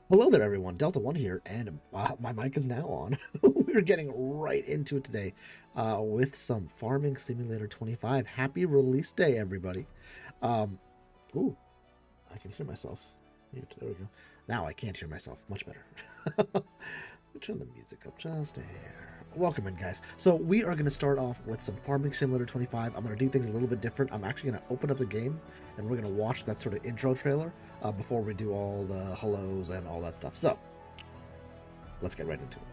Hello there, everyone. Delta One here, and my mic is now on. We're getting right into it today with some Farming Simulator 25. Happy release day, everybody. Um, ooh, I can hear myself. Mute. There we go. Now I can't hear myself. Much better. Let me turn the music up just a hair. Welcome in, guys. So we are going to start off with some Farming Simulator 25. I'm going to do things a little bit different. I'm actually going to open up the game, and we're going to watch that sort of intro trailer before we do all the hellos and all that stuff. So let's get right into it.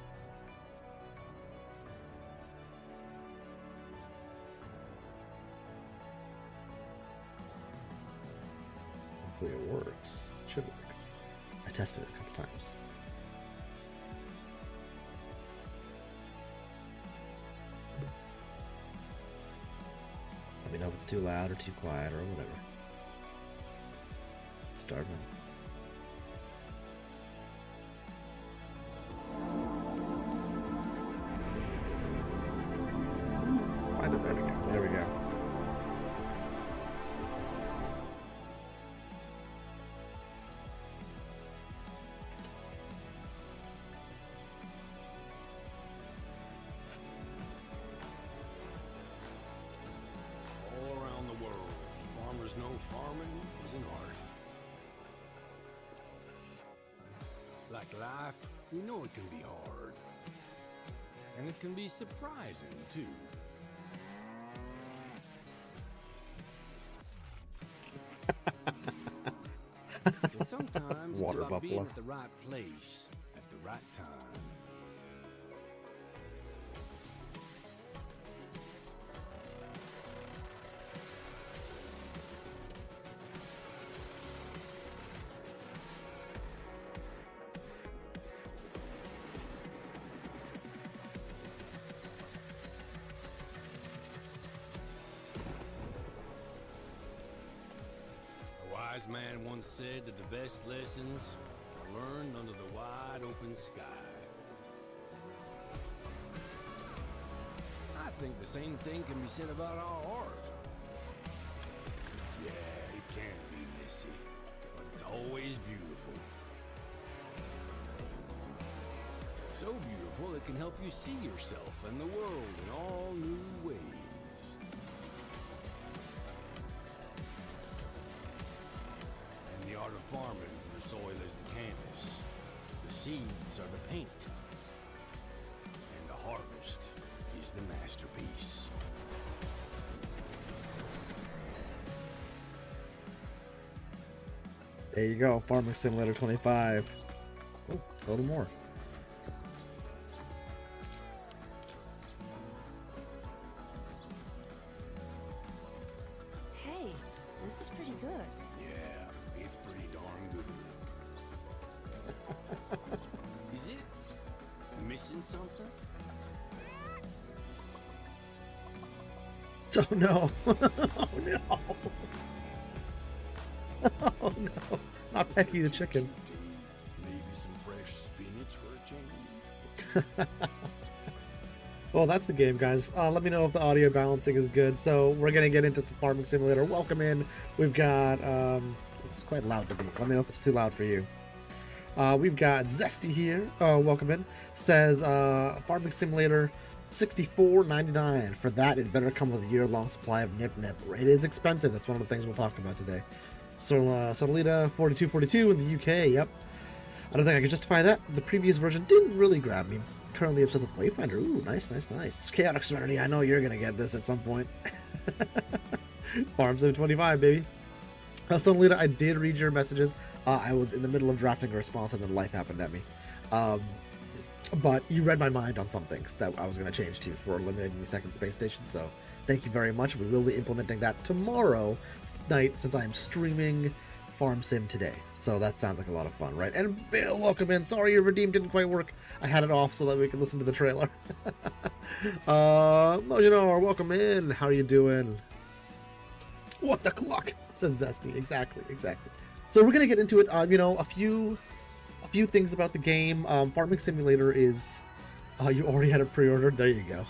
Hopefully it works. It should work. I tested it a couple times. Let me know if it's too loud or too quiet or whatever. Start now. Find it. There we go. There we go. All around the world, farmers know farming is an art. Like life, we know it can be hard. And it can be surprising, too. And sometimes Water it's about being buffalo. at the right place at the right time. A wise man once said that the best lessons are learned under the wide open sky. I think the same thing can be said about our art. Yeah, it can be messy, but it's always beautiful. So beautiful it can help you see yourself and the world in all new ways. And the art of farming, the soil is the canvas, the seeds are the paint, and the harvest is the masterpiece. There you go. Farming Simulator 25. Oh, a little more. Hey, this is pretty good. Yeah, it's pretty darn good. Is it missing something? Oh no. Oh no. Oh no. Not Pecky the chicken. Maybe some fresh spinach for a change. Well, that's the game, guys. Let me know if the audio balancing is good. So we're gonna get into some Farming Simulator. Welcome in. We've got it's quite loud to me. Let me know if it's too loud for you. We've got Zesty here. Welcome in. Says Farming Simulator 64.99. For that, it better come with a year-long supply of Nip Nip. It is expensive. That's one of the things we'll talk about today. Solita 4242 in the UK. Yep. I don't think I can justify that. The previous version didn't really grab me. Currently obsessed with Wayfinder. Ooh, nice, nice, nice. Chaotic Serenity. I know you're gonna get this at some point. Farm 725, baby. Sonalita, I did read your messages. I was in the middle of drafting a response and then life happened at me. But you read my mind on some things that I was going to change to for eliminating the second space station. So thank you very much. We will be implementing that tomorrow night since I am streaming Farm Sim today. So that sounds like a lot of fun, right? And Bill, welcome in. Sorry your redeem didn't quite work. I had it off so that we could listen to the trailer. Mojinor, welcome in. How are you doing? What the clock, says Zesty. Exactly, exactly. So we're gonna get into it. You know, a few things about the game. Farming Simulator is. You already had it pre-ordered. There you go.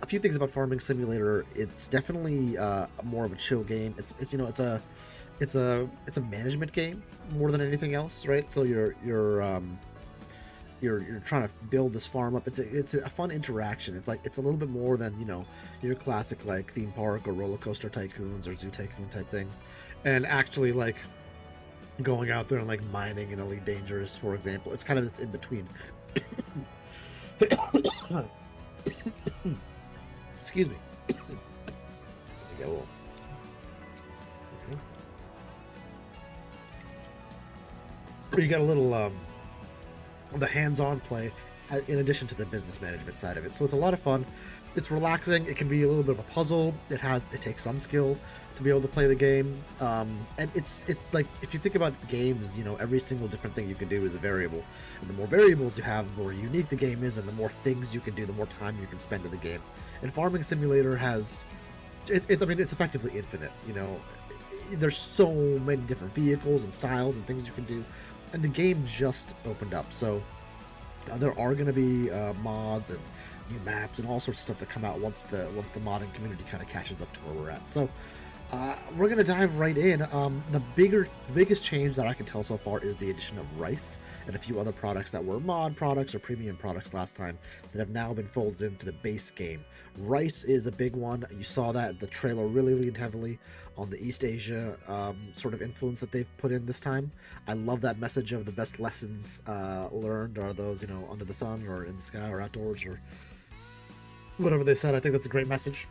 A few things about Farming Simulator. It's definitely more of a chill game. It's it's a management game more than anything else, right? So you're trying to build this farm up. It's a fun interaction. It's a little bit more than, you know, your classic like theme park or roller coaster tycoons or zoo tycoon type things, and actually like going out there and like mining in Elite Dangerous, for example. It's kind of this in between. Excuse me. Let me get a little. Okay. You got a little the hands-on play in addition to the business management side of it. So it's a lot of fun. It's relaxing. It can be a little bit of a puzzle. It takes some skill to be able to play the game. And it's like, if you think about games, you know, every single different thing you can do is a variable. And the more variables you have, the more unique the game is, and the more things you can do, the more time you can spend in the game. And Farming Simulator has, I mean, it's effectively infinite, you know. There's so many different vehicles and styles and things you can do. And the game just opened up, so there are going to be mods and new maps and all sorts of stuff that come out once the modding community kind of catches up to where we're at. So we're going to dive right in. The biggest change that I can tell so far is the addition of rice and a few other products that were mod products or premium products last time that have now been folded into the base game. Rice is a big one. You saw that the trailer really leaned heavily on the East Asia sort of influence that they've put in this time. I love that message of the best lessons learned are those, you know, under the sun or in the sky or outdoors or whatever they said. I think that's a great message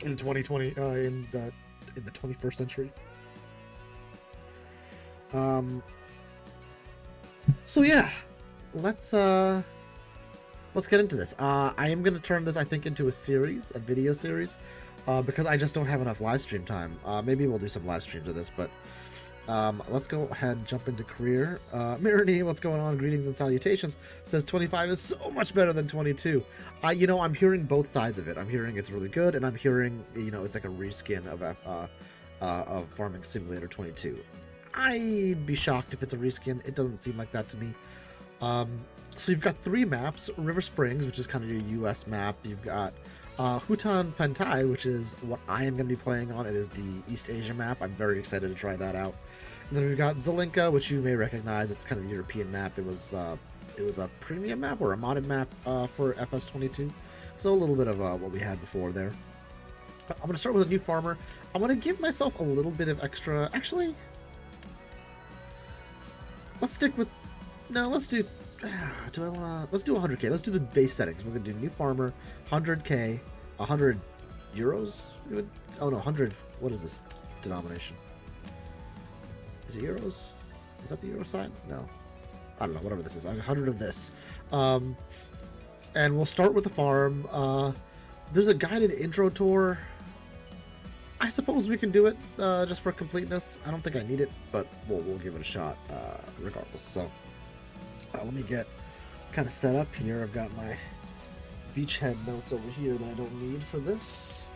in 2020, in the 21st century. So yeah, let's get into this. I am going to turn this, I think, into a video series, because I just don't have enough live stream time. Maybe we'll do some live streams of this, but let's go ahead and jump into career. Marini, what's going on? Greetings and salutations. Says 25 is so much better than 22. You know, I'm hearing both sides of it. I'm hearing it's really good, and I'm hearing, you know, it's like a reskin of Farming Simulator 22. I'd be shocked if it's a reskin. It doesn't seem like that to me. So you've got 3 maps: River Springs, which is kind of your US map. You've got Hutan Pantai, which is what I am going to be playing on. It is the East Asia map. I'm very excited to try that out. And then we've got Zelenka, which you may recognize. It's kind of the European map. It was a premium map or a modded map for FS22. So a little bit of what we had before there. I'm going to start with a new farmer. I'm going to give myself a little bit of extra. Actually, let's stick with. No, let's do. Let's do 100k. Let's do the base settings. We're gonna do new farmer, 100k, 100 euros. Oh no, 100. What is this denomination? Is it euros? Is that the euro sign? No, I don't know. Whatever this is, 100 of this. And we'll start with the farm. There's a guided intro tour. I suppose we can do it just for completeness. I don't think I need it, but we'll give it a shot regardless. So. Let me get kind of set up here. I've got my beachhead notes over here that I don't need for this.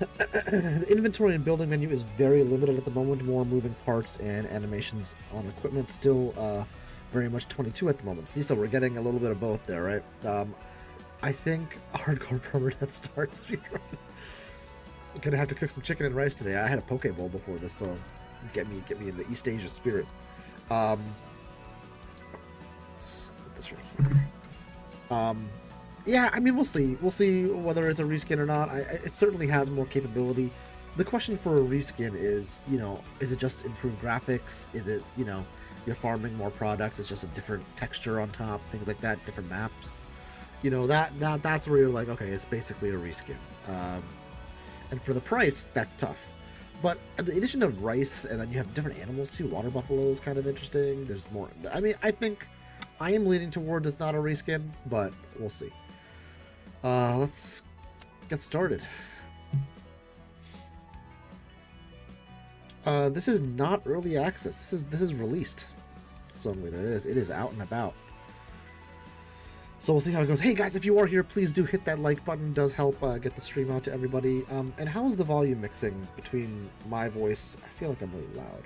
The inventory and building menu is very limited at the moment. More moving parts and animations on equipment. Still very much 22 at the moment. See, so we're getting a little bit of both there, right? I think hardcore permadeath starts speedrun. I'm gonna have to cook some chicken and rice today. I had a poke bowl before this, so get me in the East Asia spirit. Let's put this right here. Yeah, I mean, we'll see whether it's a reskin or not. It certainly has more capability. The question for a reskin is, you know, is it just improved graphics? Is it, you know, you're farming more products, it's just a different texture on top, things like that, different maps. You know, that's where you're like, okay, it's basically a reskin. And for the price, that's tough. But the addition of rice, and then you have different animals too. Water buffalo is kind of interesting. There's more. I mean, I think I am leaning towards it's not a reskin, but we'll see. Let's get started. This is not early access. This is released. So it is out and about. So we'll see how it goes. Hey guys, if you are here, please do hit that like button. It does help get the stream out to everybody. And how's the volume mixing between my voice? I feel like I'm really loud.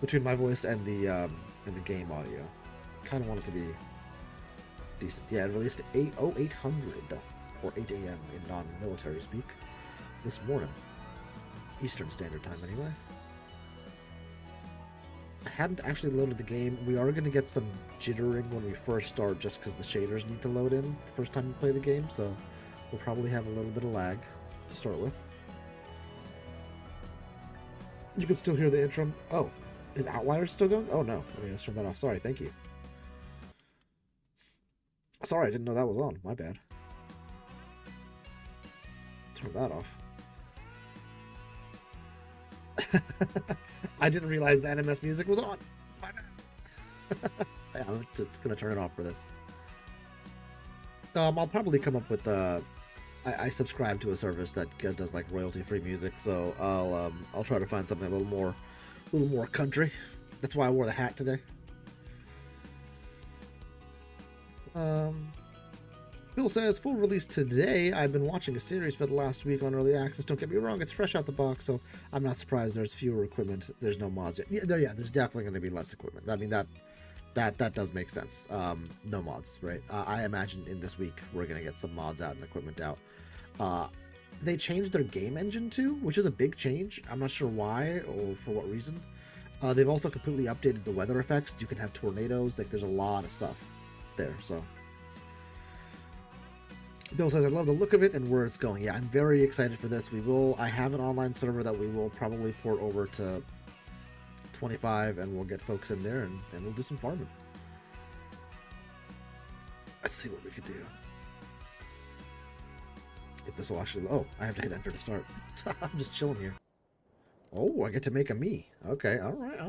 Between my voice and the game audio. Kind of want it to be decent. Yeah, it released 800 or 8 a.m. in non-military speak this morning, Eastern Standard Time anyway. hadn't actually loaded the game. We are going to get some jittering when we first start just because the shaders need to load in the first time we play the game, so we'll probably have a little bit of lag to start with. You can still hear the intro. Oh, is Outliers still going? Oh no, let me just turn that off. Sorry, thank you. Sorry, I didn't know that was on. My bad. Turn that off. I didn't realize the NMS music was on. My bad. Yeah, I'm just gonna turn it off for this. I'll probably come up with I subscribe to a service that does like royalty-free music, so I'll try to find something a little more country. That's why I wore the hat today. Bill says, full release today. I've been watching a series for the last week on early access. Don't get me wrong, it's fresh out the box, so I'm not surprised there's fewer equipment. There's no mods yet. Yeah, there's definitely going to be less equipment. I mean, that does make sense. No mods, right? I imagine in this week we're going to get some mods out and equipment out. They changed their game engine too, which is a big change. I'm not sure why or for what reason. They've also completely updated the weather effects. You can have tornadoes. Like, there's a lot of stuff there, so... Bill says, I love the look of it and where it's going. Yeah, I'm very excited for this. I have an online server that we will probably port over to 25, and we'll get folks in there, and we'll do some farming. Let's see what we could do. If this will actually... Oh, I have to hit enter to start. I'm just chilling here. Oh, I get to make a me. Okay, alright.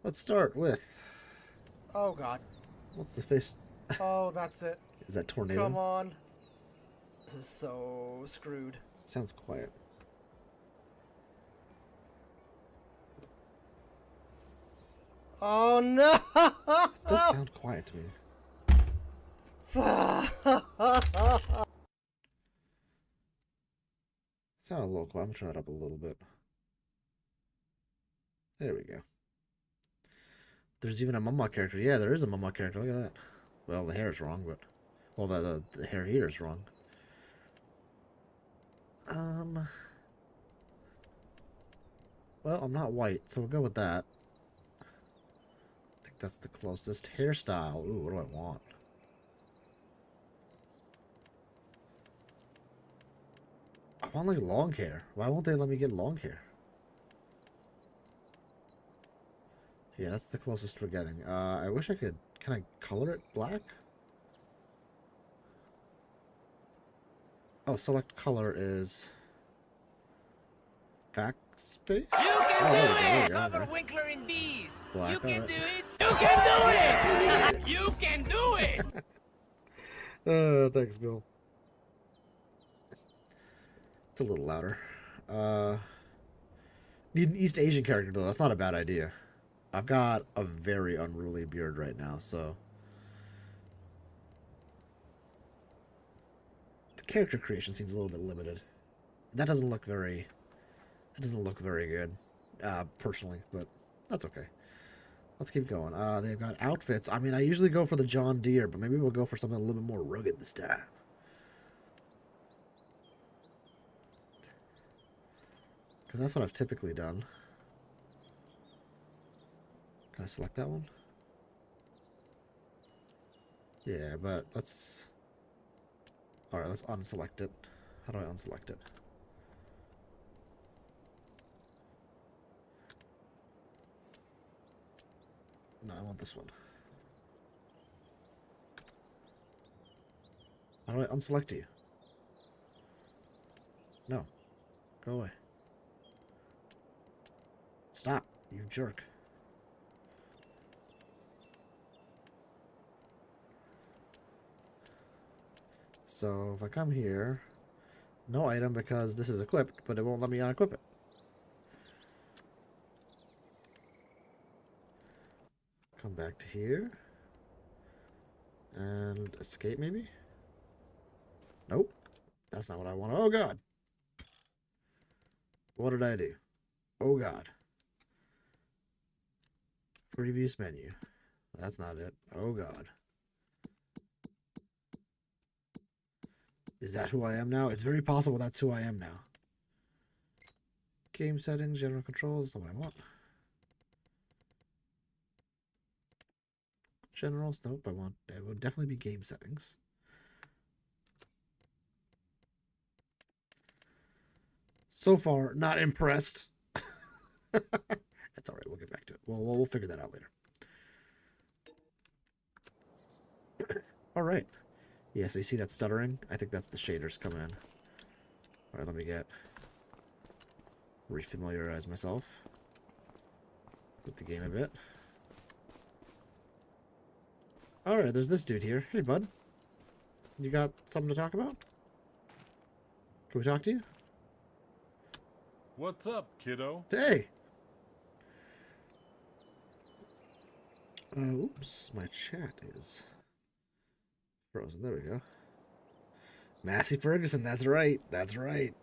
Let's start with... Oh, God. What's the face? Oh, that's it. Is that tornado? Come on. This is so screwed. Sounds quiet. Oh, no! It does sound quiet to me. Sound a little quiet. I'm gonna turn that up a little bit. There we go. There's even a Mumma character. Yeah, there is a Mumma character. Look at that. Well, the hair is wrong, but... Well, the hair here is wrong. Well, I'm not white, so we'll go with that. I think that's the closest. Hairstyle. Ooh, what do I want? I want, like, long hair. Why won't they let me get long hair? Yeah, that's the closest we're getting. I wish I could... Can I color it black? Oh, select color is... Backspace? You can There we do go, it! okay. Winkler and bees! Black, You can alright. do it! You can do it! You can do it! Thanks, Bill. It's a little louder. Need an East Asian character, though. That's not a bad idea. I've got a very unruly beard right now, so... The character creation seems a little bit limited. That doesn't look very... It doesn't look very good, personally, but that's okay. Let's keep going. They've got outfits. I mean, I usually go for the John Deere, but maybe we'll go for something a little bit more rugged this time. Because that's what I've typically done. Can I select that one? Yeah, but let's... Alright, let's unselect it. How do I unselect it? No, I want this one. How do I unselect you? No. Go away. Stop, you jerk. So if I come here, no item because this is equipped, but it won't let me unequip it. Come back to here. And escape maybe? Nope. That's not what I want. Oh god. What did I do? Oh god. Previous menu. That's not it. Oh god. Is that who I am now? It's very possible that's who I am now. Game settings, general controls, that's not what I want. Generals? Nope, I want... It would definitely be game settings. So far, not impressed. That's all right. We'll get back to it. We'll figure that out later. All right. Yeah, so you see that stuttering? I think that's the shaders coming in. All right, let me refamiliarize myself with the game a bit. All right, there's this dude here. Hey, bud. You got something to talk about? Can we talk to you? What's up, kiddo? Hey. Oops, my chat is frozen. There we go. Massey Ferguson, that's right. That's right.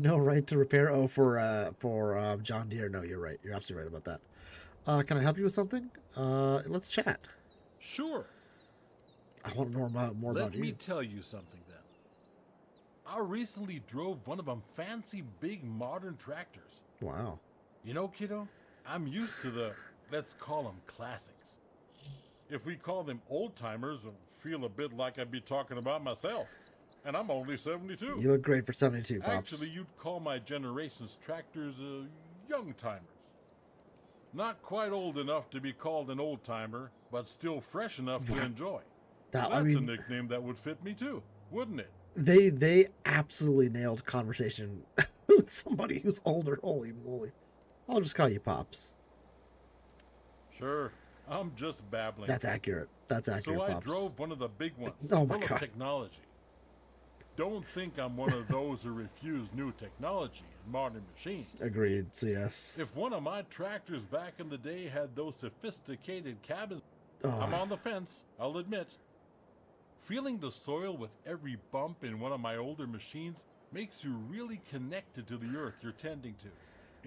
No right to repair. Oh, for John Deere. No, you're right. You're absolutely right about that. Can I help you with something? Let's chat. Sure. I want to know more about Let me you. tell you something then. I recently drove one of them fancy big modern tractors. Wow. You know, kiddo, I'm used to the, let's call them classics. If we call them old timers, I'll feel a bit like I'd be talking about myself. And I'm only 72. You look great for 72, Pops. Actually, you'd call my generation's tractors young timers. Not quite old enough to be called an old timer, but still fresh enough to enjoy. That, That's I mean, a nickname that would fit me too, wouldn't it? they absolutely nailed conversation with somebody who's older. Holy moly. I'll just call you Pops. Sure, I'm just babbling. That's accurate. That's accurate, So I Pops. drove one of the big ones, Oh my full God. of technology. Don't think I'm one of those who refuse new technology and modern machines. Agreed, CS. If one of my tractors back in the day had those sophisticated cabins, Oh, I'm on the fence, I'll admit. Feeling the soil with every bump in one of my older machines makes you really connected to the earth you're tending to.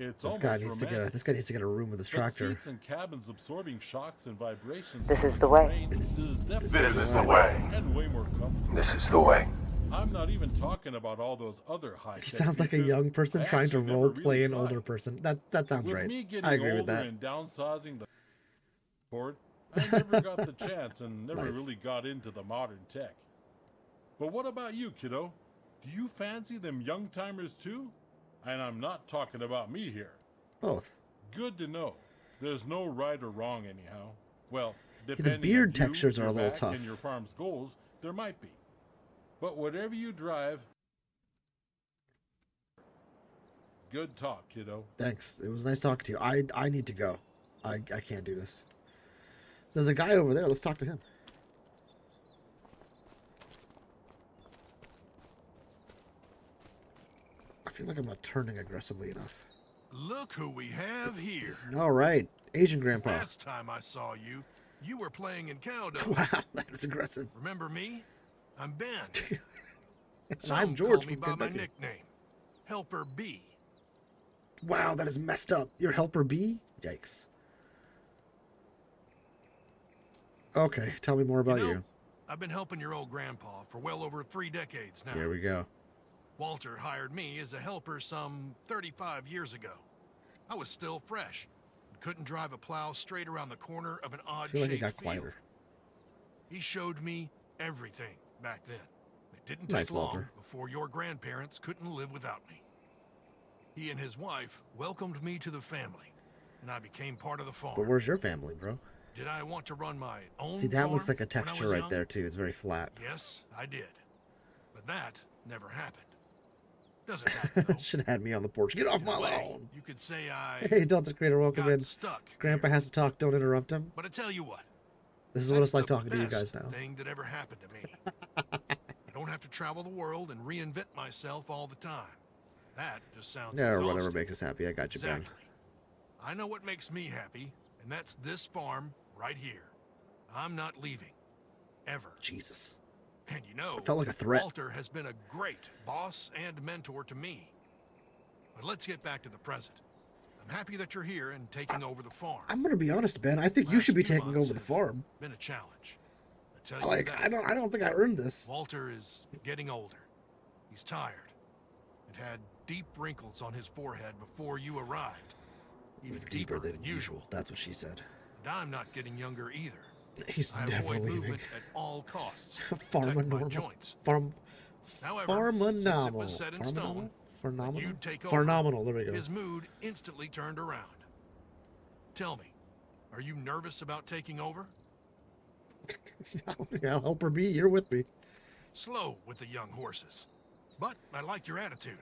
It's this almost guy needs romantic. this guy needs to get a room with his But tractor. seats and cabins absorbing shocks and vibrations. This from is the way. terrain is definitely This is the way. and way more comfortable. This is the way. I'm not even talking about all those other high. He sounds like a young person trying to role play an older person. That sounds With right. me getting I agree older with that. and downsizing the board, I never got the chance and never Nice. really got into the modern tech. But what about you, kiddo? Do you fancy them young timers too? And I'm not talking about me here. Both. Good to know. There's no right or wrong anyhow. Well, the depending beard on you, textures are your a little back, tough. and your farm's goals, there might be. But whatever you drive, good talk, kiddo. Thanks. It was nice talking to you. I need to go. I can't do this. There's a guy over there. Let's talk to him. I feel like I'm not turning aggressively enough. Look who we have here. All right. Asian grandpa. Last time I saw you, you were playing in Cowdo. Wow, that was aggressive. Remember me? I'm Ben. And Some I'm George call me from by my Kentucky. nickname, Helper B. Wow, that is messed up. Your helper B? Yikes. Okay, tell me more about You know, you. I've been helping your old grandpa for well over 3 decades now. Here we go. Walter hired me as a helper some 35 years ago. I was still fresh and couldn't drive a plow straight around the corner of an I odd feel like it shaped got field. quieter. He showed me everything back then. It didn't Nice, take long Walter. before your grandparents couldn't live without me. He and his wife welcomed me to the family, and I became part of the farm. But where's your family, bro? Did I want to run my own See, that looks farm like a when I texture was right young? there, too. It's very flat. Yes, I did. But that never happened. Doesn't matter, though. Should have had me on the porch. Get off In my a way, lawn. you could say I Hey, Delta Creator, welcome got in. stuck. Grandpa here. has to talk. Don't interrupt him. But I tell you what, This is what that's it's like the talking to you guys best now. thing that ever happened to me. I don't have to travel the world and reinvent myself all the time. That just sounds Yeah, or whatever exhausting. makes us happy. I got you, Ben. Exactly. I know what makes me happy, and that's this farm right here. I'm not leaving. Ever. Jesus. And you know, It felt like a threat. Walter has been a great boss and mentor to me. But let's get back to the present. I'm happy that you're here and taking over the farm. I'm gonna be honest, Ben. I think you Last should be few taking months over the have farm. Been a challenge. I tell you Like, that. I don't think I earned this. Walter is getting older. He's tired and had deep wrinkles on his forehead before you arrived. even deeper than usual. That's what she said. And I'm not getting younger either. He's I never avoid leaving. movement at all costs. Pharma Protect my normal. joints. However, since it was set in stone that you'd take over, Phenomenal. There we go. his mood instantly turned around. Tell me, are you nervous about taking over? I'll help her be. You're with me. Slow with the young horses. But I like your attitude.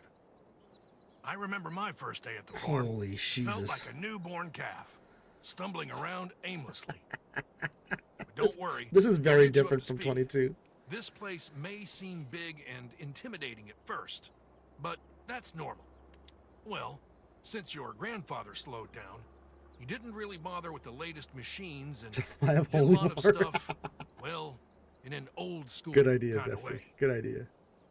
I remember my first day at the farm. Holy Felt Jesus. like a newborn calf, stumbling around aimlessly. But don't worry. This is I'll very get you up different to from speed. 22. This place may seem big and intimidating at first, but that's normal. Well, since your grandfather slowed down, he didn't really bother with the latest machines and Just buy a did a holy lot of water. stuff, well, in an old school Good idea, kind of Zesty. way. Good idea.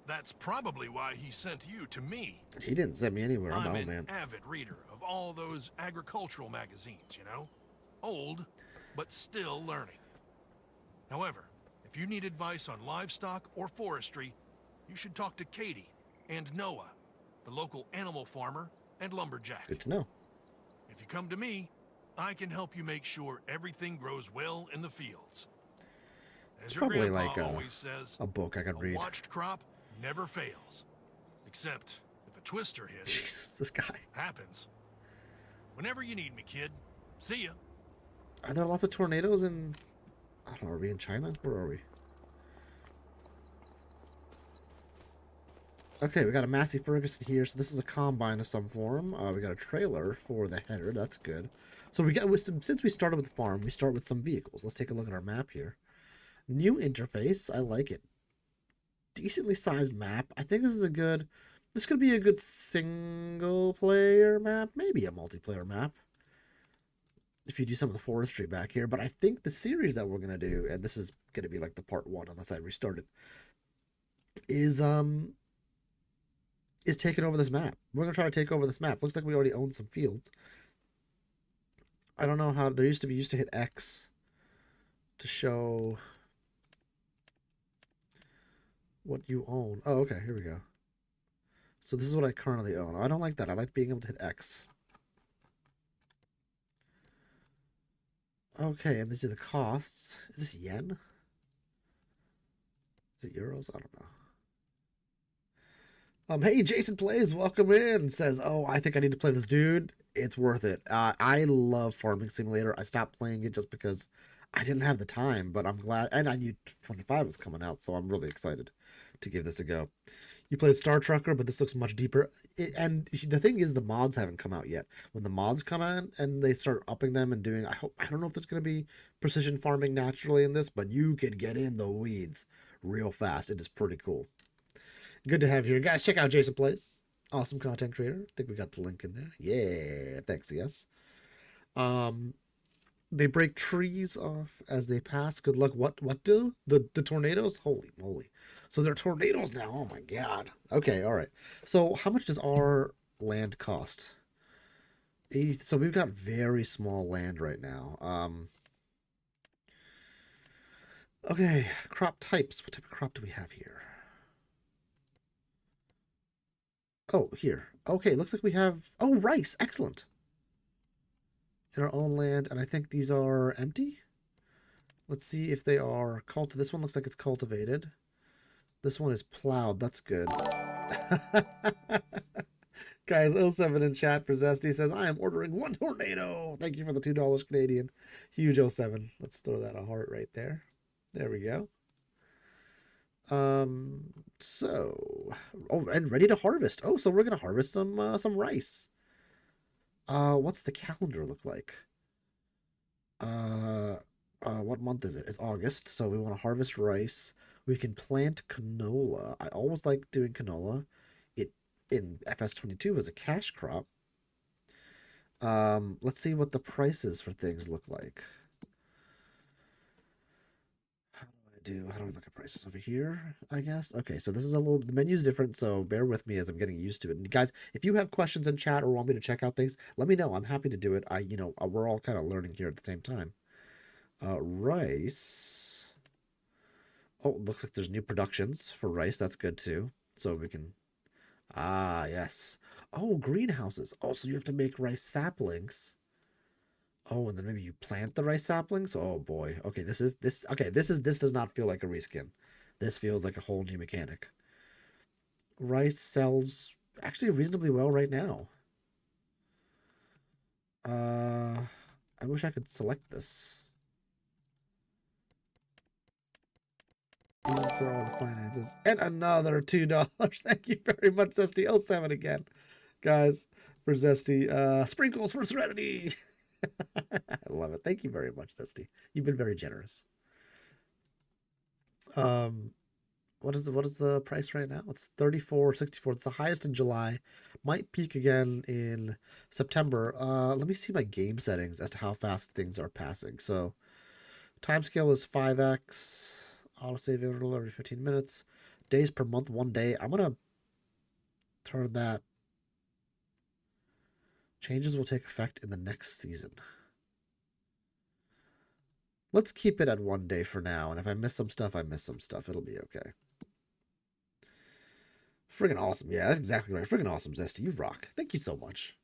That's probably why he sent you to me. He didn't send me anywhere. I'm I'm out, an man. avid reader of all those agricultural magazines, you know? Old, but still learning. However, if you need advice on livestock or forestry, you should talk to Katie and Noah, the local animal farmer and lumberjack. Good to know. If you come to me, I can help you make sure everything grows well in the fields. As It's your probably grandpa like always says, a book I could a read. watched crop never fails. Except if a twister hits, Jeez, this guy. happens. Whenever you need me, kid. See ya. Are there lots of tornadoes in... I don't know, are we in China? Where are we? Okay, we got a Massey Ferguson here. So this is a combine of some form. We got a trailer for the header. That's good. So we got, since we started with the farm, we start with some vehicles. Let's take a look at our map here. New interface. I like it. Decently sized map. I think this is a good... This could be a good single player map. Maybe a multiplayer map. If you do some of the forestry back here. But I think the series that we're going to do, and this is going to be like the part 1 unless I restart it, is taking over this map. We're going to try to take over this map. Looks like we already own some fields. I don't know how... There used to hit X to show what you own. Oh, okay. Here we go. So this is what I currently own. I don't like that. I like being able to hit X. Okay, and these are the costs. Is this yen? Is it euros? I don't know. Hey, Jason Plays, welcome in. Says, oh, I think I need to play this, dude. It's worth it. I love Farming Simulator. I stopped playing it just because I didn't have the time, but I'm glad. And I knew 25 was coming out, so I'm really excited to give this a go. You played Star Trucker, but this looks much deeper. And the thing is, the mods haven't come out yet. When the mods come out and they start upping them and doing, I don't know if there's going to be precision farming naturally in this, but you can get in the weeds real fast. It is pretty cool. Good to have you here. Guys, check out Jason Plays. Awesome content creator. I think we got the link in there. Yeah, thanks, yes. They break trees off as they pass. Good luck. What do? The tornadoes? Holy moly. So they're tornadoes now. Oh my god. Okay, all right. So how much does our land cost? 80. So we've got very small land right now. Okay, crop types. What type of crop do we have here? Oh, here. Okay, looks like we have... Oh, rice. Excellent. In our own land, and I think these are empty. Let's see if they are cultivated. This one looks like it's cultivated. This one is plowed. That's good. Guys, 07 in chat for Zesty says, I am ordering 1 tornado. Thank you for the $2 Canadian. Huge 07. Let's throw that a heart right there. There we go. So, oh, and ready to harvest. Oh, so we're gonna harvest some rice. What's the calendar look like? What month is it? It's August, so we want to harvest rice. We can plant canola. I always like doing canola. It in FS22 was a cash crop. Let's see what the prices for things look like. How do I look at prices over here, I guess? Okay, so this is the menu's different, so bear with me as I'm getting used to it. And guys, if you have questions in chat or want me to check out things, let me know. I'm happy to do it. We're all kind of learning here at the same time. Rice. Oh, looks like there's new productions for rice. That's good too. So we can, Ah, yes. Oh, greenhouses. Oh, so you have to make rice saplings. Oh, and then maybe you plant the rice saplings. Oh boy. Okay, this does not feel like a reskin. This feels like a whole new mechanic. Rice sells actually reasonably well right now. I wish I could select this. These are all the finances. And another $2. Thank you very much, Zesty07 again. Guys, for Zesty. Sprinkles for Serenity. I love it. Thank you very much, Zesty. You've been very generous. What is the price right now? It's 34.64. It's the highest in July. Might peak again in September. Let me see my game settings as to how fast things are passing. So timescale is 5x. Autosave interval every 15 minutes. Days per month, 1 day. I'm gonna turn that. Changes will take effect in the next season. Let's keep it at 1 day for now. And if I miss some stuff, I miss some stuff. It'll be okay. Friggin' awesome. Yeah, that's exactly right. Friggin' awesome, Zesty. You rock. Thank you so much.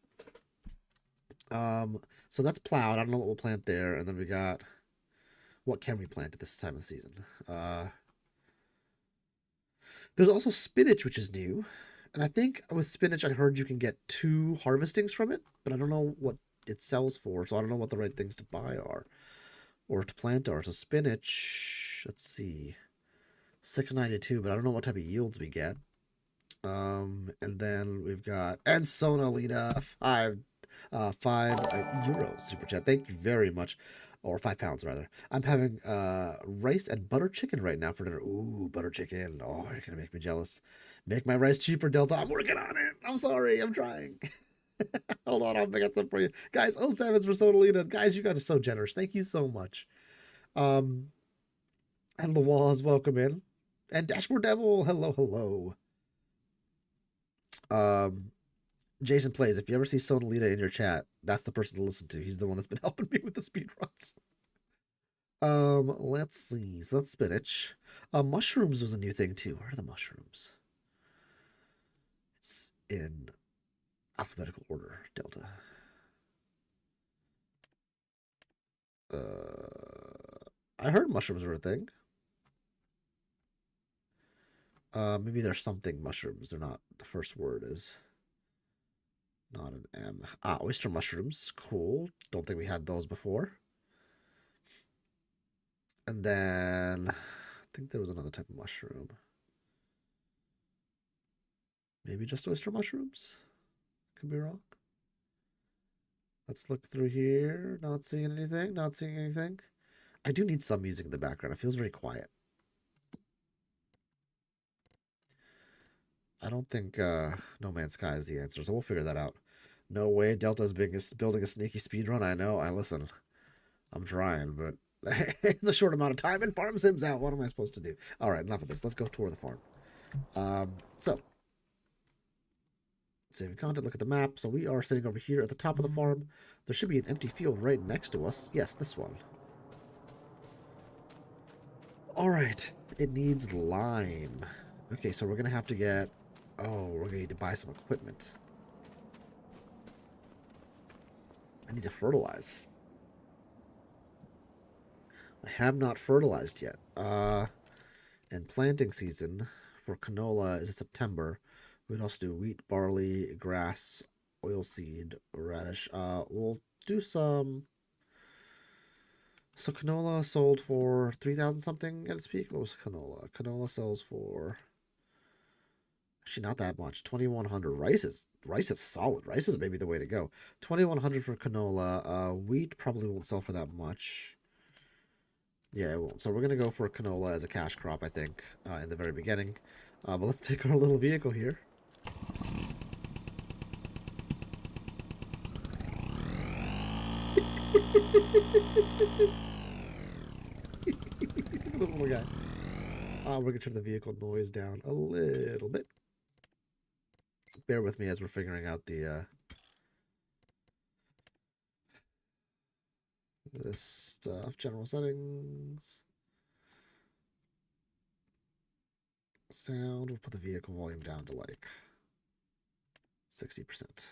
So that's plowed. I don't know what we'll plant there. And then we got, what can we plant at this time of the season? There's also spinach, which is new. And I think with spinach, I heard you can get 2 harvestings from it, but I don't know what it sells for, so I don't know what the right things to buy are or to plant are. So spinach, let's see, 692, but I don't know what type of yields we get. And then we've got and Sonalita 5 euros super chat. Thank you very much, or £5 rather. I'm having rice and butter chicken right now for dinner. Ooh, butter chicken. Oh, you're gonna make me jealous. Make my rice cheaper, Delta. I'm working on it. I'm sorry. I'm trying. Hold on, I'll get some for you, guys. 07s for Sonalita. Guys, you guys are so generous. Thank you so much. And the walls, welcome in, and Dashboard Devil. Hello, hello. Jason Plays, if you ever see Sonalita in your chat, that's the person to listen to. He's the one that's been helping me with the speedruns. Let's see. So that's spinach. Mushrooms was a new thing too. Where are the mushrooms? It's in alphabetical order, Delta. I heard mushrooms were a thing. Maybe there's something mushrooms. They're not. The first word is not an M. Ah, oyster mushrooms. Cool. Don't think we had those before. And then I think there was another type of mushroom. Maybe just oyster mushrooms? Could be wrong. Let's look through here. Not seeing anything. Not seeing anything. I do need some music in the background. It feels very quiet. I don't think No Man's Sky is the answer, so we'll figure that out. No way. Delta's building a sneaky speedrun. I know. I listen. I'm trying, but it's a short amount of time and farm sims out. What am I supposed to do? All right, enough of this. Let's go tour the farm. So, saving content, look at the map. So we are sitting over here at the top of the farm. There should be an empty field right next to us. Yes, this one. All right, it needs lime. Okay, so we're going to have to get... Oh, we're going to need to buy some equipment. I need to fertilize. I have not fertilized yet. And planting season for canola is in September. We can also do wheat, barley, grass, oilseed, radish. We'll do some... So canola sold for 3,000 something at its peak. What was canola? Canola sells for... Actually, not that much. 2,100. Rice is solid. Rice is maybe the way to go. 2,100 for canola. Wheat probably won't sell for that much. Yeah, it won't. So we're gonna go for canola as a cash crop, I think, in the very beginning. But let's take our little vehicle here. This little guy. We're gonna turn the vehicle noise down a little bit. Bear with me as we're figuring out the this stuff. General settings. Sound. We'll put the vehicle volume down to like 60%.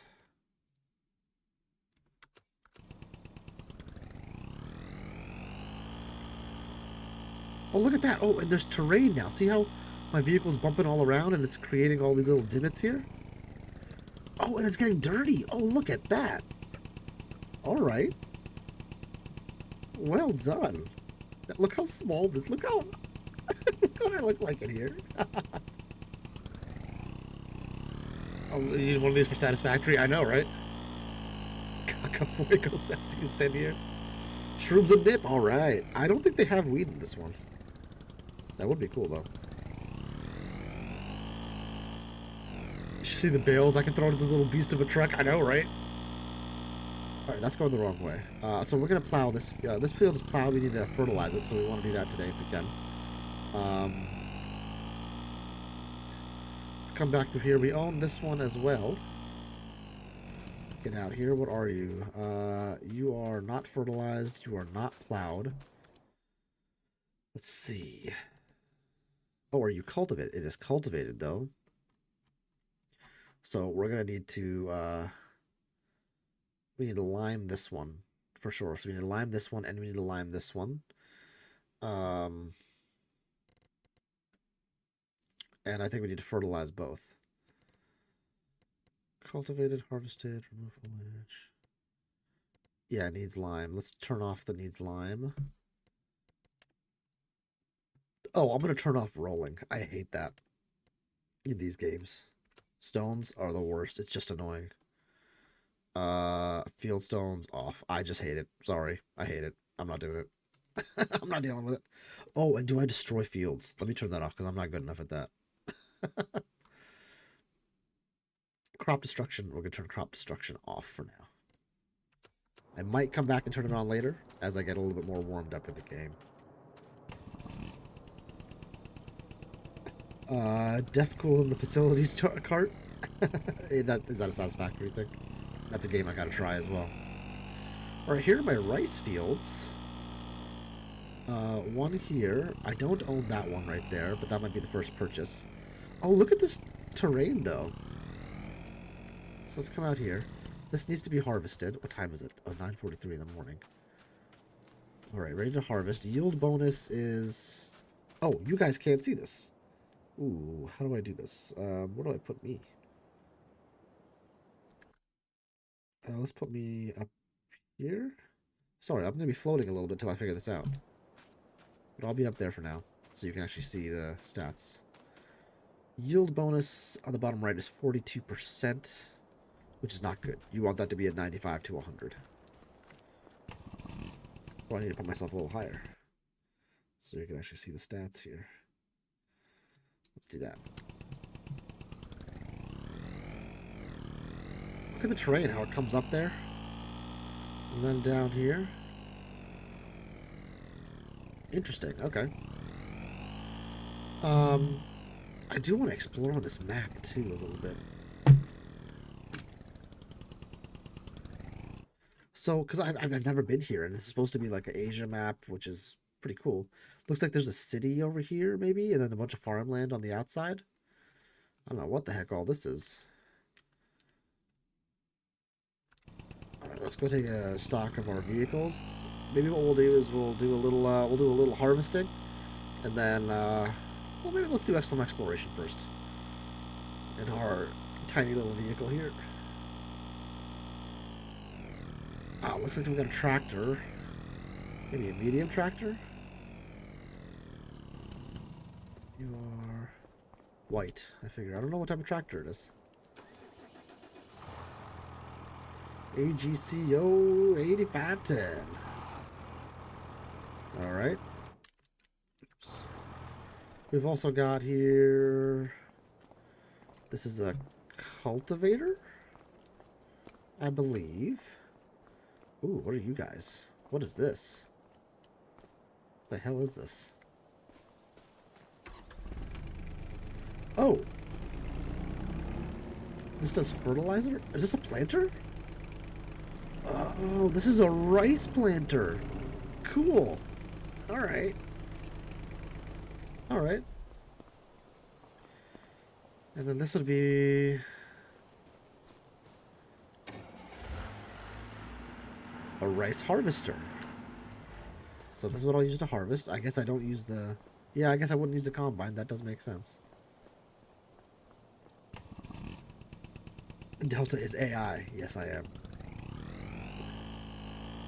Oh, look at that. Oh, and there's terrain now. See how my vehicle's bumping all around and it's creating all these little divots here? Oh, and it's getting dirty. Oh, look at that. All right. Well done. Look how small this. Look how. Look what I look like in here. Oh, you need one of these for Satisfactory? I know, right? Cacafuego says to send here. Shrooms and dip. All right. I don't think they have weed in this one. That would be cool, though. You should see the bales I can throw into this little beast of a truck. I know, right? All right, that's going the wrong way. So we're going to plow this. This field is plowed. We need to fertilize it, so we want to do that today if we can. Let's come back through here. We own this one as well. Let's get out here. What are you? You are not fertilized. You are not plowed. Let's see. Oh, are you cultivated? It is cultivated, though. So we're going to need to... we need to lime this one for sure. So we need to lime this one and we need to lime this one. And I think we need to fertilize both. Cultivated, harvested, remove foliage. Yeah, it needs lime. Let's turn off the needs lime. Oh, I'm going to turn off rolling. I hate that in these games. Stones are the worst. It's just annoying. Field stones off. I just hate it. Sorry. I hate it. I'm not doing it. I'm not dealing with it. Oh, and do I destroy fields? Let me turn that off because I'm not good enough at that. Crop destruction. We're going to turn crop destruction off for now. I might come back and turn it on later as I get a little bit more warmed up in the game. Def cool in the facility cart. Is that a Satisfactory thing? That's a game I gotta try as well. Alright, here are my rice fields. One here. I don't own that one right there, but that might be the first purchase. Oh, look at this terrain, though. So let's come out here. This needs to be harvested. What time is it? Oh, 9:43 in the morning. Alright, ready to harvest. Yield bonus is... Oh, you guys can't see this. Ooh, how do I do this? Where do I put me? Let's put me up here. Sorry, I'm going to be floating a little bit till I figure this out. But I'll be up there for now, so you can actually see the stats. Yield bonus on the bottom right is 42%, which is not good. You want that to be at 95 to 100. Well, I need to put myself a little higher, so you can actually see the stats here. Let's do that. Look at the terrain, how it comes up there. And then down here. Interesting, okay. I do want to explore on this map, too, a little bit. So, because I've never been here, and it's supposed to be like an Asia map, which is pretty cool. Looks like there's a city over here, maybe, and then a bunch of farmland on the outside. I don't know what the heck all this is. Alright, let's go take a stock of our vehicles. Maybe what we'll do is we'll do a little harvesting, and then well, maybe let's do some exploration first in our tiny little vehicle here. Oh, looks like we got a tractor. Maybe a medium tractor. You are white. I figure. I don't know what type of tractor it is. AGCO 8510. Alright. Oops. We've also got here... This is a cultivator? I believe. Ooh, what are you guys? What is this? What the hell is this? Oh! This does fertilizer? Is this a planter? Oh, this is a rice planter. Cool. Alright. Alright. And then this would be... A rice harvester. So this is what I'll use to harvest. I guess I don't use the... Yeah, I guess I wouldn't use the combine. That does make sense. Delta is AI. Yes, I am.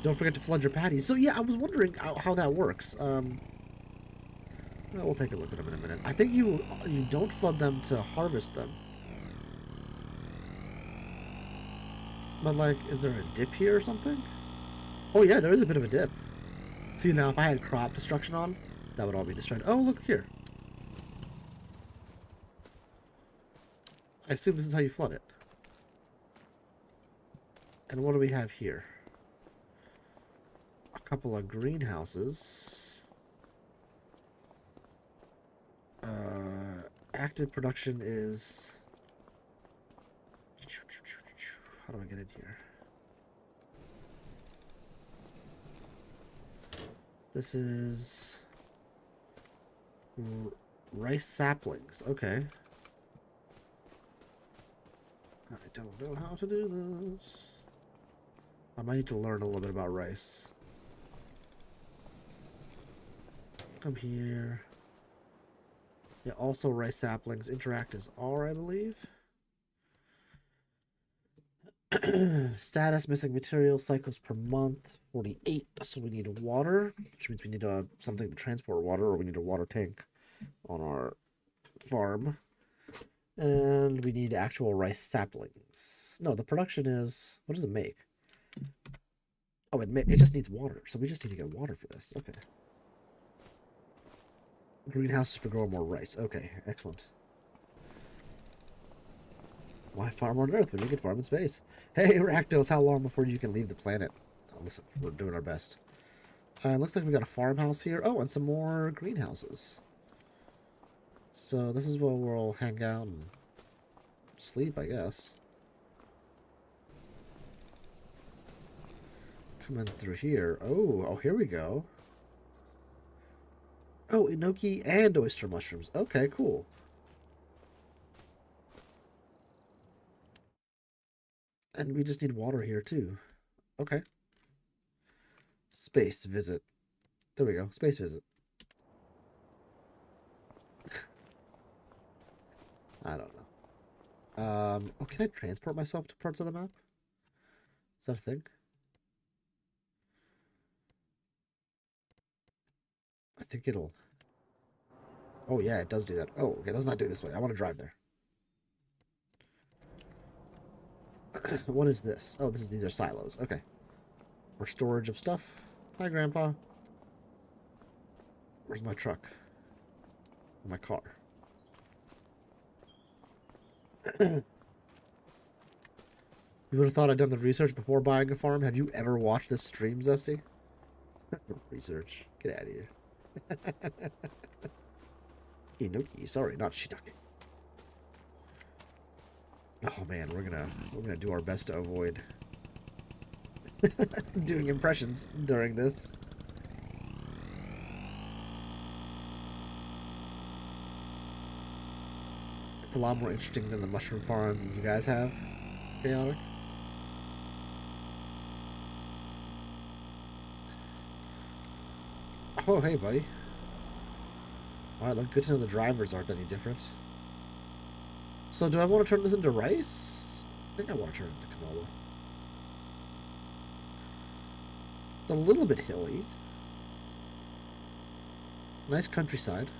Don't forget to flood your patties. So yeah, I was wondering how that works. We'll take a look at them in a minute. I think you don't flood them to harvest them. But like, is there a dip here or something? Oh yeah, there is a bit of a dip. See, now if I had crop destruction on, that would all be destroyed. Oh, look here. I assume this is how you flood it. And what do we have here? A couple of greenhouses. Active production is... How do I get in here? This is... rice saplings. Okay. I don't know how to do this. I might need to learn a little bit about rice. Come here. Yeah, also rice saplings. Interact as R, I believe. Status, missing material, cycles per month, 48. So we need water, which means we need something to transport water, or we need a water tank on our farm. And we need actual rice saplings. No, the production is... What does it make? Oh, it just needs water. So we just need to get water for this. Okay. Greenhouses for growing more rice. Okay, excellent. Why farm on Earth when you can farm in space? Hey, Rakdos, how long before you can leave the planet? Oh, listen, we're doing our best. It looks like we got a farmhouse here. Oh, and some more greenhouses. So this is where we'll hang out and sleep, I guess. Coming through here. Oh, here we go. Oh, enoki and oyster mushrooms. Okay, cool. And we just need water here, too. Okay. Space visit. There we go. Space visit. I don't know. Oh, can I transport myself to parts of the map? Is that a thing? I think it'll... Oh, yeah, it does do that. Oh, okay, let's not do it this way. I want to drive there. What is this? Oh, these are silos. Okay. For storage of stuff. Hi, Grandpa. Where's my truck? My car. You would have thought I'd done the research before buying a farm. Have you ever watched this stream, Zesty? Research. Get out of here. Enoki, sorry, not shiitake. Oh man, we're gonna do our best to avoid doing impressions during this. It's a lot more interesting than the mushroom farm you guys have, Chaotic. Oh, hey, buddy. Alright, look, good to know the drivers aren't any different. So, do I want to turn this into rice? I think I want to turn it into canola. It's a little bit hilly. Nice countryside.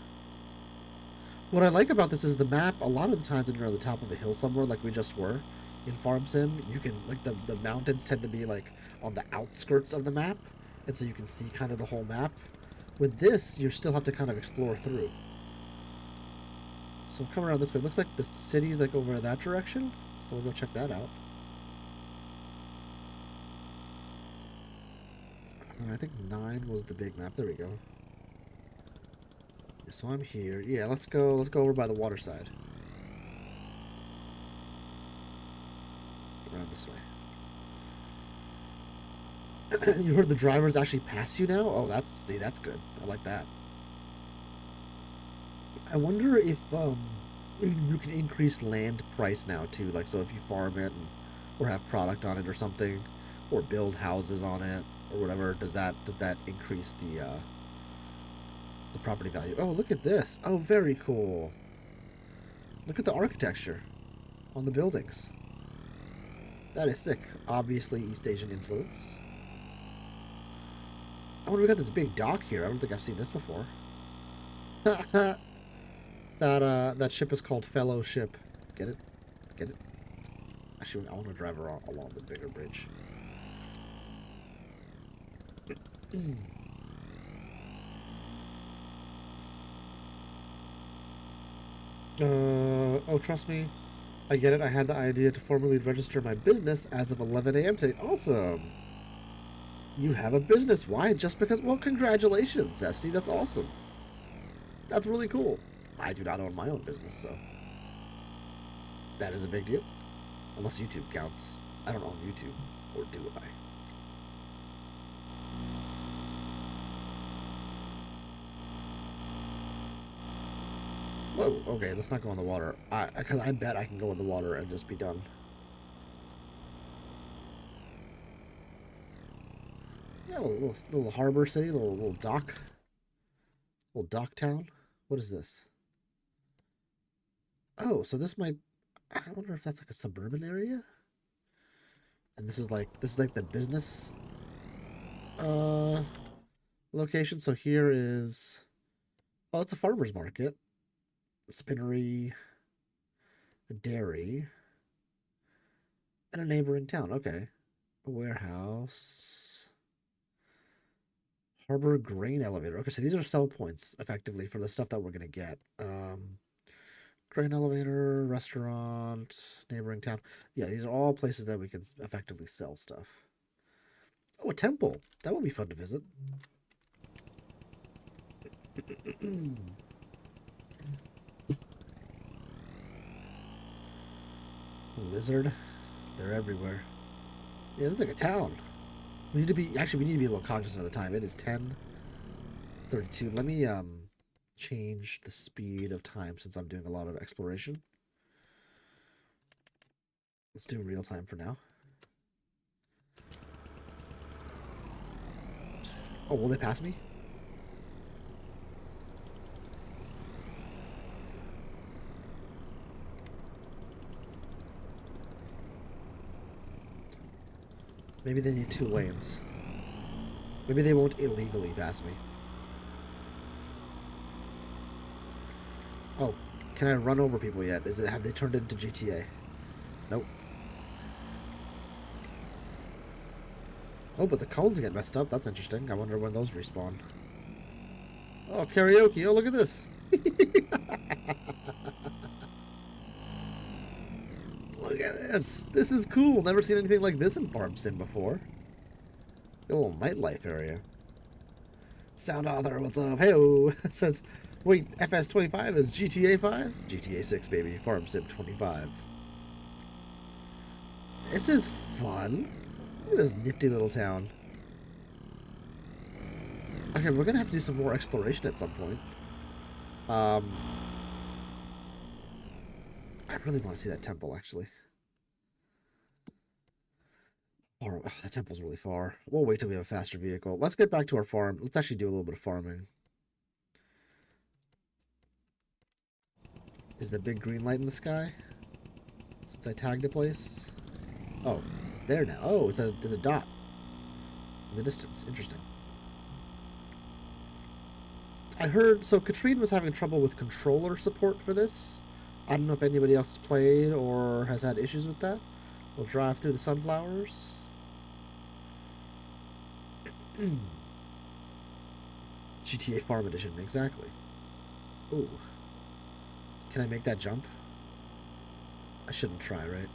What I like about this is the map, a lot of the times when you're on the top of a hill somewhere, like we just were, in Farm Sim, you can, like, the mountains tend to be, like, on the outskirts of the map, and so you can see kind of the whole map. With this, you still have to kind of explore through. So come around this way. It looks like the city's like over in that direction. So we'll go check that out. I think 9 was the big map. There we go. So I'm here. Yeah, let's go over by the water side. Around this way. You heard the drivers actually pass you now? Oh, that's good. I like that. I wonder if you can increase land price now too. Like, so if you farm it or have product on it or something, or build houses on it or whatever, does that increase the property value? Oh, look at this. Oh, very cool. Look at the architecture on the buildings. That is sick. Obviously East Asian influence. Oh, we got this big dock here. I don't think I've seen this before. That ship is called Fellowship. Get it? Get it? Actually, I want to drive along the bigger bridge. Oh, trust me. I get it. I had the idea to formally register my business as of 11 a.m. today. Awesome. You have a business. Why? Just because? Well, congratulations, Zesty. That's awesome. That's really cool. I do not own my own business, so that is a big deal. Unless YouTube counts. I don't own YouTube, or do I? Whoa, okay, let's not go in the water. Because I bet I can go in the water and just be done. Yeah, little harbor city, little dock. Little dock town. What is this? Oh, so this might... I wonder if that's like a suburban area? And this is like the business location. So here is... Oh, it's a farmer's market. A spinnery, a dairy, and a neighboring town. Okay. A warehouse. Harbor grain elevator. Okay, so these are sell points, effectively, for the stuff that we're going to get. Grain elevator, restaurant, neighboring town. Yeah, these are all places that we can effectively sell stuff. Oh, a temple. That would be fun to visit. Lizard. They're everywhere. Yeah, this is like a town. We need to be a little cognizant of the time. It is 10:32. Let me change the speed of time since I'm doing a lot of exploration. Let's do real time for now. Oh, will they pass me? Maybe they need 2 lanes. Maybe they won't illegally pass me. Oh, can I run over people yet? Have they turned into GTA? Nope. Oh, but the cones get messed up. That's interesting. I wonder when those respawn. Oh, karaoke. Oh, look at this. Look at this. This is cool. Never seen anything like this in Farm Sim before. A little nightlife area. Sound author, what's up? Hey-o. Says, wait, FS22 is GTA 5? GTA 6, baby. Farm Sim 25. This is fun. Look at this nifty little town. Okay, we're gonna have to do some more exploration at some point. I really want to see that temple, actually. Or, oh, that temple's really far. We'll wait till we have a faster vehicle. Let's get back to our farm. Let's actually do a little bit of farming. Is the big green light in the sky? Since I tagged a place? Oh, it's there now. Oh, there's a dot in the distance. Interesting. I heard, so Katrine was having trouble with controller support for this. I don't know if anybody else has played or has had issues with that. We'll drive through the sunflowers. GTA Farm Edition, exactly. Ooh. Can I make that jump? I shouldn't try, right?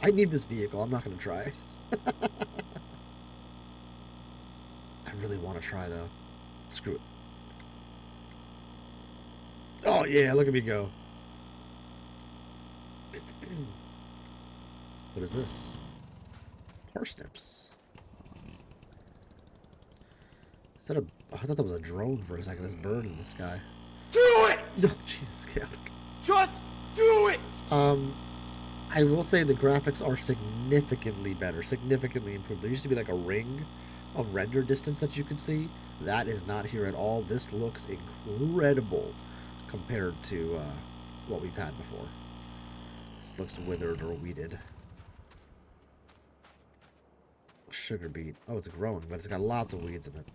I need this vehicle. I'm not going to try. I really want to try, though. Screw it. Oh, yeah, look at me go. What is this? Parsnips. Is that I thought that was a drone for a second. This bird in the sky. Do it! No, Jesus, chaotic. Just do it! I will say the graphics are significantly better, significantly improved. There used to be like a ring of render distance that you could see. That is not here at all. This looks incredible compared to what we've had before. This looks withered or weeded. Sugar beet. Oh, it's growing, but it's got lots of weeds in it.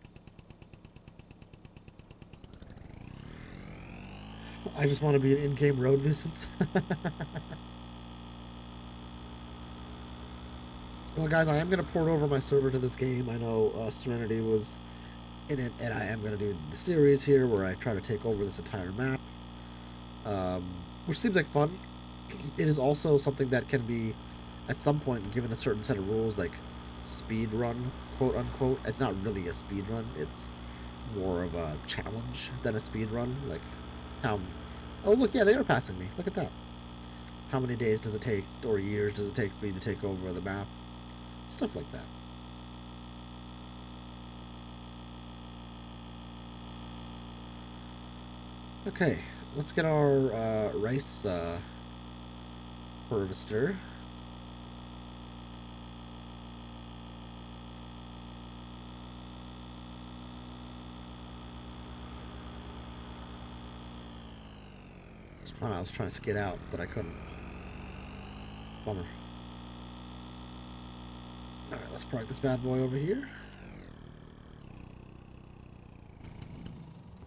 I just want to be an in-game road nuisance. Well, guys, I am going to port over my server to this game. I know Serenity was in it, and I am going to do the series here where I try to take over this entire map, which seems like fun. It is also something that can be, at some point, given a certain set of rules, like speed run, quote unquote. It's not really a speed run. It's more of a challenge than a speed run. Like how, oh look, yeah, they are passing me. Look at that. How many days does it take, or years does it take for you to take over the map? Stuff like that. Okay, let's get our rice harvester. I was trying to skid out, but I couldn't. Bummer. Alright, let's park this bad boy over here.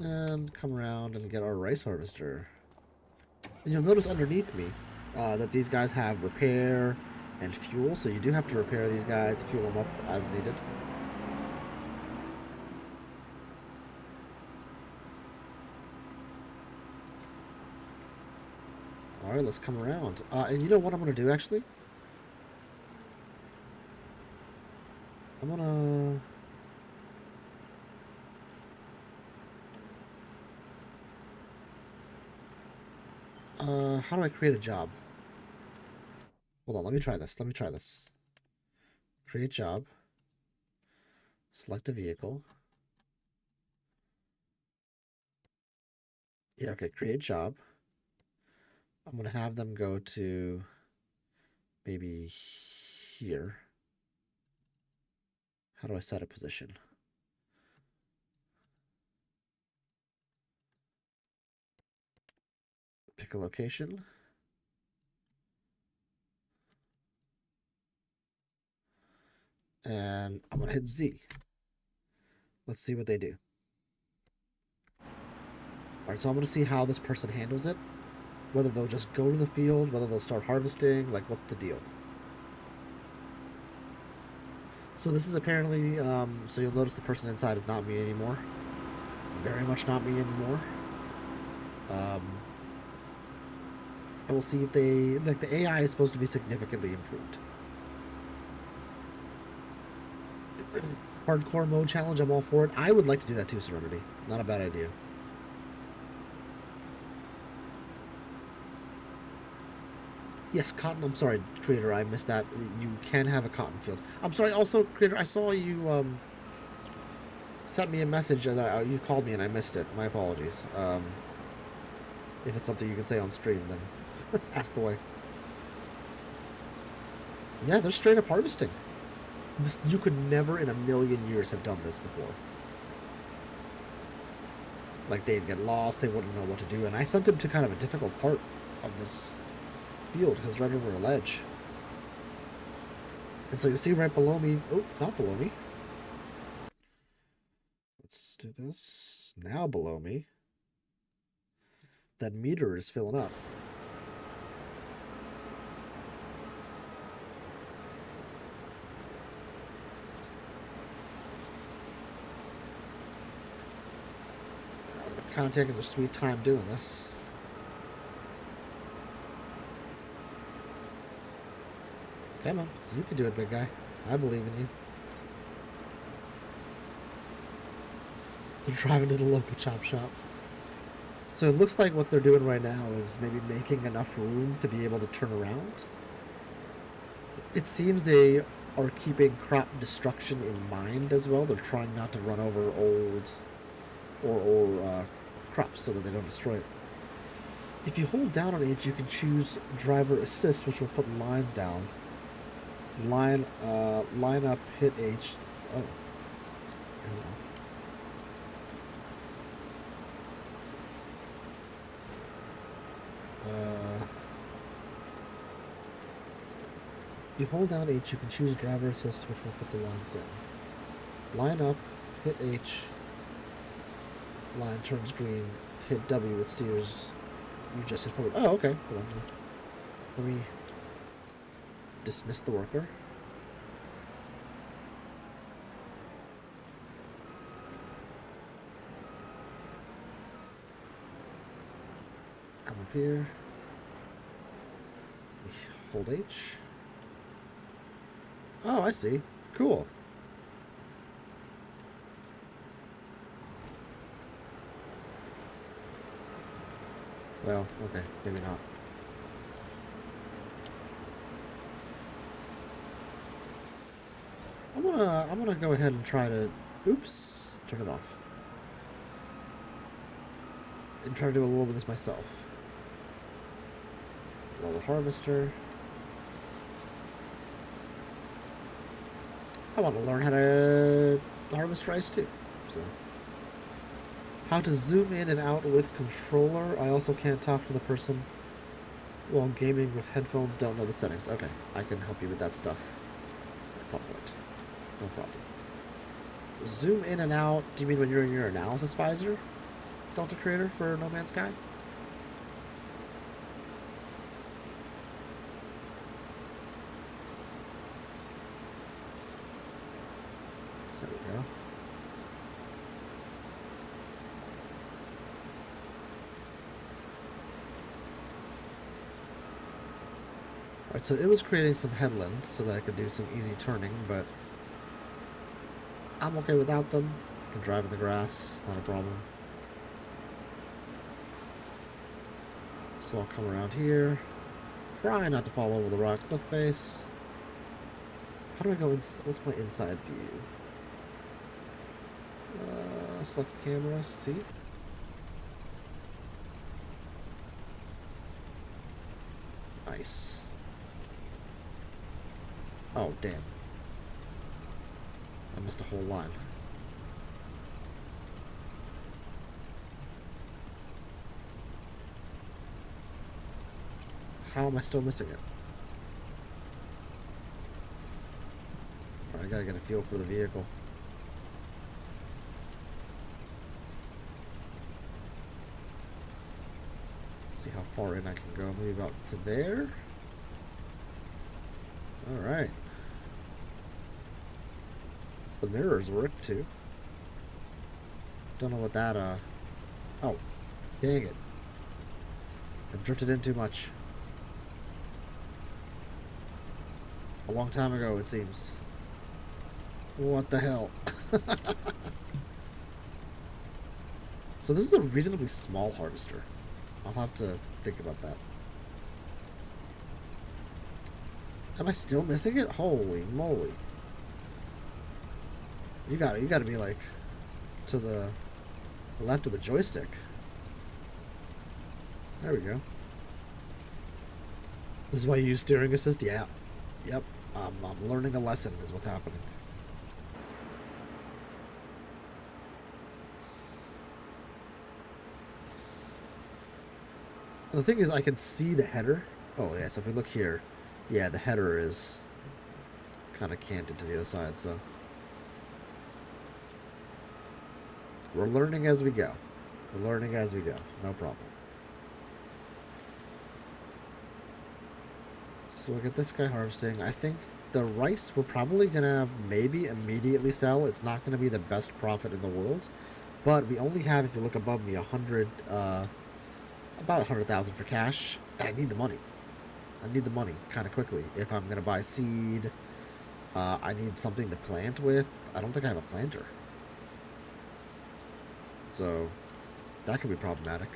And come around and get our rice harvester. And you'll notice underneath me that these guys have repair and fuel, so you do have to repair these guys, fuel them up as needed. Alright, let's come around. And you know what I'm going to do, actually? I'm going to... how do I create a job? Hold on, let me try this. Create job. Select a vehicle. Yeah, okay, create job. I'm going to have them go to maybe here. How do I set a position? Pick a location. And I'm going to hit Z. Let's see what they do. Alright, so I'm going to see how this person handles it. Whether they'll just go to the field, whether they'll start harvesting, like what's the deal. So this is apparently, so you'll notice the person inside is not me anymore. Very much not me anymore. And we'll see if they, like the AI is supposed to be significantly improved. Hardcore mode challenge, I'm all for it. I would like to do that too, Serenity. Not a bad idea. Yes, cotton. I'm sorry, Creator. I missed that. You can have a cotton field. I'm sorry. Also, Creator, I saw you sent me a message that you called me and I missed it. My apologies. If it's something you can say on stream, then ask away. Yeah, they're straight up harvesting. This, you could never in a million years have done this before. Like, they'd get lost. They wouldn't know what to do. And I sent them to kind of a difficult part of this field because it's right over a ledge. And so you see right below me, oh, not below me. Let's do this. Now below me, that meter is filling up. I'm kind of taking a sweet time doing this. Come on, you can do it, big guy. I believe in you. They're driving to the local chop shop. So it looks like what they're doing right now is maybe making enough room to be able to turn around. It seems they are keeping crop destruction in mind as well. They're trying not to run over old or crops so that they don't destroy it. If you hold down on H, you can choose driver assist, which will put lines down. Line up, hit H. Oh. Hang on. You hold down H, you can choose driver assist, which will put the lines down. Line up, hit H. Line turns green, hit W, it steers. You just hit forward. Oh, okay. Hold on. Let me dismiss the worker. Come up here. Hold H. Oh, I see. Cool. Well, okay, maybe not. I'm gonna go ahead and try to, oops, turn it off. And try to do a little bit of this myself. Roll the harvester. I want to learn how to harvest rice too. So, how to zoom in and out with controller. I also can't talk to the person while gaming with headphones. Don't know the settings. Okay, I can help you with that stuff at some point. No problem. Zoom in and out. Do you mean when you're in your analysis visor, Delta Creator, for No Man's Sky? There we go. Alright, so it was creating some headlands so that I could do some easy turning, but I'm okay without them. I can drive in the grass, it's not a problem. So I'll come around here. Try not to fall over the rock cliff face. How do I go in? What's my inside view? Select camera, see? Nice. Oh, damn. I missed a whole line. How am I still missing it? Alright, I gotta get a feel for the vehicle. See how far in I can go. Maybe about to there. Alright. The mirrors work too. Don't know what that, oh, dang it. I drifted in too much. A long time ago, it seems. What the hell? So this is a reasonably small harvester. I'll have to think about that. Am I still missing it? Holy moly. You gotta be like to the left of the joystick. There we go. This is why you use steering assist? Yeah. Yep. I'm learning a lesson is what's happening. The thing is, I can see the header. Oh, yeah, so if we look here, yeah, the header is kind of canted to the other side, so. We're learning as we go. We're learning as we go. No problem. So we'll get this guy harvesting. I think the rice we're probably going to maybe immediately sell. It's not going to be the best profit in the world. But we only have, if you look above me, about 100,000 for cash. And I need the money. I need the money kind of quickly. If I'm going to buy seed, I need something to plant with. I don't think I have a planter. So that could be problematic.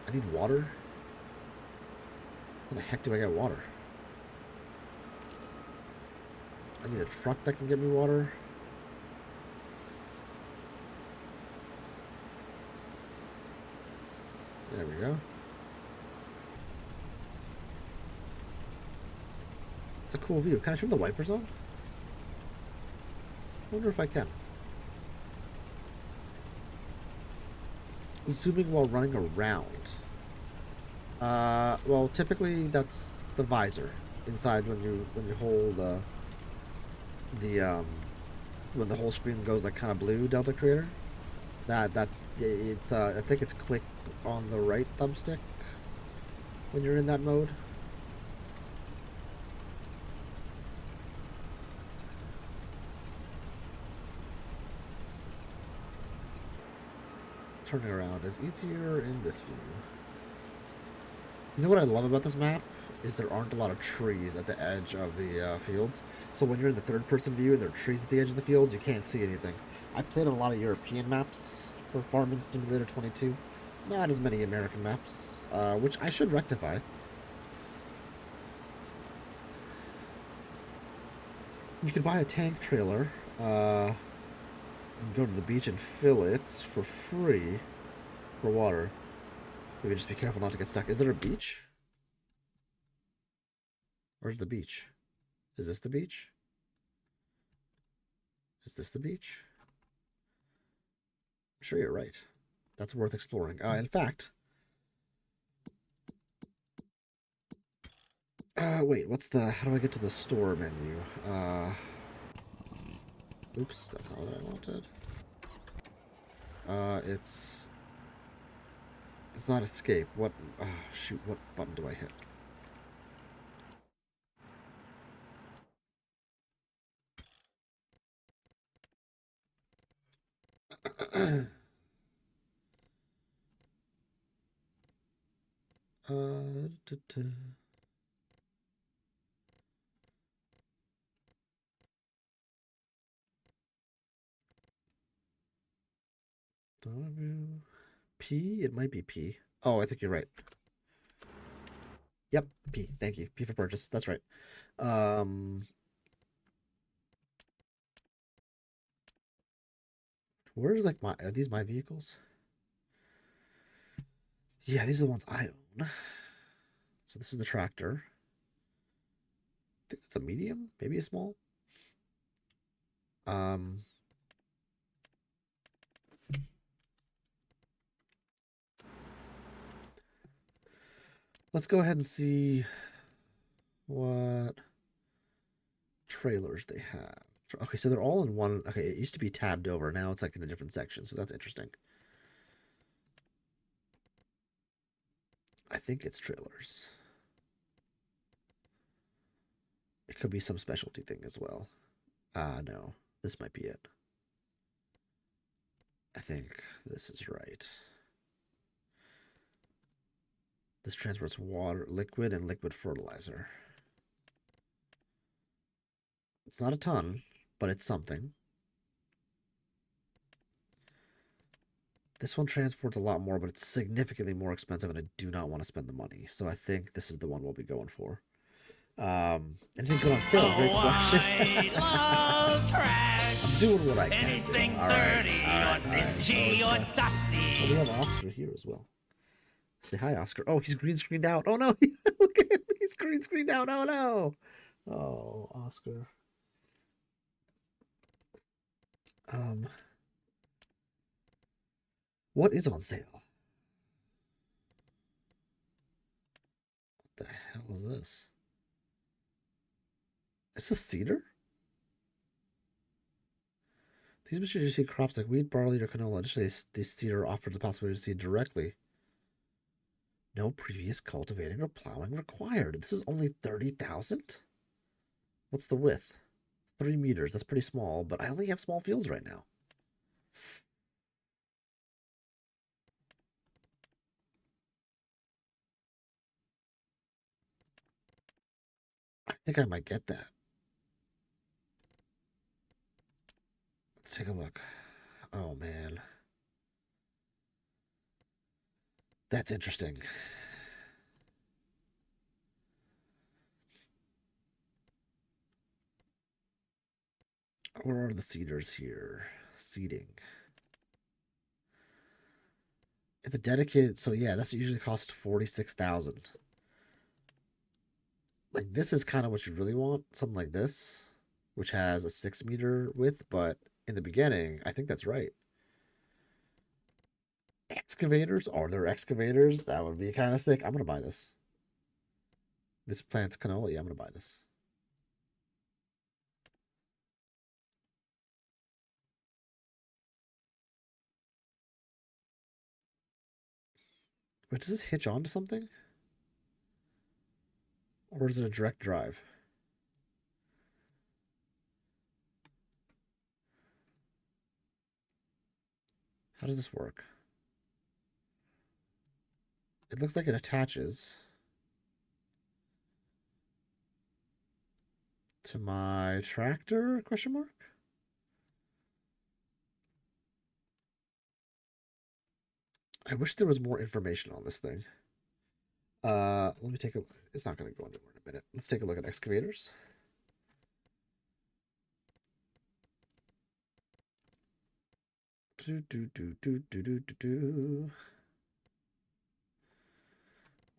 I need water. Where the heck do I get water? I need a truck that can get me water. There we go. It's a cool view. Can I turn the wipers on? I wonder if I can. Zooming while running around. Well, typically that's the visor inside when you hold when the whole screen goes like kind of blue. Delta Creator. That's it's. I think it's click on the right thumbstick when you're in that mode. Turning around is easier in this view. You know what I love about this map is there aren't a lot of trees at the edge of the fields. So when you're in the third-person view and there are trees at the edge of the fields, you can't see anything. I played on a lot of European maps for Farming Simulator 22. Not as many American maps, which I should rectify. You could buy a tank trailer and go to the beach and fill it for free for water. Maybe just be careful not to get stuck. Is there a beach? Where's the beach? Is this the beach? Is this the beach? I'm sure you're right. That's worth exploring. In fact... wait, what's the... How do I get to the store menu? Oops, that's not what I wanted. It's not escape. What... Oh, shoot, what button do I hit? Da, da. P? It might be P. Oh, I think you're right. Yep, P. Thank you. P for purchase. That's right. Where's like my... Are these my vehicles? Yeah, these are the ones I own. So this is the tractor. I think it's a medium, maybe a small. Let's go ahead and see what trailers they have. Okay, so they're all in one. Okay, it used to be tabbed over. Now it's like in a different section, so that's interesting. I think it's trailers. It could be some specialty thing as well. No. This might be it. I think this is right. This transports water, liquid, and liquid fertilizer. It's not a ton, but it's something. This one transports a lot more, but it's significantly more expensive, and I do not want to spend the money. So I think this is the one we'll be going for. Anything good on sale? Great question. I'm doing what I can. Anything All dirty right. or dingy or dusty. Oh, we have Oscar here as well. Say hi, Oscar. Oh, he's green screened out. Oh no, look at him. He's green screened out. Oh no. Oh, Oscar. What is on sale? What the hell is this? Is this cedar? These machines usually crops like wheat, barley, or canola. Additionally, this cedar offers the possibility to seed directly. No previous cultivating or plowing required. This is only 30,000? What's the width? 3 meters. That's pretty small, but I only have small fields right now. I think I might get that. Let's take a look. Oh, man. That's interesting. Where are the cedars here? Seeding. It's a dedicated, so yeah, that's usually cost 46,000. Like, this is kind of what you really want. Something like this, which has a 6-meter width, but in the beginning, I think that's right. Excavators? Are there excavators? That would be kind of sick. I'm going to buy this. This plant's canola. Yeah, I'm going to buy this. Wait, does this hitch onto something? Or is it a direct drive? How does this work? It looks like it attaches to my tractor, question mark? I wish there was more information on this thing. Let me take a, it's not going to go anywhere in a minute. Let's take a look at excavators.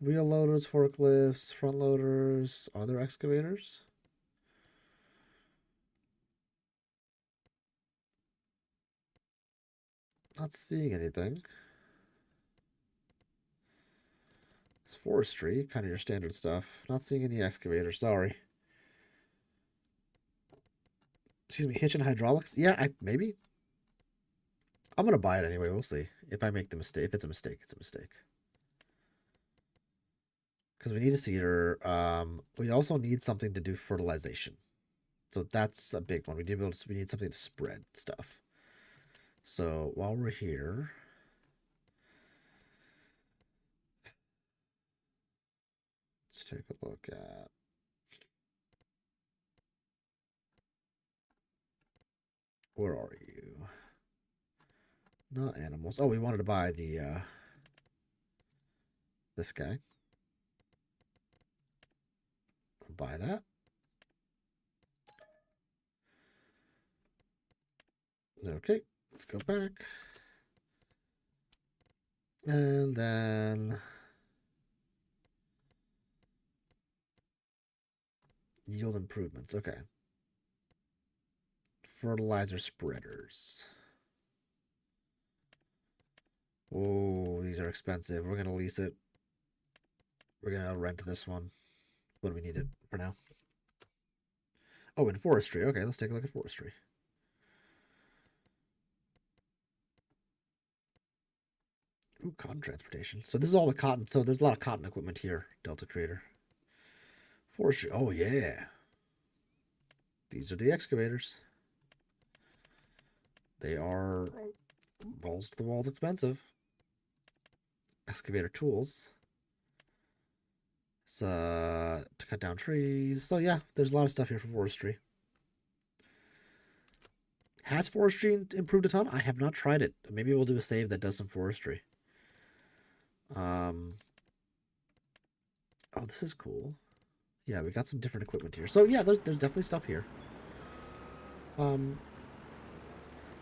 Wheel loaders, forklifts, front loaders, other excavators. Not seeing anything. It's forestry, kind of your standard stuff. Not seeing any excavators, sorry. Excuse me, hitch and hydraulics? Yeah, maybe. I'm gonna buy it anyway, we'll see. If I make the mistake, if it's a mistake, it's a mistake. Because we need a seeder. We also need something to do fertilization. So that's a big one. We need something to spread stuff. So while we're here, let's take a look at, where are you? Not animals. Oh, we wanted to buy the this guy. We'll buy that. Okay, let's go back. And then yield improvements. Okay. Fertilizer spreaders. Oh, these are expensive. We're going to lease it. We're going to rent this one. What do we need it for now? Oh, and forestry. Okay, let's take a look at forestry. Ooh, cotton transportation. So this is all the cotton. So there's a lot of cotton equipment here, Delta Creator. Forestry. Oh, yeah. These are the excavators. They are balls to the walls expensive. Excavator tools. To cut down trees. So yeah, there's a lot of stuff here for forestry. Has forestry improved a ton? I have not tried it. Maybe we'll do a save that does some forestry. Oh, this is cool. Yeah, we got some different equipment here. So yeah, there's definitely stuff here.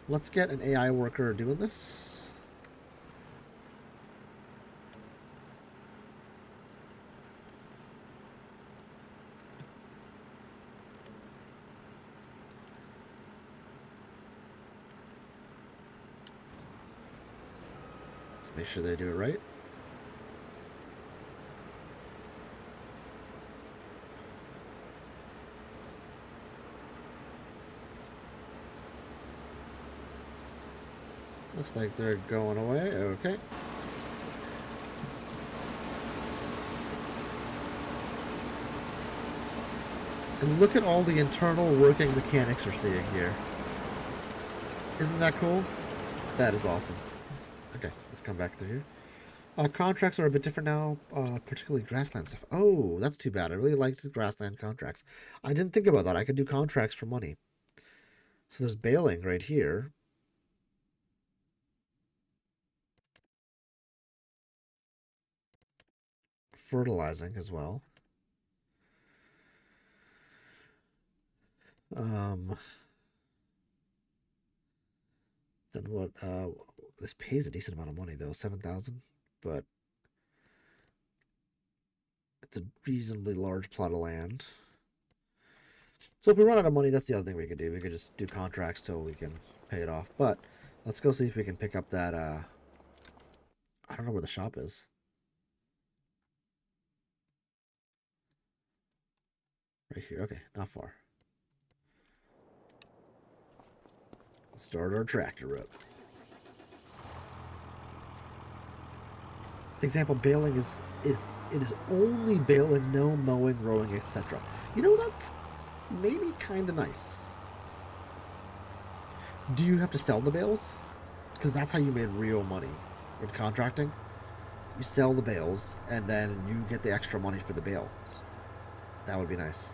Let's get an AI worker doing this. Let's make sure they do it right. Looks like they're going away. Okay. And look at all the internal working mechanics we're seeing here. Isn't that cool? That is awesome. Okay, let's come back through here. Contracts are a bit different now, particularly grassland stuff. Oh, that's too bad. I really liked the grassland contracts. I didn't think about that. I could do contracts for money. So there's baling right here. Fertilizing as well. Then what? This pays a decent amount of money though, 7,000. But It's a reasonably large plot of land. So if we run out of money, that's the other thing we could do. We could just do contracts till we can pay it off. But let's go see if we can pick up that, I don't know where the shop is. Right here. Okay, not far. Let's start our tractor up. Example, baling is only baling, no mowing, rowing, etc. You know, that's maybe kind of nice. Do you have to sell the bales? Because that's how you made real money in contracting. You sell the bales, and then you get the extra money for the bale. That would be nice.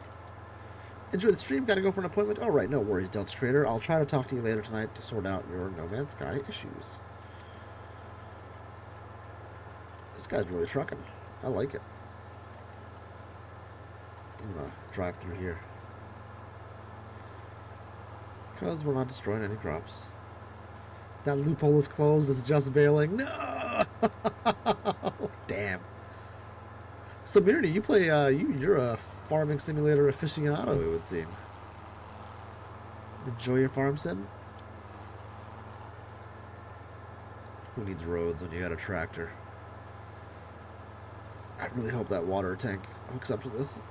Enjoy the stream. Gotta go for an appointment. All right, no worries, Delta Trader. I'll try to talk to you later tonight to sort out your No Man's Sky issues. This guy's really trucking. I like it. I'm gonna drive through here. Because we're not destroying any crops. That loophole is closed. It's just bailing. No! Damn. So, Mirny, you play, you're a farming simulator aficionado, it would seem. Enjoy your farm sim? Who needs roads when you got a tractor? I really hope that water tank hooks up to this.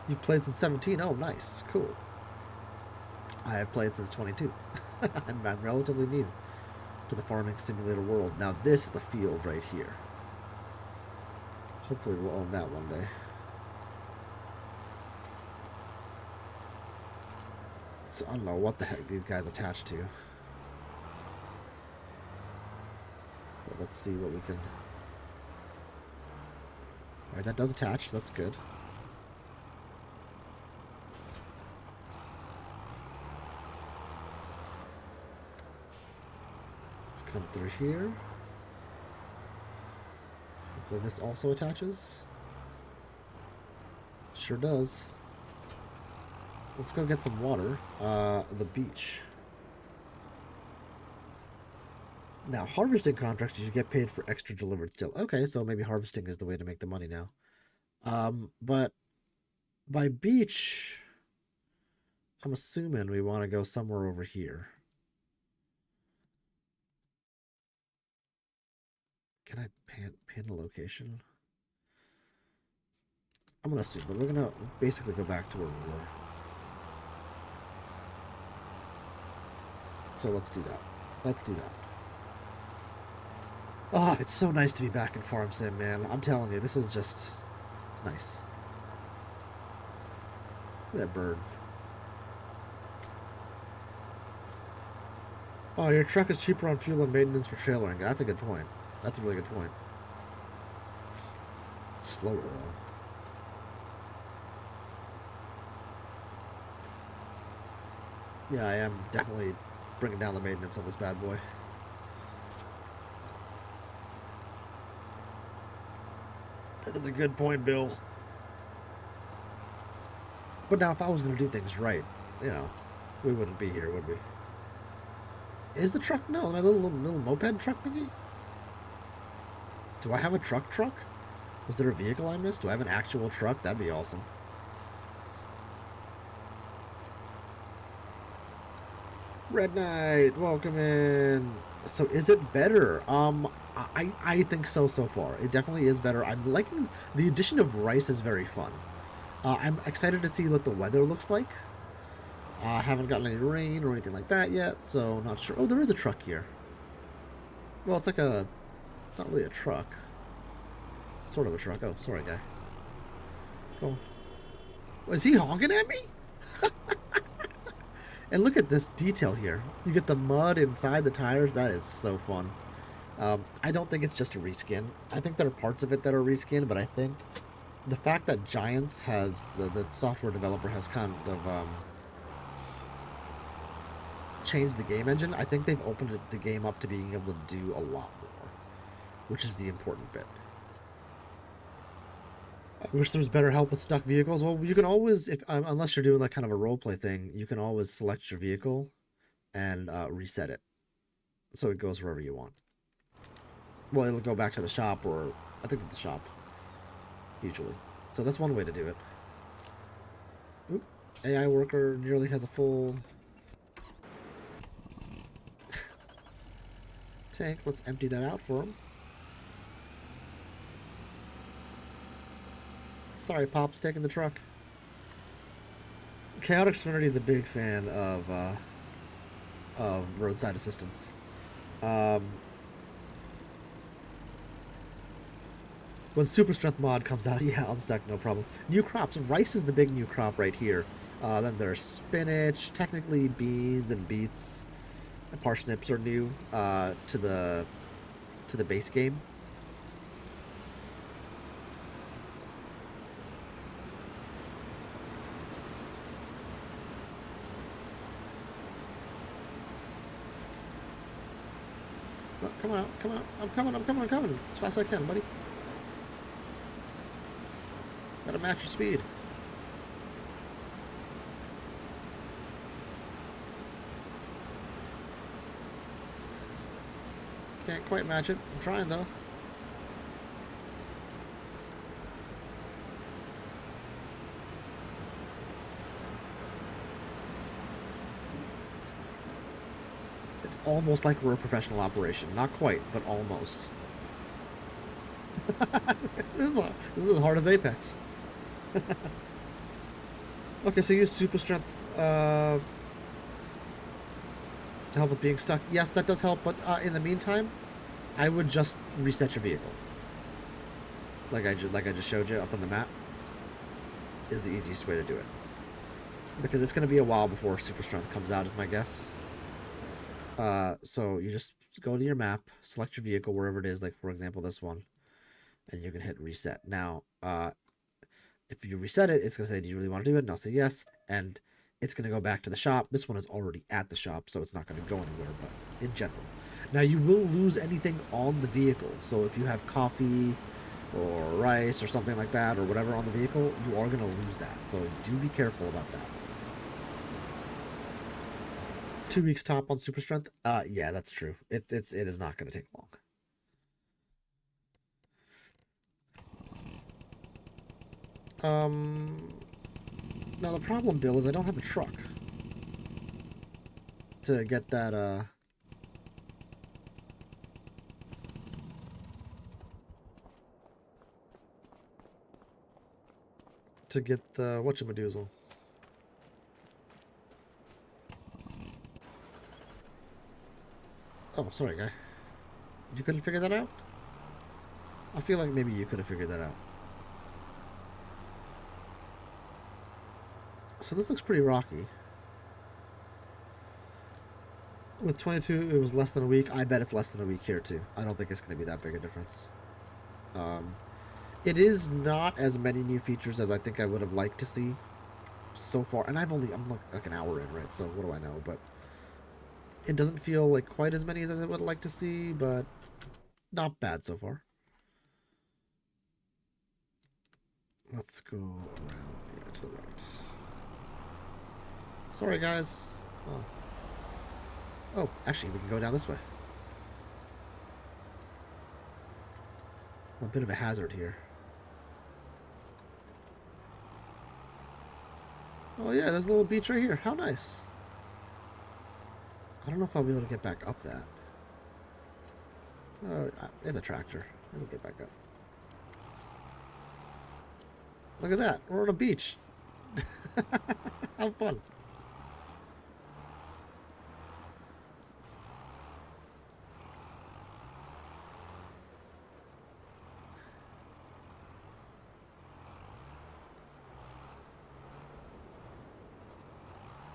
You've played since 17? Oh, nice. Cool. I have played since 22. I'm relatively new to the farming simulator world. Now, this is a field right here. Hopefully we'll own that one day. So I don't know what the heck these guys attach to. But let's see what we can... Alright, that does attach. That's good. Let's come through here. Hopefully this also attaches. Sure does. Let's go get some water. The beach. Now, harvesting contracts, you get paid for extra delivered still. Okay, so maybe harvesting is the way to make the money now. But by beach, I'm assuming we want to go somewhere over here. Can I pin a location? I'm going to assume, but we're going to basically go back to where we were. So let's do that. Let's do that. Oh, it's so nice to be back in Farm Sim, man. I'm telling you, this is just... It's nice. Look at that bird. Oh, your truck is cheaper on fuel and maintenance for trailering. That's a good point. That's a really good point. It's slower, though. Yeah, I am definitely bringing down the maintenance on this bad boy. That is a good point, Bill. But now, if I was going to do things right, you know, we wouldn't be here, would we? Is the truck? No, my little moped truck thingy? Do I have a truck? Was there a vehicle I missed? Do I have an actual truck? That'd be awesome. Red Knight, welcome in. So is it better? I think so far. It definitely is better. I'm liking the addition of rice is very fun. I'm excited to see what the weather looks like. I haven't gotten any rain or anything like that yet, so not sure. Oh, there is a truck here. Well, it's like a... It's not really a truck. Sort of a truck. Oh, sorry, guy. Go on. Was he honking at me? And look at this detail here. You get the mud inside the tires. That is so fun. I don't think it's just a reskin. I think there are parts of it that are reskin, but I think the fact that Giants has, the software developer has kind of changed the game engine. I think they've opened the game up to being able to do a lot more, which is the important bit. I wish there was better help with stuck vehicles. Well, you can always, unless you're doing like kind of a roleplay thing, you can always select your vehicle and reset it. So it goes wherever you want. Well, it'll go back to the shop, or I think to the shop, usually. So that's one way to do it. Oop. AI worker nearly has a full tank. Let's empty that out for him. Sorry, Pop's taking the truck. Chaotic Serenity is a big fan of roadside assistance. When Super Strength mod comes out, yeah, unstuck, no problem. New crops. Rice is the big new crop right here. Then there's spinach, technically beans and beets. And parsnips are new to the base game. Oh, come on out, come on out. I'm coming. As fast as I can, buddy. Gotta match your speed. Can't quite match it. I'm trying though. It's almost like we're a professional operation. Not quite, but almost. This is as hard as Apex. Okay, so use super strength to help with being stuck. Yes, that does help, but in the meantime, I would just reset your vehicle. Like I just showed you up on the map, is the easiest way to do it. Because it's going to be a while before super strength comes out, is my guess. So you just go to your map, select your vehicle wherever it is, like for example this one, and you can hit reset. Now, if you reset it, it's going to say, do you really want to do it? And I'll say yes, and it's going to go back to the shop. This one is already at the shop, so it's not going to go anywhere, but in general. Now, you will lose anything on the vehicle, so if you have coffee or rice or something like that, or whatever on the vehicle, you are going to lose that, so do be careful about that. 2 weeks top on super strength? Yeah, that's true. It is not going to take long. Now the problem, Bill, is I don't have a truck to get that, to get the whatchamadoozle. Oh, sorry, guy. You couldn't figure that out? I feel like maybe you could have figured that out. So this looks pretty rocky. With 22, it was less than a week. I bet it's less than a week here, too. I don't think it's going to be that big a difference. It is not as many new features as I think I would have liked to see so far. And I'm like an hour in, right? So what do I know? But it doesn't feel like quite as many as I would like to see, but not bad so far. Let's go around to the right. Sorry, guys. Oh, actually, we can go down this way. A bit of a hazard here. Oh yeah, there's a little beach right here. How nice. I don't know if I'll be able to get back up that. Oh, there's a tractor. It'll get back up. Look at that. We're on a beach. How fun.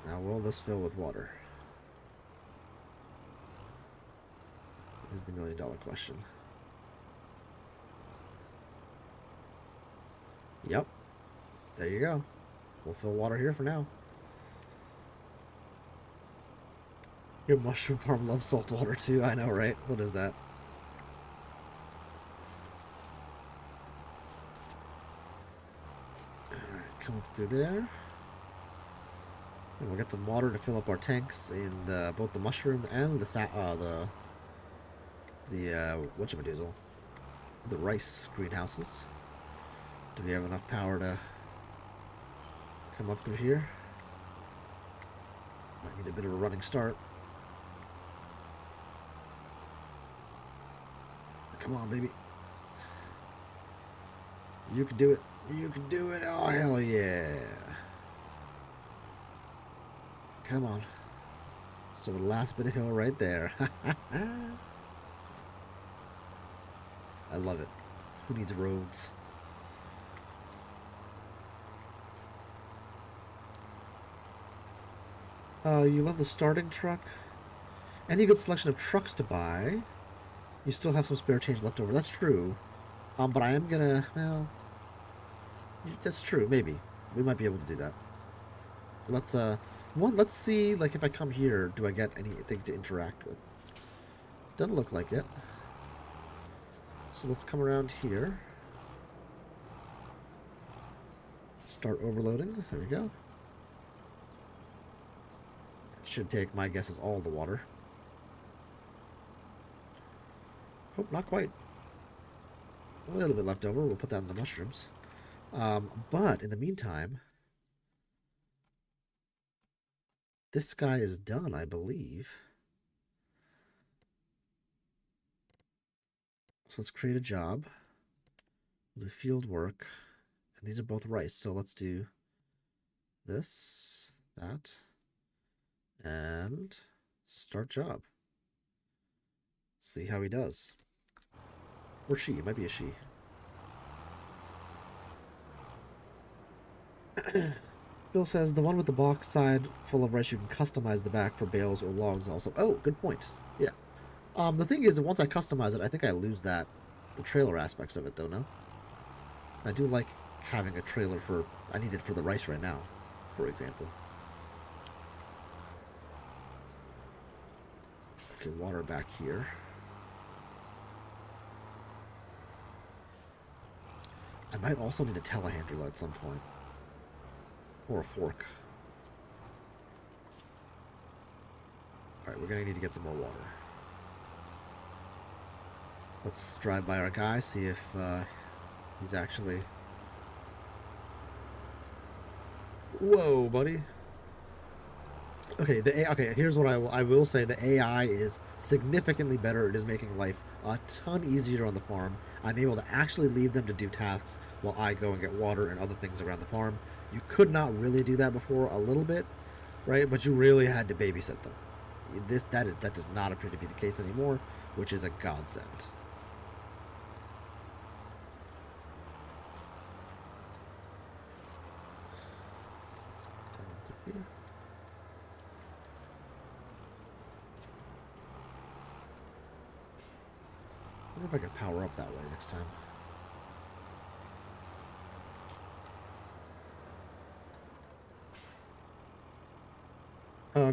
Now, will this fill with water? Is the million-dollar question. Yep. There you go. We'll fill water here for now. Your mushroom farm loves salt water too. I know, right? What is that? Alright, come up through there. And we'll get some water to fill up our tanks in both the mushroom and the whatchamadoozle, the rice greenhouses. Do we have enough power to come up through here? Might need a bit of a running start. Come on, baby. You can do it. You can do it. Oh, hell yeah. Come on. So the last bit of hill right there. I love it. Who needs roads? You love the starting truck? Any good selection of trucks to buy. You still have some spare change left over. That's true. But I am gonna, well, that's true. Maybe we might be able to do that. Let's see. Like, if I come here, do I get anything to interact with? Doesn't look like it. So let's come around here. Start overloading. There we go. Should take, my guess is all the water. Oh, not quite. A little bit left over. We'll put that in the mushrooms. But in the meantime, this guy is done, I believe. So let's create a job. We'll do field work. And these are both rice. So let's do this, that, and start job. See how he does. Or she. It might be a she. Bill says the one with the box side full of rice, you can customize the back for bales or logs also. Oh, good point. Yeah. The thing is, once I customize it, I think I lose the trailer aspects of it, though, no? I do like having a trailer for, I need it for the rice right now, for example. Okay, water back here. I might also need a telehandler at some point. Or a fork. Alright, we're gonna need to get some more water. Let's drive by our guy, see if he's actually... Whoa, buddy. Okay, okay. Here's what I will say: the AI is significantly better. It is making life a ton easier on the farm. I'm able to actually leave them to do tasks while I go and get water and other things around the farm. You could not really do that before, a little bit, right? But you really had to babysit them. That does not appear to be the case anymore, which is a godsend. Let's go down through here. I wonder if I can power up that way next time.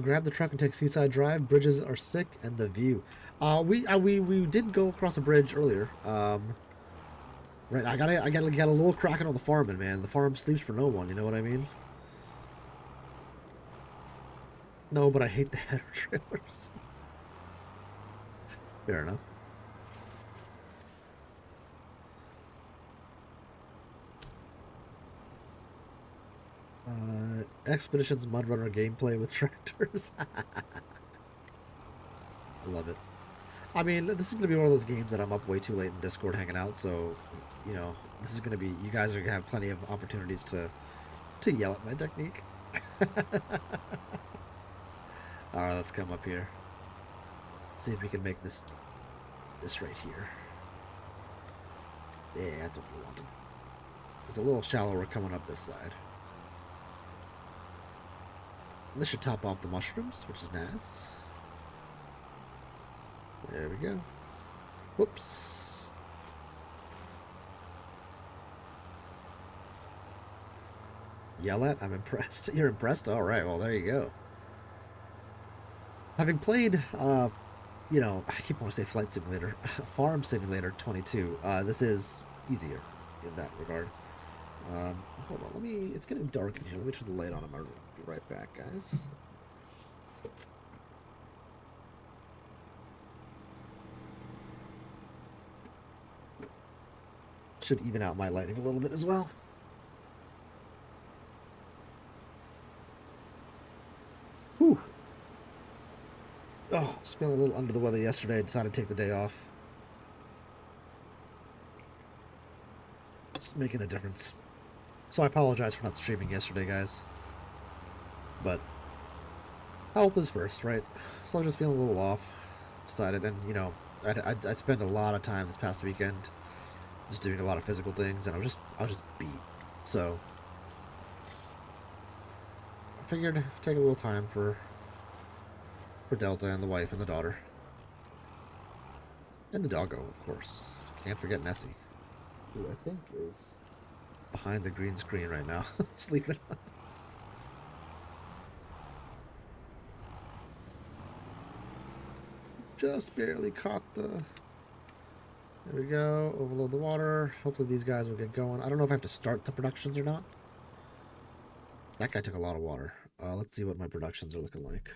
Grab the truck and take Seaside Drive. Bridges are sick, and the view. We did go across a bridge earlier. Right, I gotta get a little cracking on the farming, man. The farm sleeps for no one. You know what I mean? No, but I hate the header trailers. Fair enough. Expeditions Mudrunner gameplay with tractors. I love it. I mean, this is going to be one of those games that I'm up way too late in Discord hanging out, so, you know, this is going to be, you guys are going to have plenty of opportunities to yell at my technique. Alright, let's come up here. See if we can make this right here. Yeah, that's what we wanted. It's a little shallower coming up this side. This should top off the mushrooms, which is nice. There we go. Whoops. Yell at? I'm impressed. You're impressed? Alright, well, there you go. Having played, you know, I keep wanting to say Flight Simulator, Farm Simulator 22, this is easier in that regard. Hold on, it's getting dark in here. Let me turn the light on in my room. Be right back, guys. Should even out my lighting a little bit as well. Whew. Oh, I was feeling a little under the weather yesterday. I decided to take the day off. It's making a difference. So I apologize for not streaming yesterday, guys. But health is first, right? So I'm just feeling a little off. Decided, and you know, I spent a lot of time this past weekend just doing a lot of physical things, and I was just beat. So I figured take a little time for Delta and the wife and the daughter. And the doggo, of course. Can't forget Nessie, who I think is behind the green screen right now, sleeping. Just barely caught the... There we go. Overload the water. Hopefully these guys will get going. I don't know if I have to start the productions or not. That guy took a lot of water. Let's see what my productions are looking like.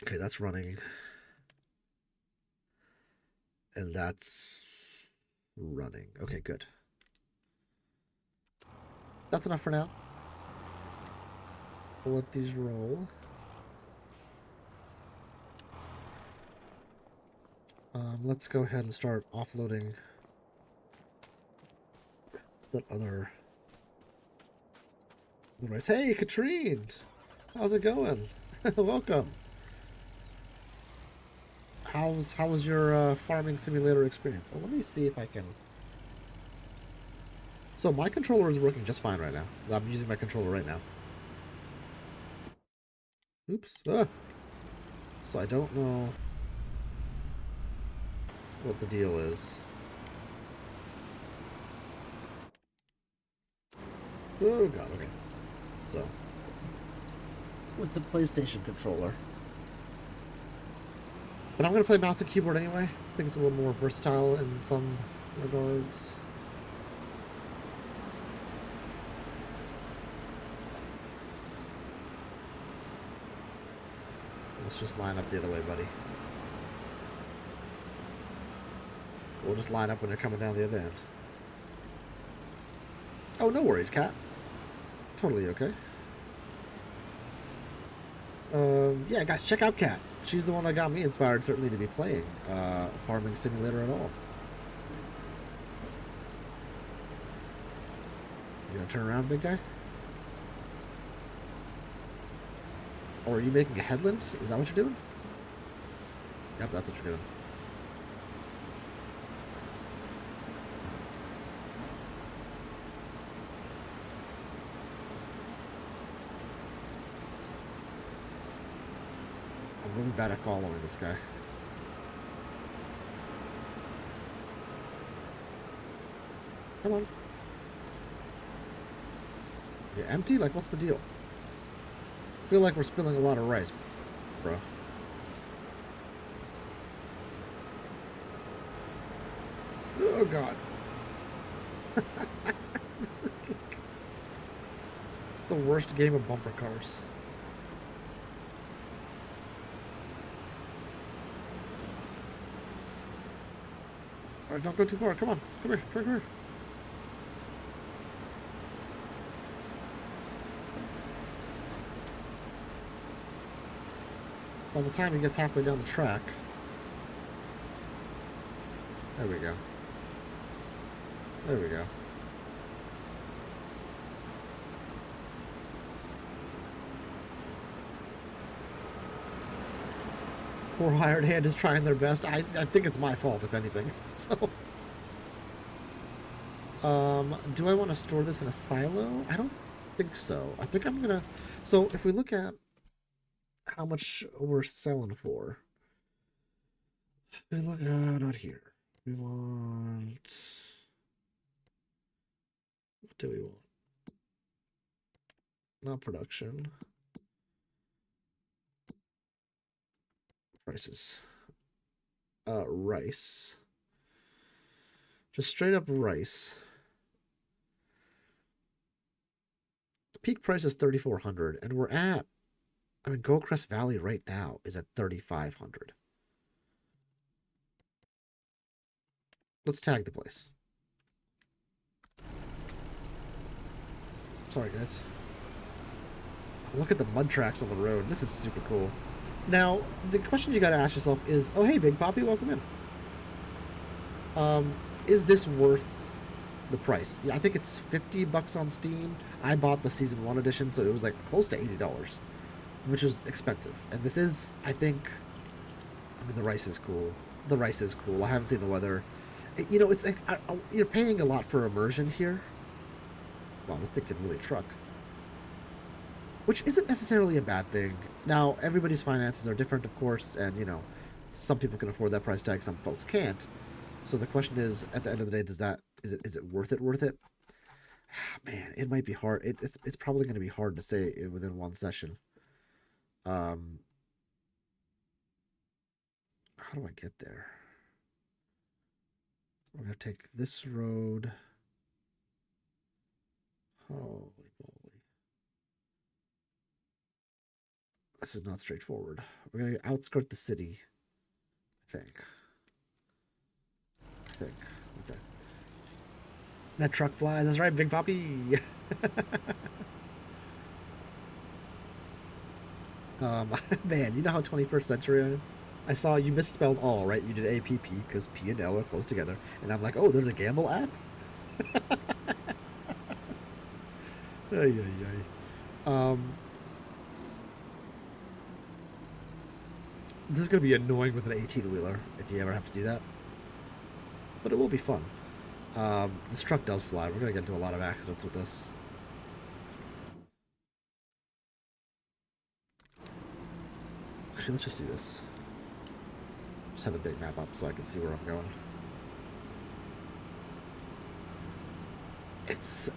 Okay, that's running. And that's running. Okay, good. That's enough for now. We'll let these roll. Let's go ahead and start offloading that other... the rice. Hey, Katrine! How's it going? Welcome. How was your farming simulator experience? Oh, let me see if I can... So my controller is working just fine right now. I'm using my controller right now. Oops. Ah. So I don't know what the deal is. Oh god, okay. So, with the PlayStation controller. But I'm going to play mouse and keyboard anyway. I think it's a little more versatile in some regards. Let's just line up the other way, buddy. We'll just line up when they're coming down the other end. Oh, no worries, cat. Totally okay. Yeah, guys, check out Kat. She's the one that got me inspired, certainly, to be playing Farming Simulator at all. You gonna turn around, big guy? Or are you making a headland? Is that what you're doing? Yep, that's what you're doing. I'm really bad at following this guy. Come on. You empty? Like, what's the deal? I feel like we're spilling a lot of rice, bro. Oh, God. This is like the worst game of bumper cars. Alright, don't go too far. Come on. Come here. Come here. By the time he gets halfway down the track... There we go. There we go. Poor hired hand is trying their best. I think it's my fault, if anything. So... do I want to store this in a silo? I don't think so. I think I'm gonna... So, if we look at how much we're selling for... We look at... not here. We want... What do we want? Not production. Prices. Rice. Just straight up rice. The peak price is 3,400, and we're at, I mean, Goldcrest Valley right now is at 3,500. Let's tag the place. Sorry, guys. Look at the mud tracks on the road. This is super cool. Now, the question you gotta ask yourself is, oh, hey, Big Poppy, welcome in. Is this worth the price? Yeah, I think it's $50 on Steam. I bought the Season 1 edition, so it was like close to $80, which is expensive. And this is, I think, I mean, the rice is cool. The rice is cool. I haven't seen the weather. You know, it's like, you're paying a lot for immersion here. Wow, this thing can really truck. Which isn't necessarily a bad thing. Now, everybody's finances are different, of course, and, you know, some people can afford that price tag, some folks can't. So the question is, at the end of the day, is it worth it? Man, it might be hard. It's probably going to be hard to say within one session. How do I get there? We're going to take this road. Holy moly. This is not straightforward. We're going to outskirt the city, I think. Okay. That truck flies. That's right, Big Poppy. Man, you know how 21st century I am? I saw you misspelled all, right? You did APP because P and L are close together. And I'm like, oh, there's a gamble app? Ay. This is going to be annoying with an 18-wheeler if you ever have to do that. But it will be fun. This truck does fly. We're going to get into a lot of accidents with this. Actually, let's just do this. Just have the big map up so I can see where I'm going. This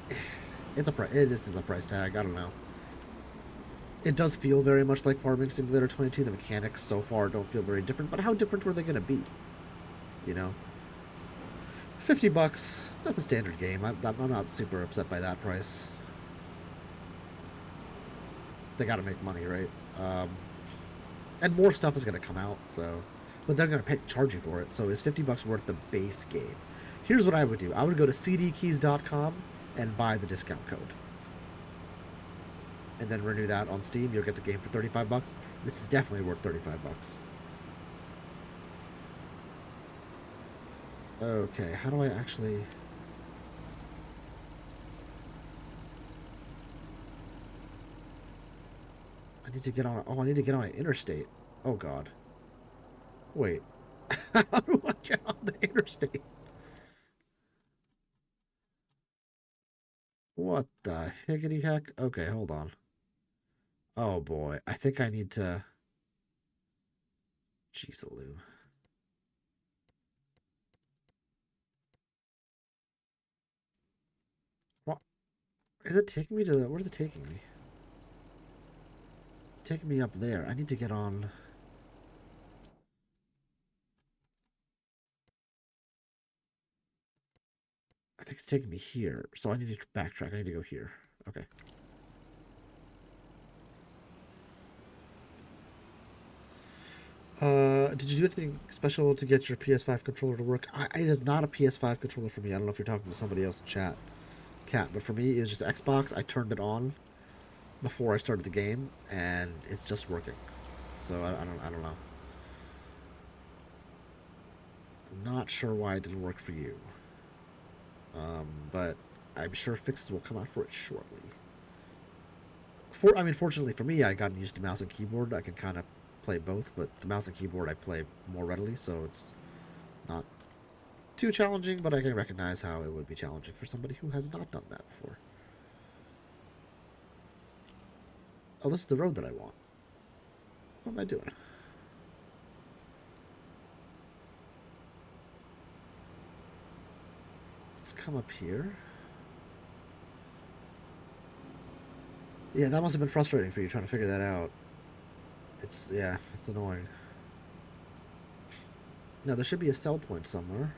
is a price tag. I don't know. It does feel very much like Farming Simulator 22. The mechanics so far don't feel very different, but how different were they going to be? You know? $50, that's a standard game. I'm not super upset by that price. They gotta make money, right? And more stuff is gonna come out, so... But they're gonna charge you for it, so is $50 worth the base game? Here's what I would do. I would go to cdkeys.com and buy the discount code. And then renew that on Steam. You'll get the game for $35. This is definitely worth $35. Okay, how do I actually... I need to get on... Oh, I need to get on an interstate. Oh, God. Wait. How do I get on the interstate? What the higgity heck? Okay, hold on. Oh, boy. I think I need to... Jeez-a-loo. Is it taking me to... Where's it taking me? It's taking me up there. I need to get on... I think it's taking me here. So I need to backtrack. I need to go here. Okay. Did you do anything special to get your PS5 controller to work? It is not a PS5 controller for me. I don't know if you're talking to somebody else in chat. Cat, but for me, it's just Xbox. I turned it on before I started the game, and it's just working. So I don't know. I'm not sure why it didn't work for you. But I'm sure fixes will come out for it shortly. Fortunately for me, I got used to mouse and keyboard. I can kind of play both, but the mouse and keyboard I play more readily, so it's not too challenging, but I can recognize how it would be challenging for somebody who has not done that before. Oh, this is the road that I want. What am I doing? Let's come up here. Yeah, that must have been frustrating for you trying to figure that out. It's annoying. Now, there should be a sell point somewhere.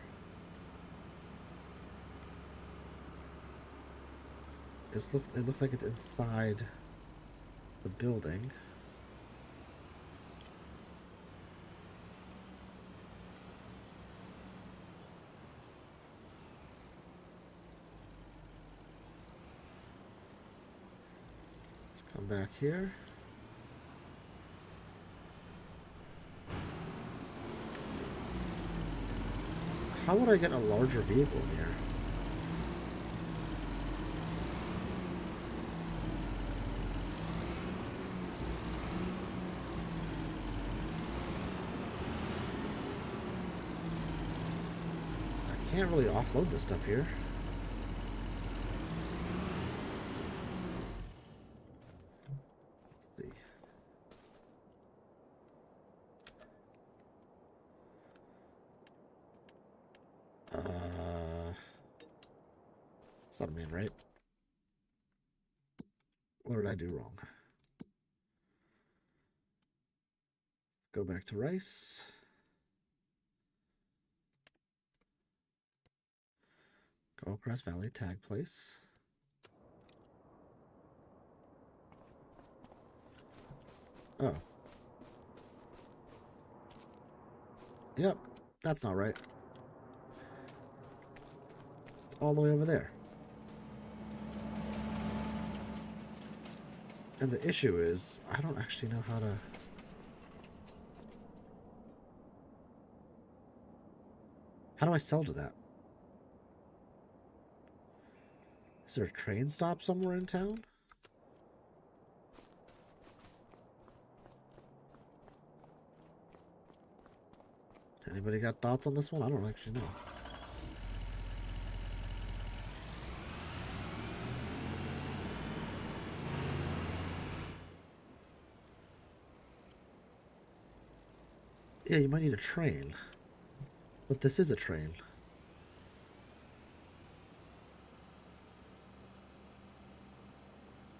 It looks like it's inside the building. Let's come back here. How would I get a larger vehicle in here? I can't really offload this stuff here. Let's see. It's not a man, right? What did I do wrong? Go back to rice. Go across valley, tag place. Oh. Yep, that's not right. It's all the way over there. And the issue is, I don't actually know how to... How do I sell to that? Is there a train stop somewhere in town? Anybody got thoughts on this one? I don't actually know. Yeah, you might need a train. But this is a train.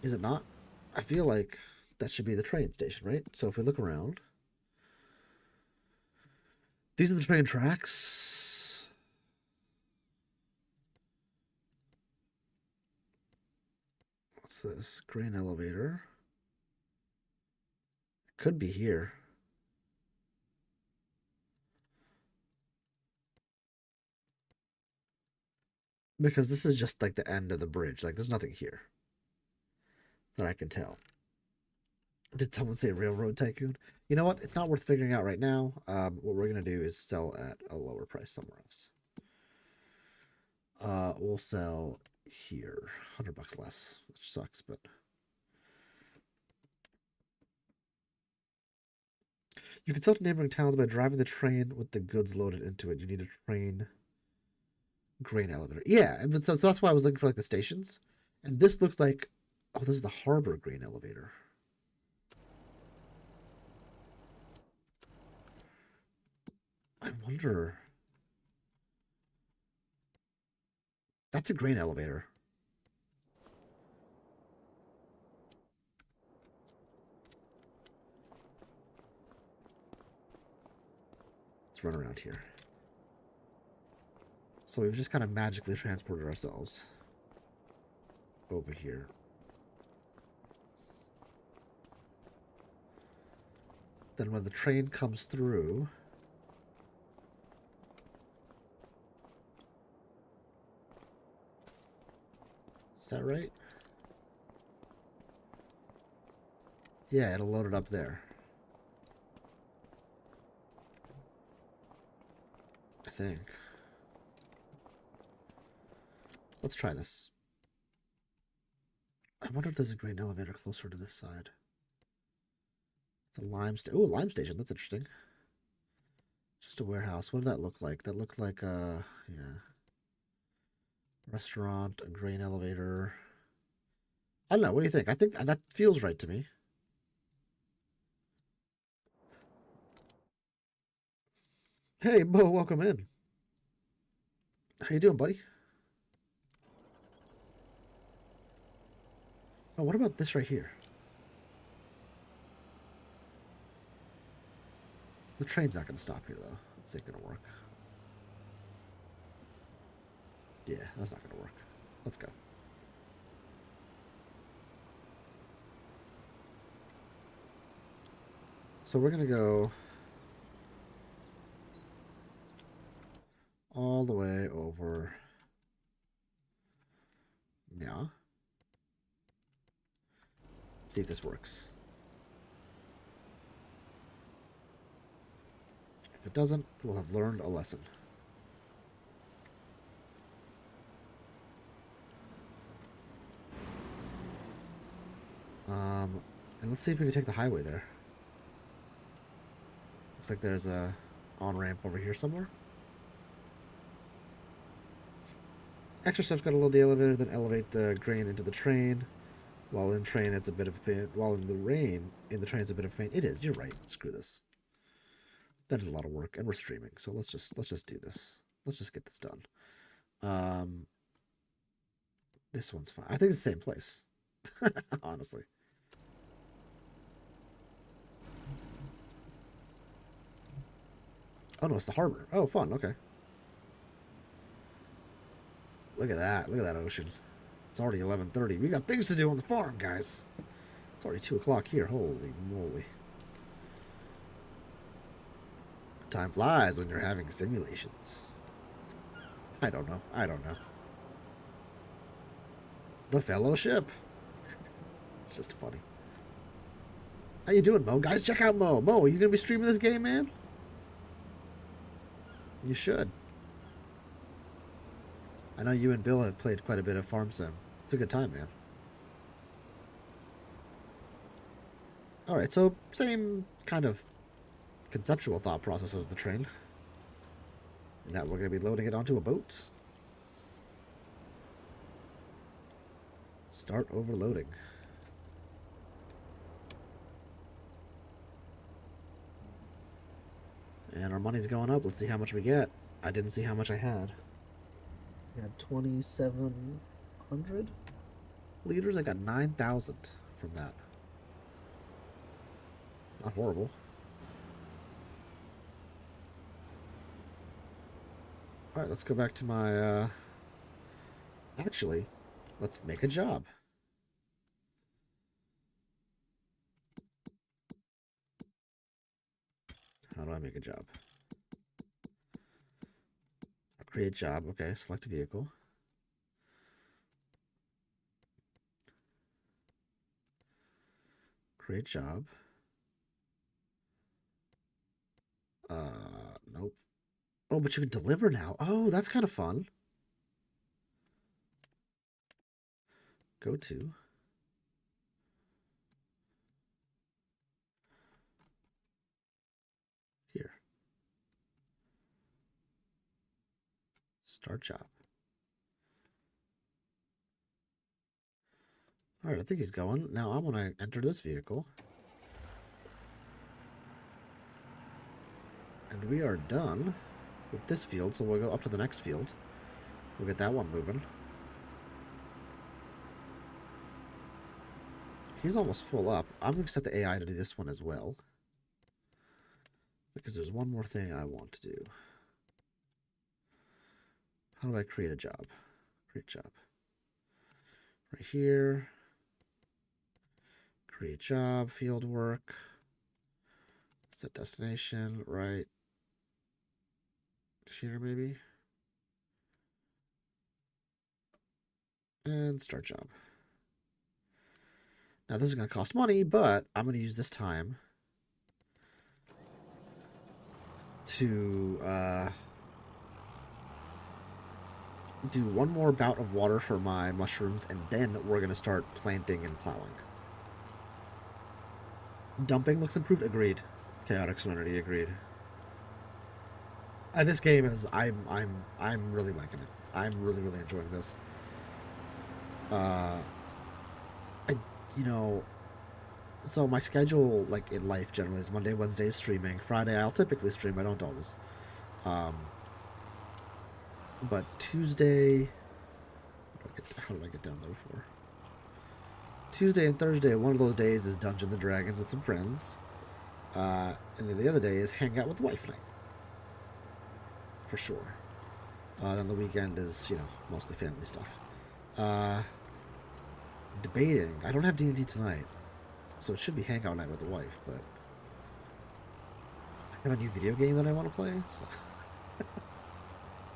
Is it not? I feel like that should be the train station, right? So if we look around, these are the train tracks. What's this? Grain elevator. It could be here. Because this is just like the end of the bridge. Like there's nothing here that I can tell. Did someone say railroad tycoon? You know what? It's not worth figuring out right now. What we're gonna do is sell at a lower price somewhere else. We'll sell here, $100 less, which sucks, but you can sell to neighboring towns by driving the train with the goods loaded into it. You need a train grain elevator. Yeah, and so that's why I was looking for like the stations. And this looks like, oh, this is the harbor grain elevator. I wonder. That's a grain elevator. Let's run around here. So we've just kind of magically transported ourselves over here. Then when the train comes through, is that right? Yeah, it'll load it up there. I think. Let's try this. I wonder if there's a grain elevator closer to this side. It's a lime station. Oh, a lime station. That's interesting. Just a warehouse. What did that look like? That looked like yeah. Restaurant, a grain elevator. I don't know. What do you think? I think that feels right to me. Hey, Bo, welcome in. How you doing, buddy? Oh, what about this right here? The train's not going to stop here, though. This ain't going to work. Yeah, that's not going to work. Let's go. So we're gonna go all the way over. Yeah. See if this works. If it doesn't, we'll have learned a lesson. And let's see if we can take the highway there. Looks like there's a on-ramp over here somewhere. Extra stuff's got to load the elevator, then elevate the grain into the train. While in train, it's a bit of a pain. While in the rain, in the train, it's a bit of a pain. It is. You're right. Screw this. That is a lot of work, and we're streaming, so let's just do this. Let's just get this done. This one's fine. I think it's the same place. Honestly. Oh no, it's the harbor. Oh, fun. Okay. Look at that. Look at that ocean. It's already 11:30. We got things to do on the farm, guys. It's already 2 o'clock here. Holy moly. Time flies when you're having simulations. I don't know. The Fellowship. It's just funny. How you doing, Mo? Guys, check out Mo. Mo, are you going to be streaming this game, man? You should. I know you and Bill have played quite a bit of Farm Sim. It's a good time, man. Alright, so same kind of conceptual thought process as the train. And that we're going to be loading it onto a boat. Start overloading. And our money's going up. Let's see how much we get. I didn't see how much I had. I had 2,700 liters. I got 9,000 from that. Not horrible. Alright, let's go back to my, Actually, let's make a job. How do I make a job? I'll create job. Okay, select a vehicle. Create job. Nope. Oh, but you can deliver now. Oh, that's kind of fun. Go to. Here. Start job. All right, I think he's going. Now I'm going to enter this vehicle. And we are done with this field, so we'll go up to the next field. We'll get that one moving. He's almost full up. I'm going to set the AI to do this one as well. Because there's one more thing I want to do. How do I create a job? Create job. Right here. Create job, field work. Set destination, right here maybe. And start job. Now this is going to cost money, but I'm going to use this time to do one more bout of water for my mushrooms, and then we're going to start planting and plowing. Dumping looks improved. Agreed. Chaotic Serenity. Agreed. This game is I'm really liking it. I'm really enjoying this. So my schedule, like in life generally, is Monday, Wednesday streaming. Friday I'll typically stream. I don't always. But Tuesday, how did I get down there before? Tuesday and Thursday, one of those days is Dungeons and Dragons with some friends. And then the other day is hang out with wife night. For sure. Then the weekend is, mostly family stuff. Debating. I don't have D&D tonight. So it should be hangout night with the wife, but have a new video game that I want to play, so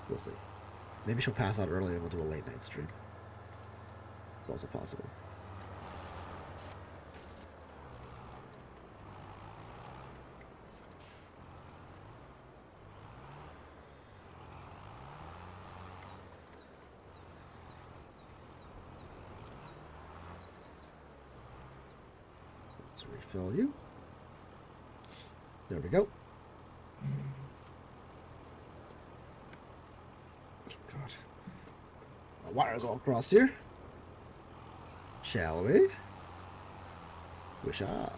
we'll see. Maybe she'll pass out early and we'll do a late night stream. It's also possible. Let's refill you. There we go. God. Wires all across here. Shall we? We shall.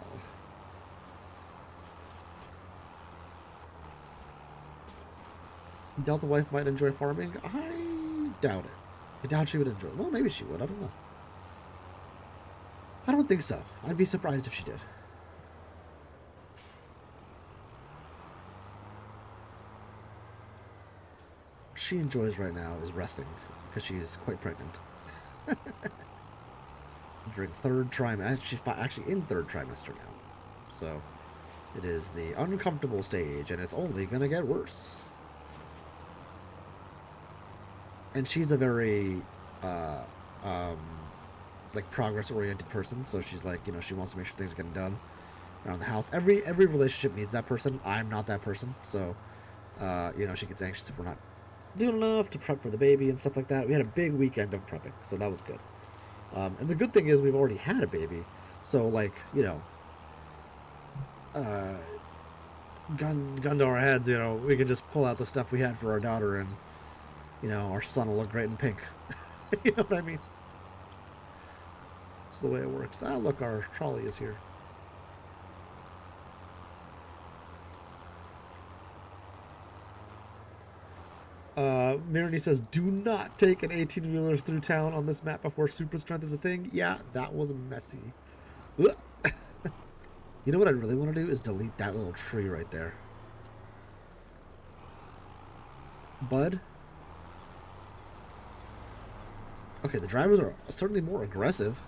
Delta wife might enjoy farming. I doubt it. I doubt she would enjoy it. Well, maybe she would. I don't know. I don't think so. I'd be surprised if she did. What she enjoys right now is resting because she's quite pregnant. During third trimester, actually in third trimester now. So it is the uncomfortable stage, and it's only gonna get worse. And she's a very like progress-oriented person, so she's like, you know, she wants to make sure things are getting done around the house. Every relationship needs that person. I'm not that person, so you know, she gets anxious if we're not doing enough to prep for the baby and stuff like that. We had a big weekend of prepping, so that was good. And the good thing is we've already had a baby, so like, you know, gun to our heads, you know, we can just pull out the stuff we had for our daughter, and you know, our son will look great in pink. You know what I mean? That's the way it works. Ah, look, our trolley is here. Marini says, do not take an 18-wheeler through town on this map before super strength is a thing. Yeah, that was messy. You know what I really want to do is delete that little tree right there. Bud? Okay, the drivers are certainly more aggressive.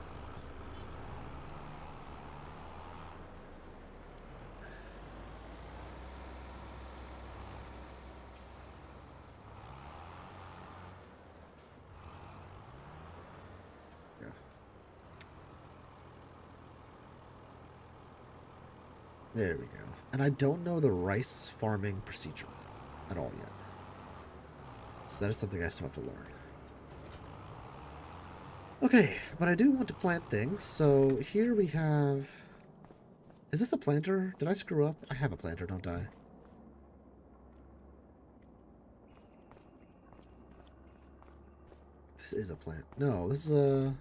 There we go. And I don't know the rice farming procedure at all yet. So that is something I still have to learn. Okay, but I do want to plant things. So here we have... Is this a planter? Did I screw up? I have a planter, don't I? This is a plant. No, this is a...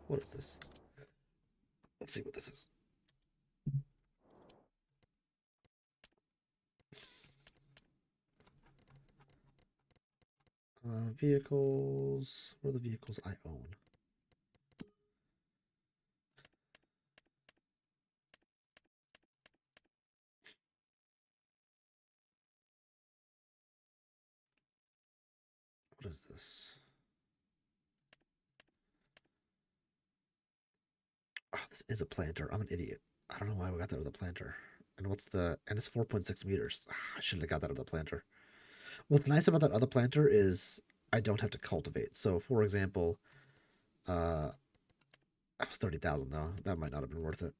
What is this? Let's see what this is. Vehicles. What are the vehicles I own? What is this? Oh, this is a planter. I'm an idiot. I don't know why we got that with a planter. And what's the... And it's 4.6 meters. I shouldn't have got that with a planter. What's nice about that other planter is I don't have to cultivate. So, for example, that was 30,000 though. That might not have been worth it.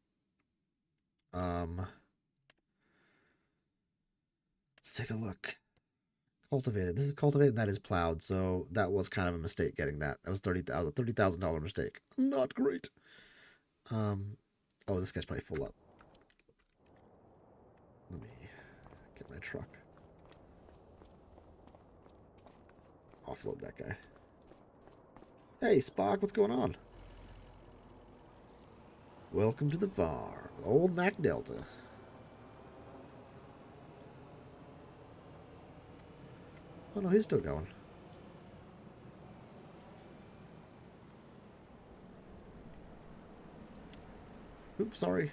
Let's take a look. Cultivated. This is cultivated. That is plowed. So that was kind of a mistake getting that. That was $30,000 mistake. Not great. Oh, this guy's probably full up. Let me get my truck. Offload that guy. Hey, Spock, what's going on? Welcome to the farm. Old MacDelta. Oh, no, he's still going. Oops, sorry.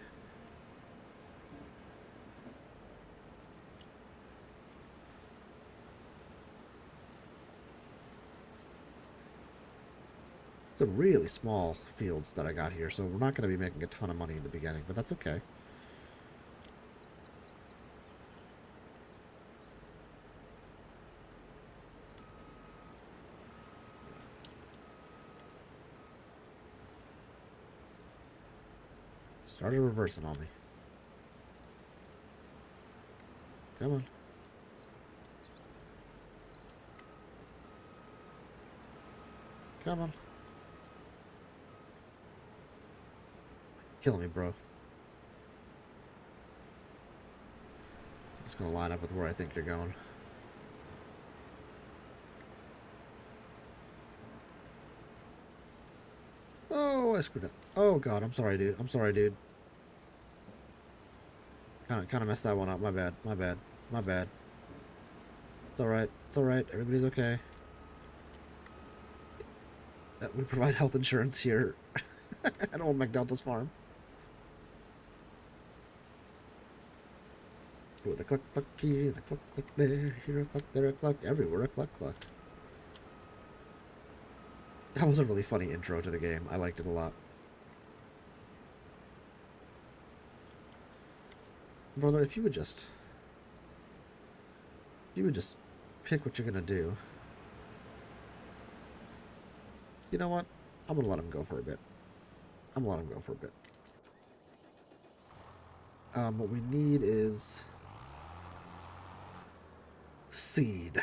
It's a really small fields that I got here, so we're not going to be making a ton of money in the beginning, but that's okay. Started reversing on me. Come on. Come on. Killing me, bro. It's gonna line up with where I think you're going. Oh, I screwed up. Oh god, I'm sorry, dude. I'm sorry, dude. Kind of messed that one up. My bad. My bad. My bad. It's all right. It's all right. Everybody's okay. We provide health insurance here at old MacDelta's farm. With a cluck cluck here, and a cluck cluck there, here a cluck, there a cluck, everywhere a cluck cluck. That was a really funny intro to the game. I liked it a lot. Brother, if you would just pick what you're gonna do. You know what? I'm gonna let him go for a bit. I'm gonna let him go for a bit. What we need is seed.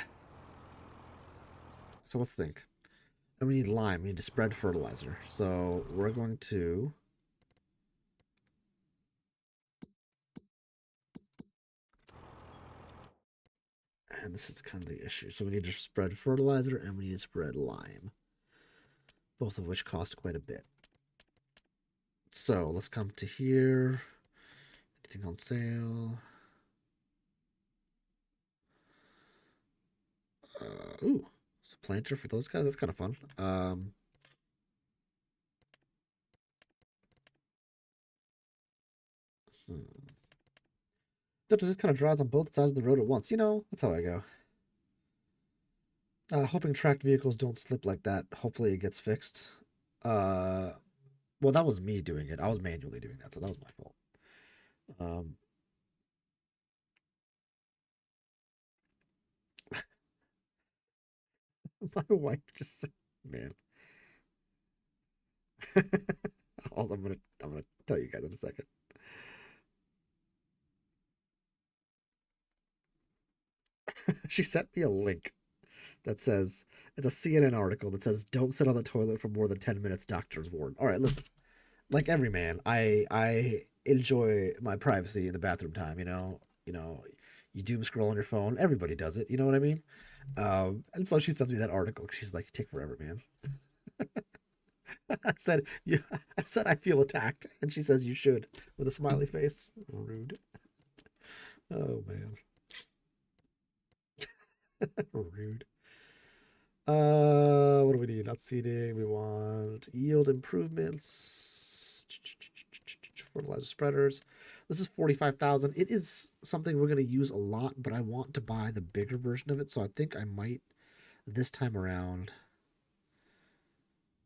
So let's think. And we need lime. We need to spread fertilizer. So we're going to... And this is kind of the issue. So we need to spread fertilizer and we need to spread lime. Both of which cost quite a bit. So let's come to here. Anything on sale? Ooh, it's a planter for those guys. That's kind of fun. It kind of drives on both sides of the road at once. You know, that's how I go. Hoping tracked vehicles don't slip like that. Hopefully it gets fixed. Well, that was me doing it. I was manually doing that, so that was my fault. My wife just said, man. I'm gonna tell you guys in a second. She sent me a link that says it's a CNN article that says don't sit on the toilet for more than 10 minutes, doctor's warn. All right, listen. Like every man, I enjoy my privacy in the bathroom time, you know, you doom scroll on your phone. Everybody does it, you know what I mean? And so she sends me that article. She's like, take forever, man. I said, yeah, I said I feel attacked, and she says you should with a smiley face. Rude. Oh man. Rude. What do we need? Not seeding. We want yield improvements. Fertilizer spreaders. This is 45,000. It is something we're going to use a lot, but I want to buy the bigger version of it, so I think I might this time around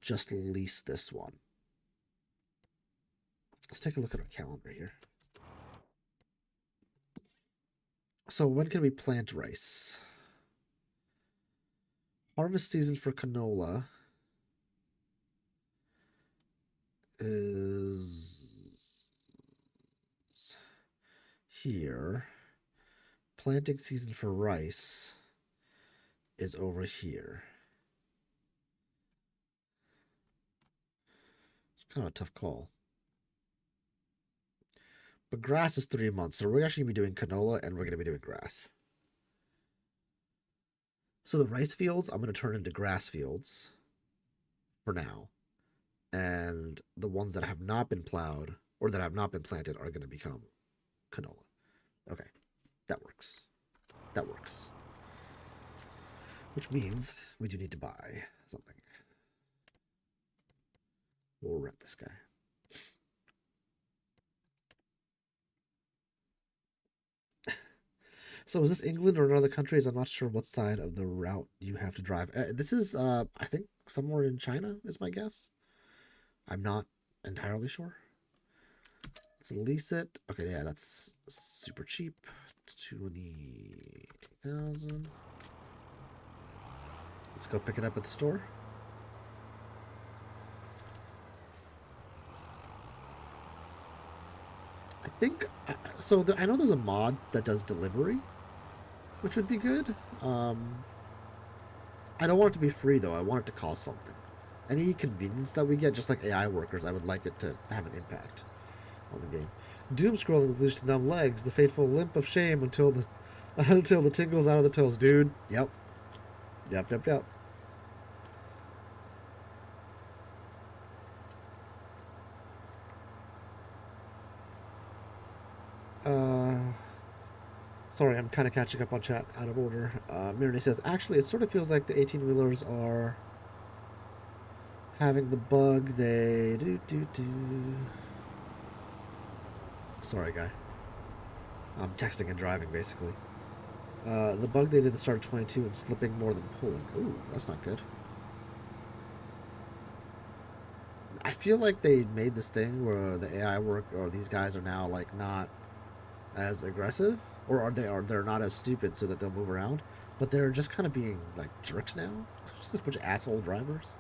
just lease this one. Let's take a look at our calendar here. So when can we plant rice? Harvest season for canola is here. Planting season for rice is over here. It's kind of a tough call. But grass is 3 months, so we're actually going to be doing canola and we're going to be doing grass. So the rice fields, I'm going to turn into grass fields for now. And the ones that have not been plowed or that have not been planted are going to become canola. Okay, that works. That works. Which means we do need to buy something. We'll rent this guy. So is this England or another countries? I'm not sure what side of the route you have to drive. This is, I think, somewhere in China is my guess. I'm not entirely sure. Let's lease it. Okay, yeah, that's super cheap. 20,000. Let's go pick it up at the store. think so. I know there's a mod that does delivery, which would be good. I don't want it to be free though. I want it to cost something. Any convenience that we get, just like AI workers, I would like it to have an impact on the game. Doom scrolling with loose to numb legs, the fateful limp of shame until the until the tingles out of the toes, dude. Yep. Yep, yep, yep. Sorry, I'm kind of catching up on chat out of order. Mirny says, actually, it sort of feels like the 18-wheelers are having the bug they do. Sorry, guy. I'm texting and driving, basically. The bug they did at the start of 22 and slipping more than pulling. Ooh, that's not good. I feel like they made this thing where the AI work or these guys are now like not as aggressive, or they're not as stupid so that they'll move around, but they're just kind of being like jerks now. Just a bunch of asshole drivers.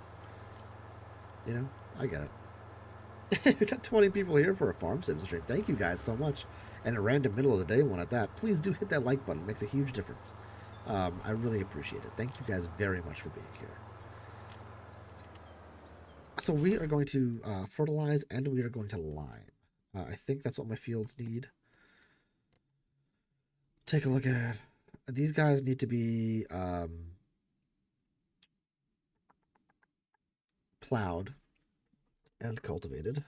You know, I get it. We got 20 people here for a farm sim stream. Thank you guys so much, and a random middle of the day one at that. Please do hit that like button. It makes a huge difference. I really appreciate it. Thank you guys very much for being here. So we are going to fertilize and we are going to lime. I think that's what my fields need. Take a look at these guys. Need to be plowed and cultivated.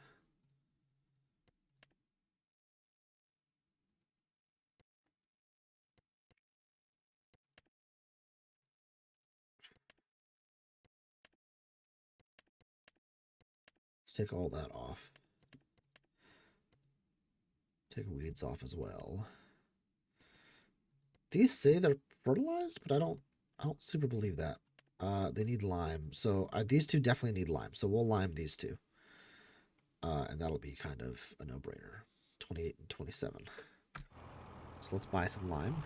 Let's take all that off. Take weeds off as well. These say they're fertilized, but I don't super believe that. They need lime, so these two definitely need lime. So we'll lime these two, and that'll be kind of a no-brainer. 28 and 27. So let's buy some lime.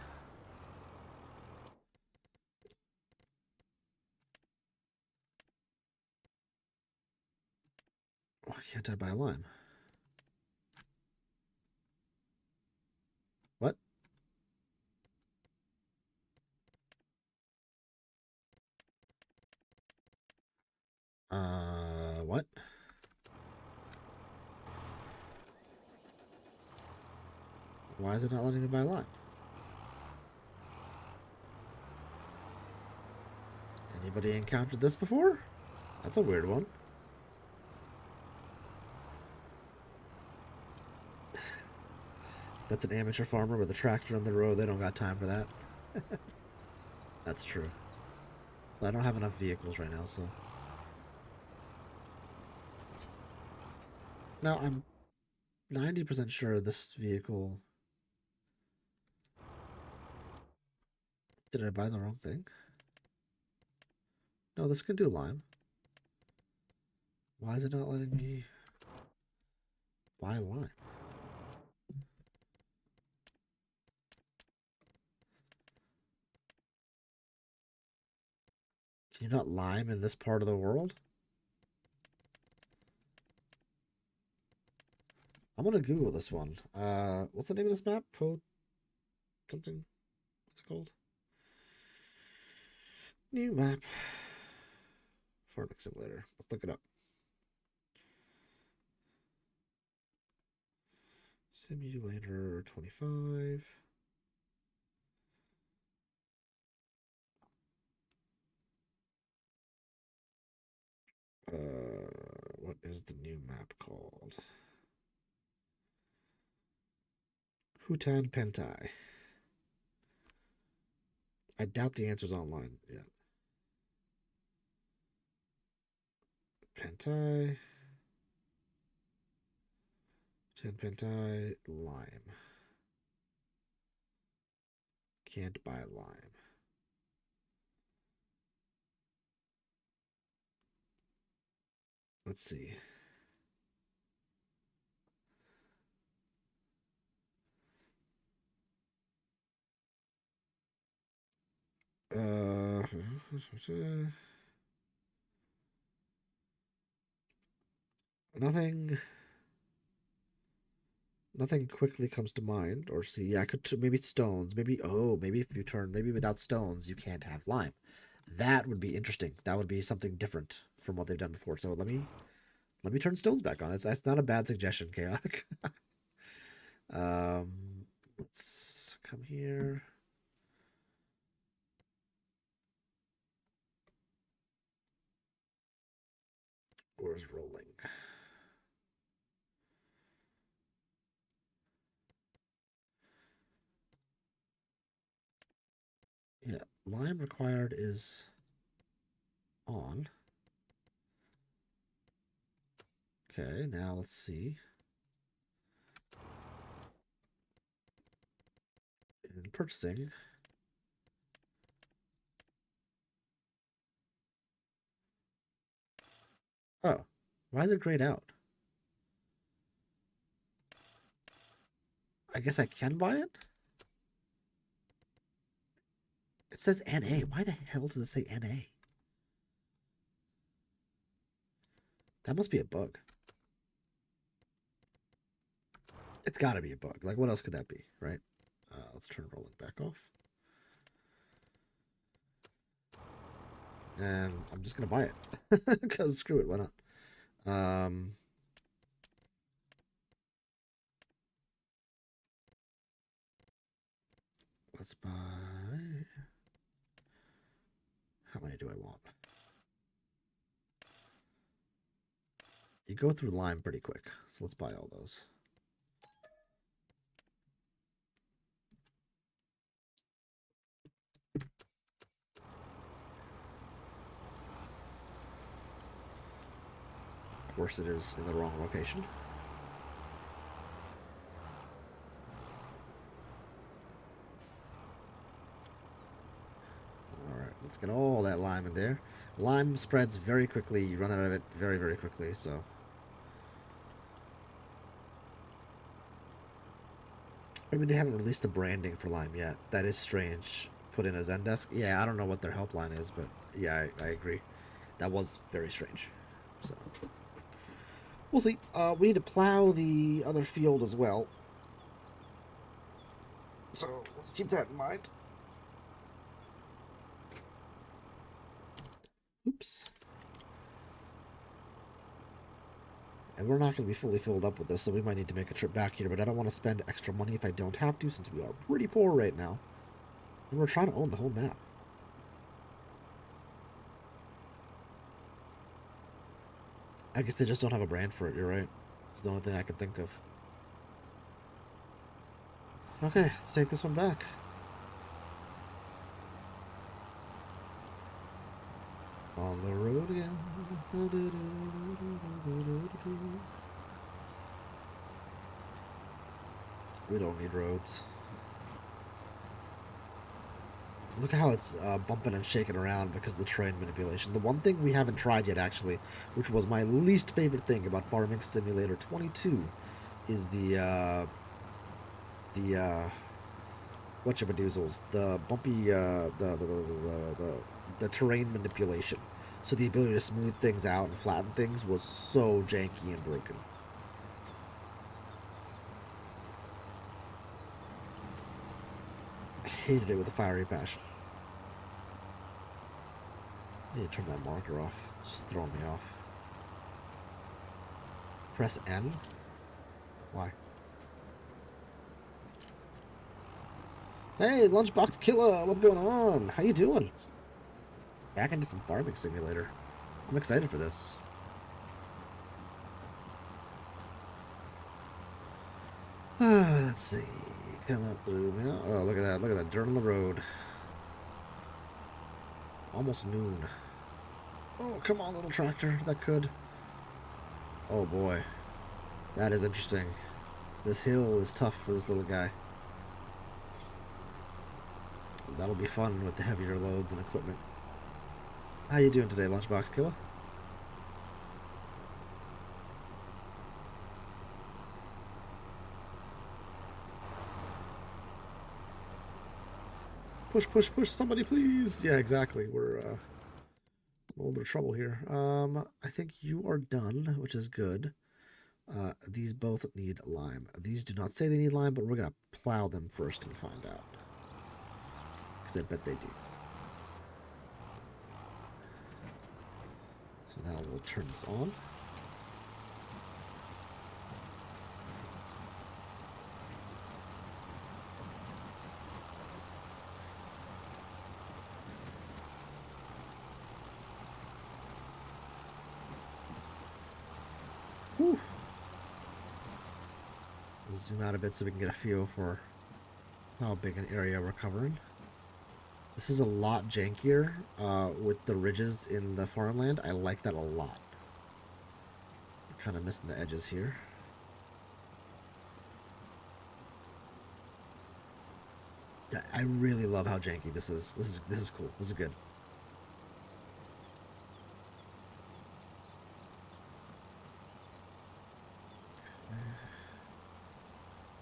Why can't I buy lime? What? What? Why is it not letting me buy lime? Anybody encountered this before? That's a weird one. That's an amateur farmer with a tractor on the road. They don't got time for that. That's true. But I don't have enough vehicles right now, so. Now, I'm 90% sure this vehicle... Did I buy the wrong thing? No, this can do lime. Why is it not letting me buy lime? Can you not lime in this part of the world? I'm gonna Google this one. What's the name of this map? Something? What's it called? New map. Farming Simulator. Let's look it up. Simulator 25. What is the new map called? Hutan Pentai. I doubt the answer's online yet. Pentai. Hutan Pentai. Lime. Can't buy lime. Let's see. Nothing. Nothing quickly comes to mind. Or see, yeah, I could maybe stones. Maybe maybe if you turn maybe without stones you can't have lime. That would be interesting. That would be something different from what they've done before. So let me turn stones back on. That's not a bad suggestion, Chaotic. Let's come here. Where's rolling? Yeah, lime required is on. Okay, now let's see. In purchasing. Oh, why is it grayed out? I guess I can buy it? It says NA. Why the hell does it say NA? That must be a bug. It's got to be a bug. Like, what else could that be, right? Let's turn rolling back off. And I'm just going to buy it. Because screw it, why not? Let's buy... How many do I want? You go through lime pretty quick, so let's buy all those. Of course, it is in the wrong location. Alright, let's get all that lime in there. Lime spreads very quickly. You run out of it very, very quickly, so... Maybe they haven't released the branding for lime yet. That is strange. Put in a Zendesk. Yeah, I don't know what their helpline is, but yeah, I agree. That was very strange. So... We'll see. We need to plow the other field as well. So, let's keep that in mind. Oops. And we're not going to be fully filled up with this, so we might need to make a trip back here, but I don't want to spend extra money if I don't have to, since we are pretty poor right now. And we're trying to own the whole map. I guess they just don't have a brand for it, you're right. It's the only thing I can think of. Okay, let's take this one back. On the road again. We don't need roads. Look at how it's bumping and shaking around because of the terrain manipulation. The one thing we haven't tried yet, actually, which was my least favorite thing about Farming Simulator 22, is the whatchabadoozles, the bumpy, the terrain manipulation. So the ability to smooth things out and flatten things was so janky and broken. I hated it with a fiery passion. I need to turn that marker off. It's just throwing me off. Press N? Why? Hey, Lunchbox Killer, what's going on? How you doing? Back into some Farming Simulator. I'm excited for this. Let's see. Come up through now. Oh, look at that. Look at that dirt on the road. Almost noon. Oh, come on, little tractor. That could. Oh, boy. That is interesting. This hill is tough for this little guy. That'll be fun with the heavier loads and equipment. How you doing today, Lunchbox Killer? Push, push, push, somebody please. Yeah, exactly. We're in a little bit of trouble here. I think you are done, which is good. These both need lime. These do not say they need lime, but we're going to plow them first and find out. Because I bet they do. So now we'll turn this on. Whew. Zoom out a bit so we can get a feel for how big an area we're covering. This is a lot jankier with the ridges in the farmland. I like that a lot. We're kind of missing the edges here. Yeah, I really love how janky this is. This is cool. This is good.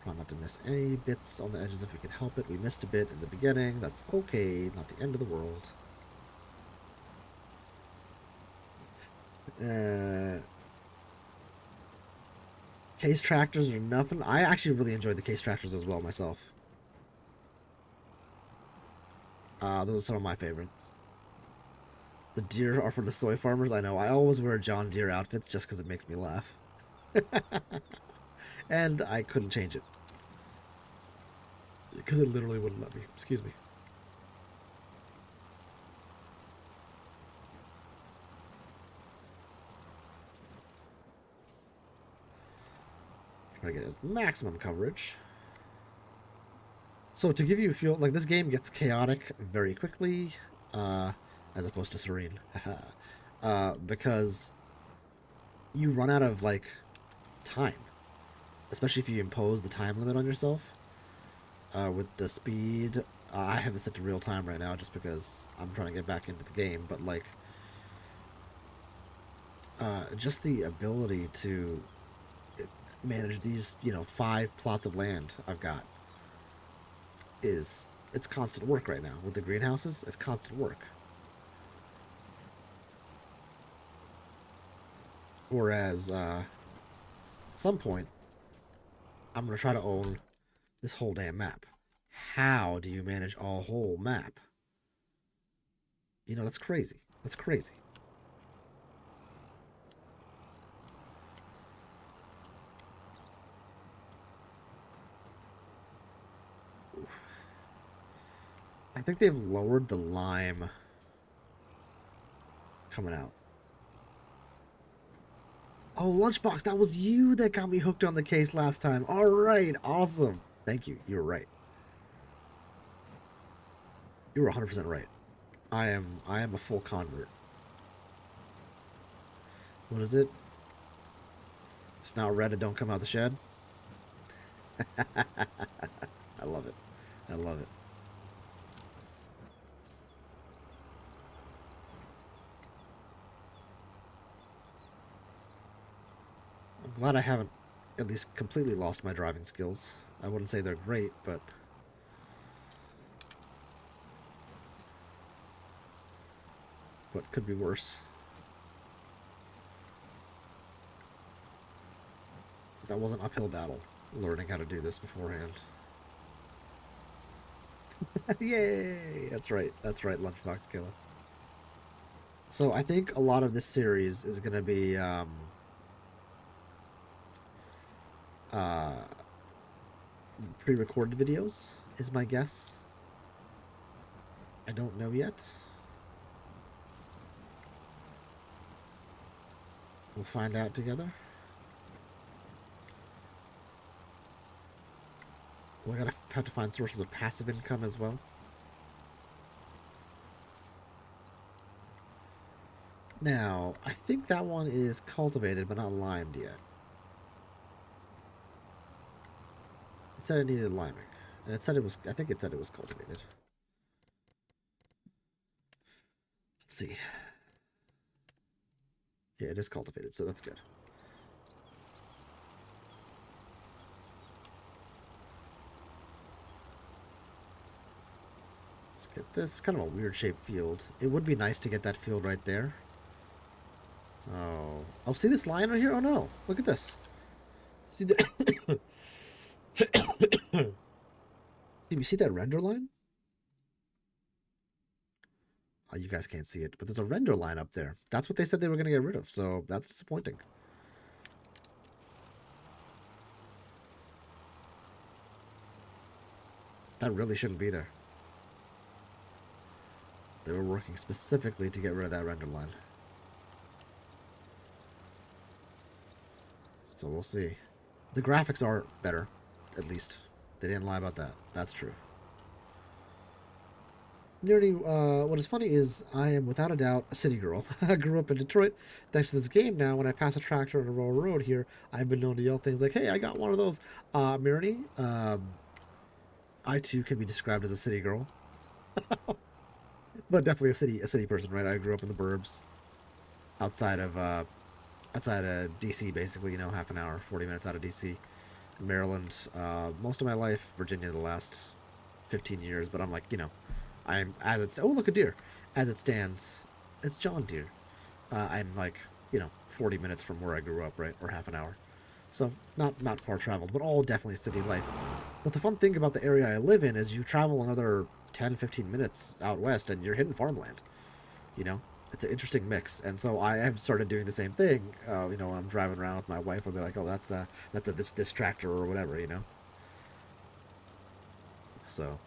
Try not to miss any bits on the edges if we can help it. We missed a bit in the beginning. That's okay. Not the end of the world. Case tractors are nothing. I actually really enjoyed the case tractors as well myself. Those are some of my favorites. The deer are for the soy farmers. I know. I always wear John Deere outfits just because it makes me laugh. And I couldn't change it. Because it literally wouldn't let me. Excuse me. Try to get as maximum coverage. So to give you a feel, like this game gets chaotic very quickly, as opposed to serene. Because you run out of like time. Especially if you impose the time limit on yourself. With the speed, I have it set to real time right now just because I'm trying to get back into the game, but like just the ability to manage these, 5 plots of land I've got it's constant work right now. With the greenhouses, it's constant work. Whereas at some point I'm going to try to own this whole damn map. How do you manage a whole map? That's crazy. That's crazy. Oof. I think they've lowered the lime coming out. Oh, Lunchbox, that was you that got me hooked on the case last time. All right, awesome. Thank you. You were right. You were 100% right. I am a full convert. What is it? If it's not red, it don't come out the shed. I love it. I love it. I'm glad I haven't at least completely lost my driving skills. I wouldn't say they're great, but could be worse. That was an uphill battle, learning how to do this beforehand. Yay! That's right, Lunchbox Killer. So I think a lot of this series is going to be pre-recorded videos, is my guess. I don't know yet. We'll find out together. We're gonna have to find sources of passive income as well. Now, I think that one is cultivated but not limed yet. It said it needed liming. And it said it was, I think it said it was cultivated. Let's see. Yeah, it is cultivated, so that's good. Let's get this. Kind of a weird shaped field. It would be nice to get that field right there. Oh, see this line right here? Oh no, look at this. See the you see that render line? Oh, you guys can't see it, but there's a render line up there. That's what they said they were going to get rid of, so that's disappointing. That really shouldn't be there. They were working specifically to get rid of that render line. So we'll see. The graphics are better, at least. They didn't lie about that. That's true. Nearly, what is funny is I am without a doubt a city girl. I grew up in Detroit. Thanks to this game now, when I pass a tractor on a rural road here, I've been known to yell things like, hey, I got one of those. Mirny, I too can be described as a city girl. But definitely a city person, right? I grew up in the burbs. Outside of DC, basically, you know, half an hour, 40 minutes out of DC. Maryland, most of my life, Virginia the last 15 years, but I'm like, you know, I'm, as it's, oh, look, a deer. As it stands, it's John Deere. I'm like, you know, 40 minutes from where I grew up, right? Or half an hour. So, not far traveled, but all definitely city life. But the fun thing about the area I live in is you travel another 10, 15 minutes out west and you're hitting farmland, you know? It's an interesting mix, and so I have started doing the same thing. You know, when I'm driving around with my wife, I'll be like, "Oh, that's this tractor or whatever," you know. So,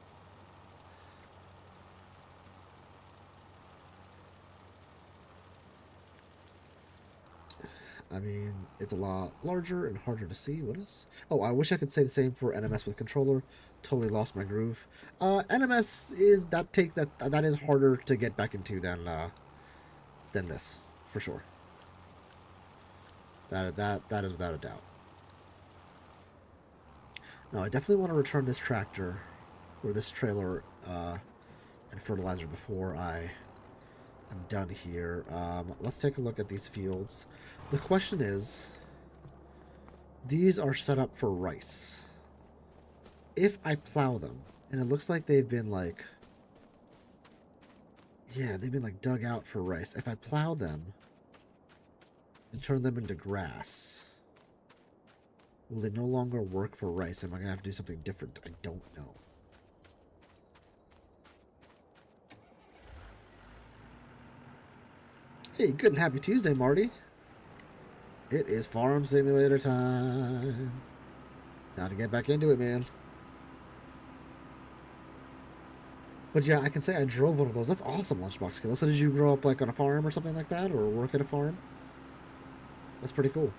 I mean, it's a lot larger and harder to see. What is? Oh, I wish I could say the same for NMS with controller. Totally lost my groove. NMS is that is harder to get back into than this for sure. That is without a doubt. No, I definitely want to return this tractor or this trailer and fertilizer before I am done here. Let's take a look at these fields. The question is, these are set up for rice. If I plow them, and it looks like they've been like, yeah, they've been like dug out for rice. If I plow them and turn them into grass, will they no longer work for rice? Am I going to have to do something different? I don't know. Hey, good and happy Tuesday, Marty. It is Farm Simulator time. Time to get back into it, man. But yeah, I can say I drove one of those. That's awesome, Lunchbox Killer. So did you grow up like on a farm or something like that? Or work at a farm? That's pretty cool.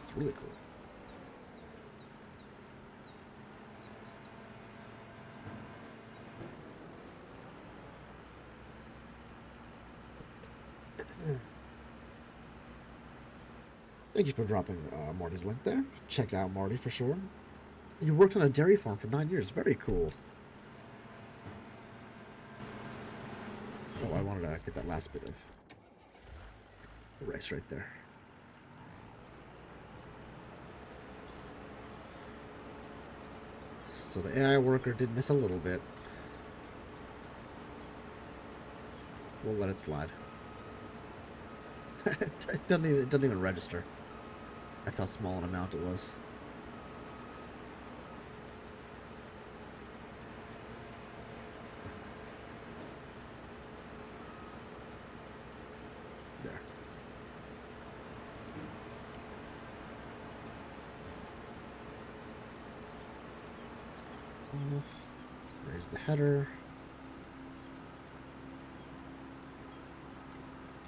It's really cool. Thank you for dropping Marty's link there. Check out Marty for sure. You worked on a dairy farm for 9 years. Very cool. Oh, I wanted to get that last bit of rice right there. So the AI worker did miss a little bit. We'll let it slide. It doesn't even register. That's how small an amount it was. There. Off. Raise the header.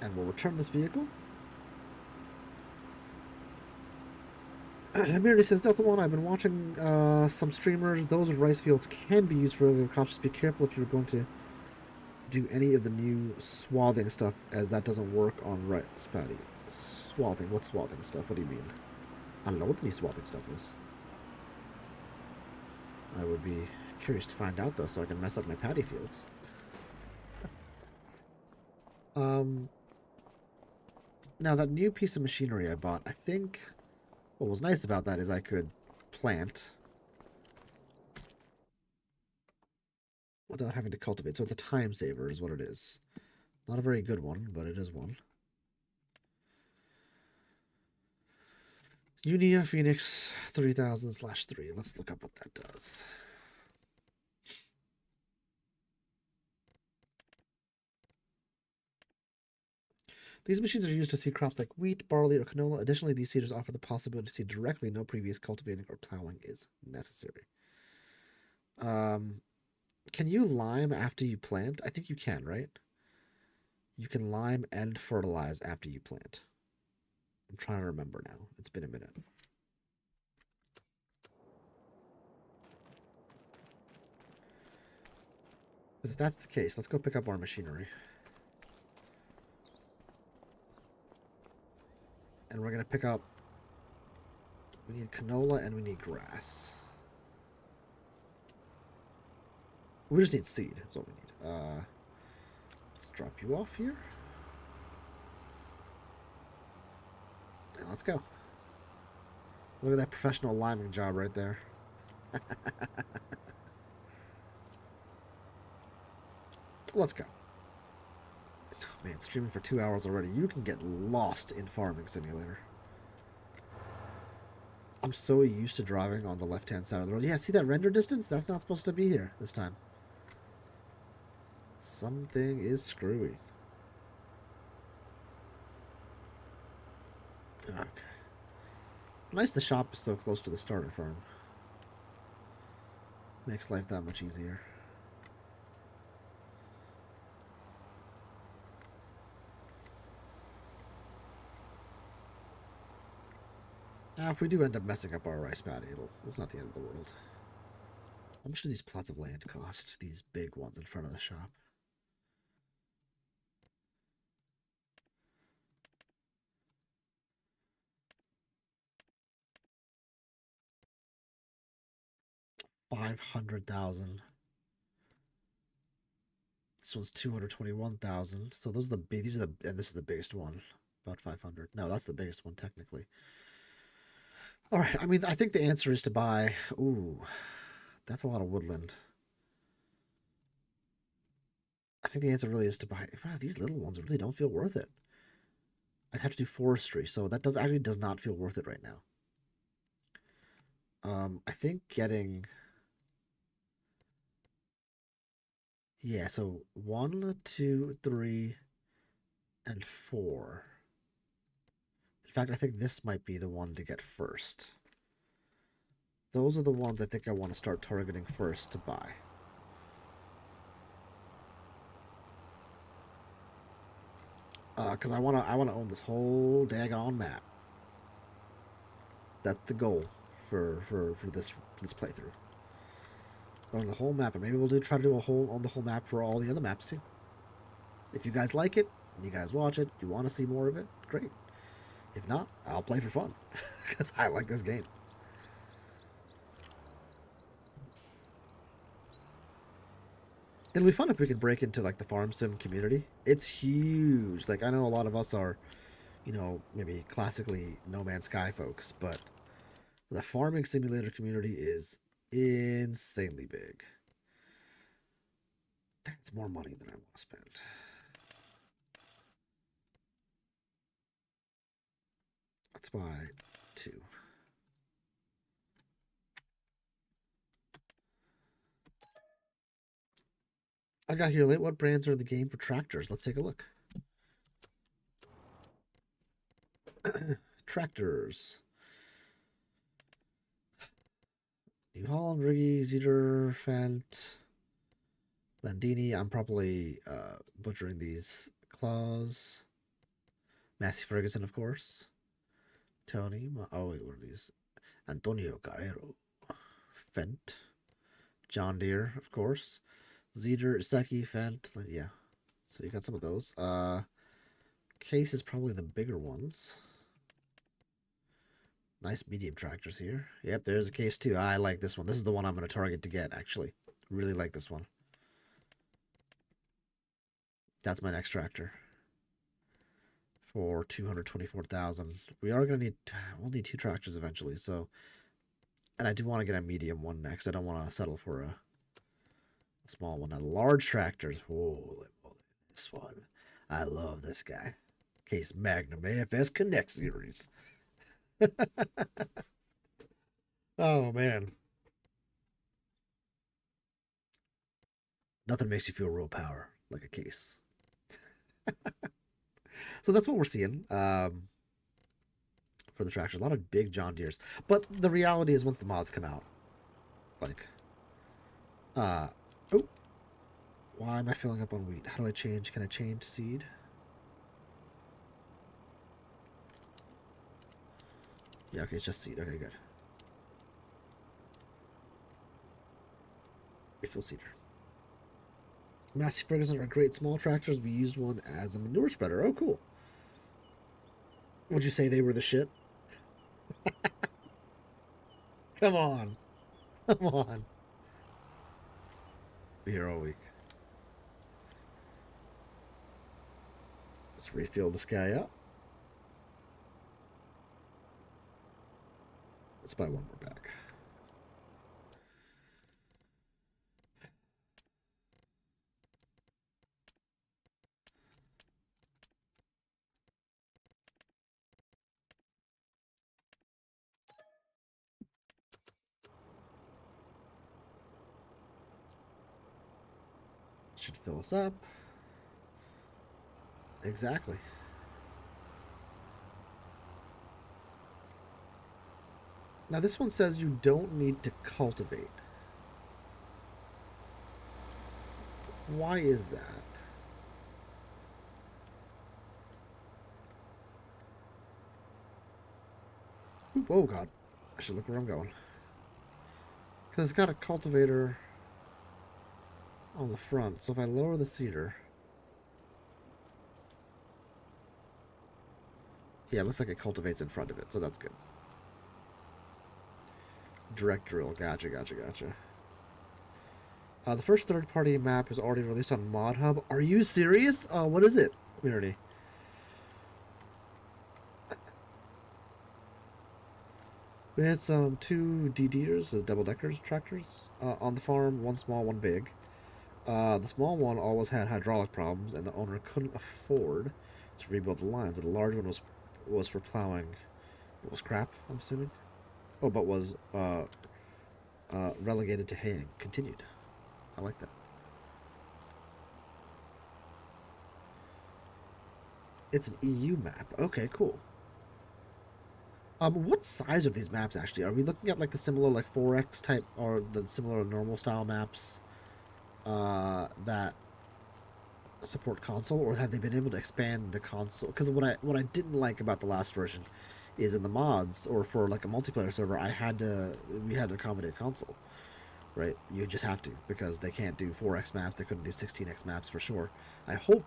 And we'll return this vehicle. Mary says, Delta 1, I've been watching some streamers. Those rice fields can be used for regular crops. Just be careful if you're going to do any of the new swathing stuff, as that doesn't work on rice paddy. Swathing? What swathing stuff? What do you mean? I don't know what the new swathing stuff is. I would be curious to find out, though, so I can mess up my paddy fields. Now, that new piece of machinery I bought, I think what was nice about that is I could plant without having to cultivate. So it's a time saver is what it is. Not a very good one, but it is one. Unia Phoenix 3000/3. Let's look up what that does. These machines are used to seed crops like wheat, barley, or canola. Additionally, these seeders offer the possibility to seed directly. No previous cultivating or plowing is necessary. Can you lime after you plant? I think you can, right? You can lime and fertilize after you plant. I'm trying to remember now. It's been a minute. If that's the case, let's go pick up our machinery. And we're going to pick up... We need canola and we need grass. We just need seed. That's what we need. Let's drop you off here. And let's go. Look at that professional liming job right there. Let's go. Oh, man, streaming for 2 hours already. You can get lost in Farming Simulator. I'm so used to driving on the left-hand side of the road. Yeah, see that render distance? That's not supposed to be here this time. Something is screwy. Okay. Nice the shop is so close to the starter farm. Makes life that much easier. Now, if we do end up messing up our rice paddy, it's not the end of the world. How much do these plots of land cost? These big ones in front of the shop. $500,000. This one's 221,000. So those are the big. These are the, and this is the biggest one, about 500. No, that's the biggest one technically. All right. I mean, I think the answer is to buy. Ooh, that's a lot of woodland. I think the answer really is to buy. Wow, these little ones really don't feel worth it. I'd have to do forestry, so that does not feel worth it right now. I think getting. Yeah, so 1, 2, 3, and 4. In fact, I think this might be the one to get first. Those are the ones I think I want to start targeting first to buy. Because I wanna own this whole daggone map. That's the goal for this playthrough. On the whole map, and maybe we'll try to do on the whole map for all the other maps too. If you guys like it, you guys watch it, you want to see more of it, great. If not, I'll play for fun because I like this game. It'll be fun if we can break into like the farm sim community. It's huge. Like I know a lot of us are, you know, maybe classically No Man's Sky folks, but the farming simulator community is insanely big. That's more money than I want to spend. Let's buy 2. I got here late. What brands are in the game for tractors? Let's take a look. Tractors. New Holland, Riggy, Zeder, Fent, Landini. I'm probably butchering these. Claus. Massey Ferguson, of course. Tony. Oh, wait, what are these? Antonio Carrero. Fent. John Deere, of course. Zeder, Seki, Fent. Yeah. So you got some of those. Case is probably the bigger ones. Nice medium tractors here. Yep, there's a Case too. I like this one. This is the one I'm going to target to get, actually. Really like this one. That's my next tractor. For 224,000. We are going to need... We'll need 2 tractors eventually, so... And I do want to get a medium one next. I don't want to settle for a small one. Now, large tractors. Whoa, this one. I love this guy. Case Magnum AFS Connect Series. Oh man. Nothing makes you feel real power like a case. So that's what we're seeing for the tractors. A lot of big John Deeres. But the reality is once the mods come out, like, oh, why am I filling up on wheat? How do I change? Can I change seed? Yeah, okay, it's just seed. Okay, good. Refill seeder. Massey Ferguson are great small tractors. We used one as a manure spreader. Oh, cool. Would you say they were the shit? Come on. Come on. Be here all week. Let's refill this guy up. Let's buy one more bag. Should fill us up. Exactly. Now this one says you don't need to cultivate. Why is that? Oop, oh god. I should look where I'm going. Because it's got a cultivator on the front. So if I lower the cedar... Yeah, it looks like it cultivates in front of it, so that's good. Direct drill. Gotcha, gotcha, gotcha. The first third-party map is already released on ModHub. Are you serious? What is it, community? We had some two DDers, double-deckers tractors, on the farm. One small, one big. The small one always had hydraulic problems, and the owner couldn't afford to rebuild the lines. And the large one was for plowing. It was crap, I'm assuming. Oh, but was relegated to haying. Continued. I like that. It's an EU map. Okay, cool. What size are these maps actually? Are we looking at like the similar like 4X type or the similar normal style maps that support console, or have they been able to expand the console? Because what I didn't like about the last version is in the mods or for like a multiplayer server, we had to accommodate console, right? You just have to because they can't do 4X maps, they couldn't do 16X maps for sure. I hope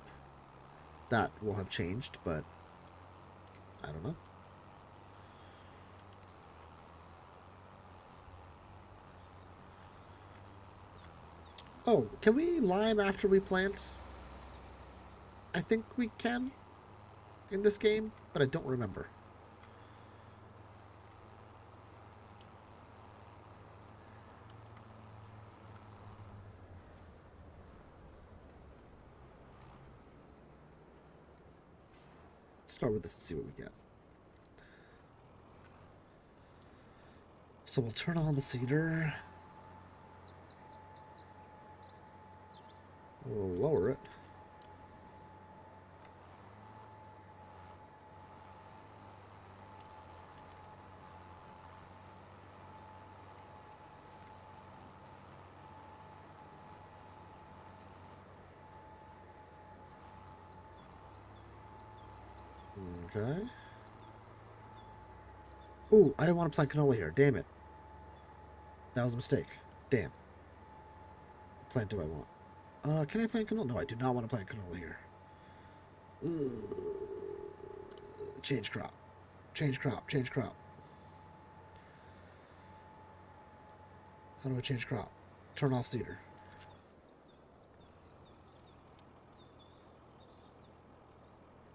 that will have changed, but I don't know. Oh, can we lime after we plant? I think we can in this game, but I don't remember. Let's start with this and see what we get. So we'll turn on the cedar. We'll lower it. Okay. Ooh, I didn't want to plant canola here. Damn it. That was a mistake. Damn. What plant do I want? Can I plant canola? No, I do not want to plant canola here. Ugh. Change crop. Change crop. Change crop. How do I change crop? Turn off cedar.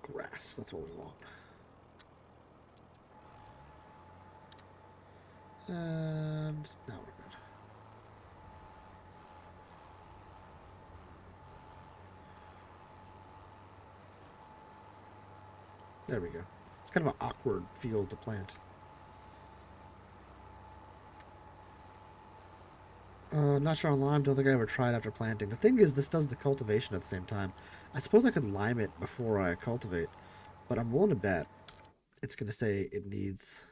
Grass. That's what we want. And now we're good. There we go. It's kind of an awkward field to plant. Not sure on lime. Don't think I ever tried after planting. The thing is, this does the cultivation at the same time. I suppose I could lime it before I cultivate, but I'm willing to bet it's going to say it needs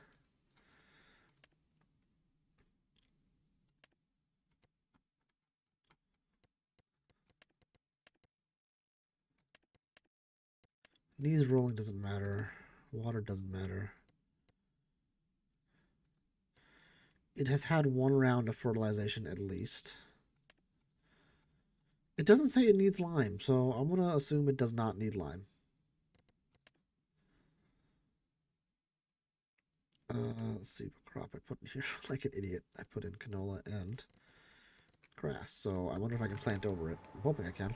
rolling. Doesn't matter. Water doesn't matter. It has had one round of fertilization at least. It doesn't say it needs lime, so I'm going to assume it does not need lime. Let's see what crop I put in here. Like an idiot, I put in canola and grass, so I wonder if I can plant over it. I'm hoping I can.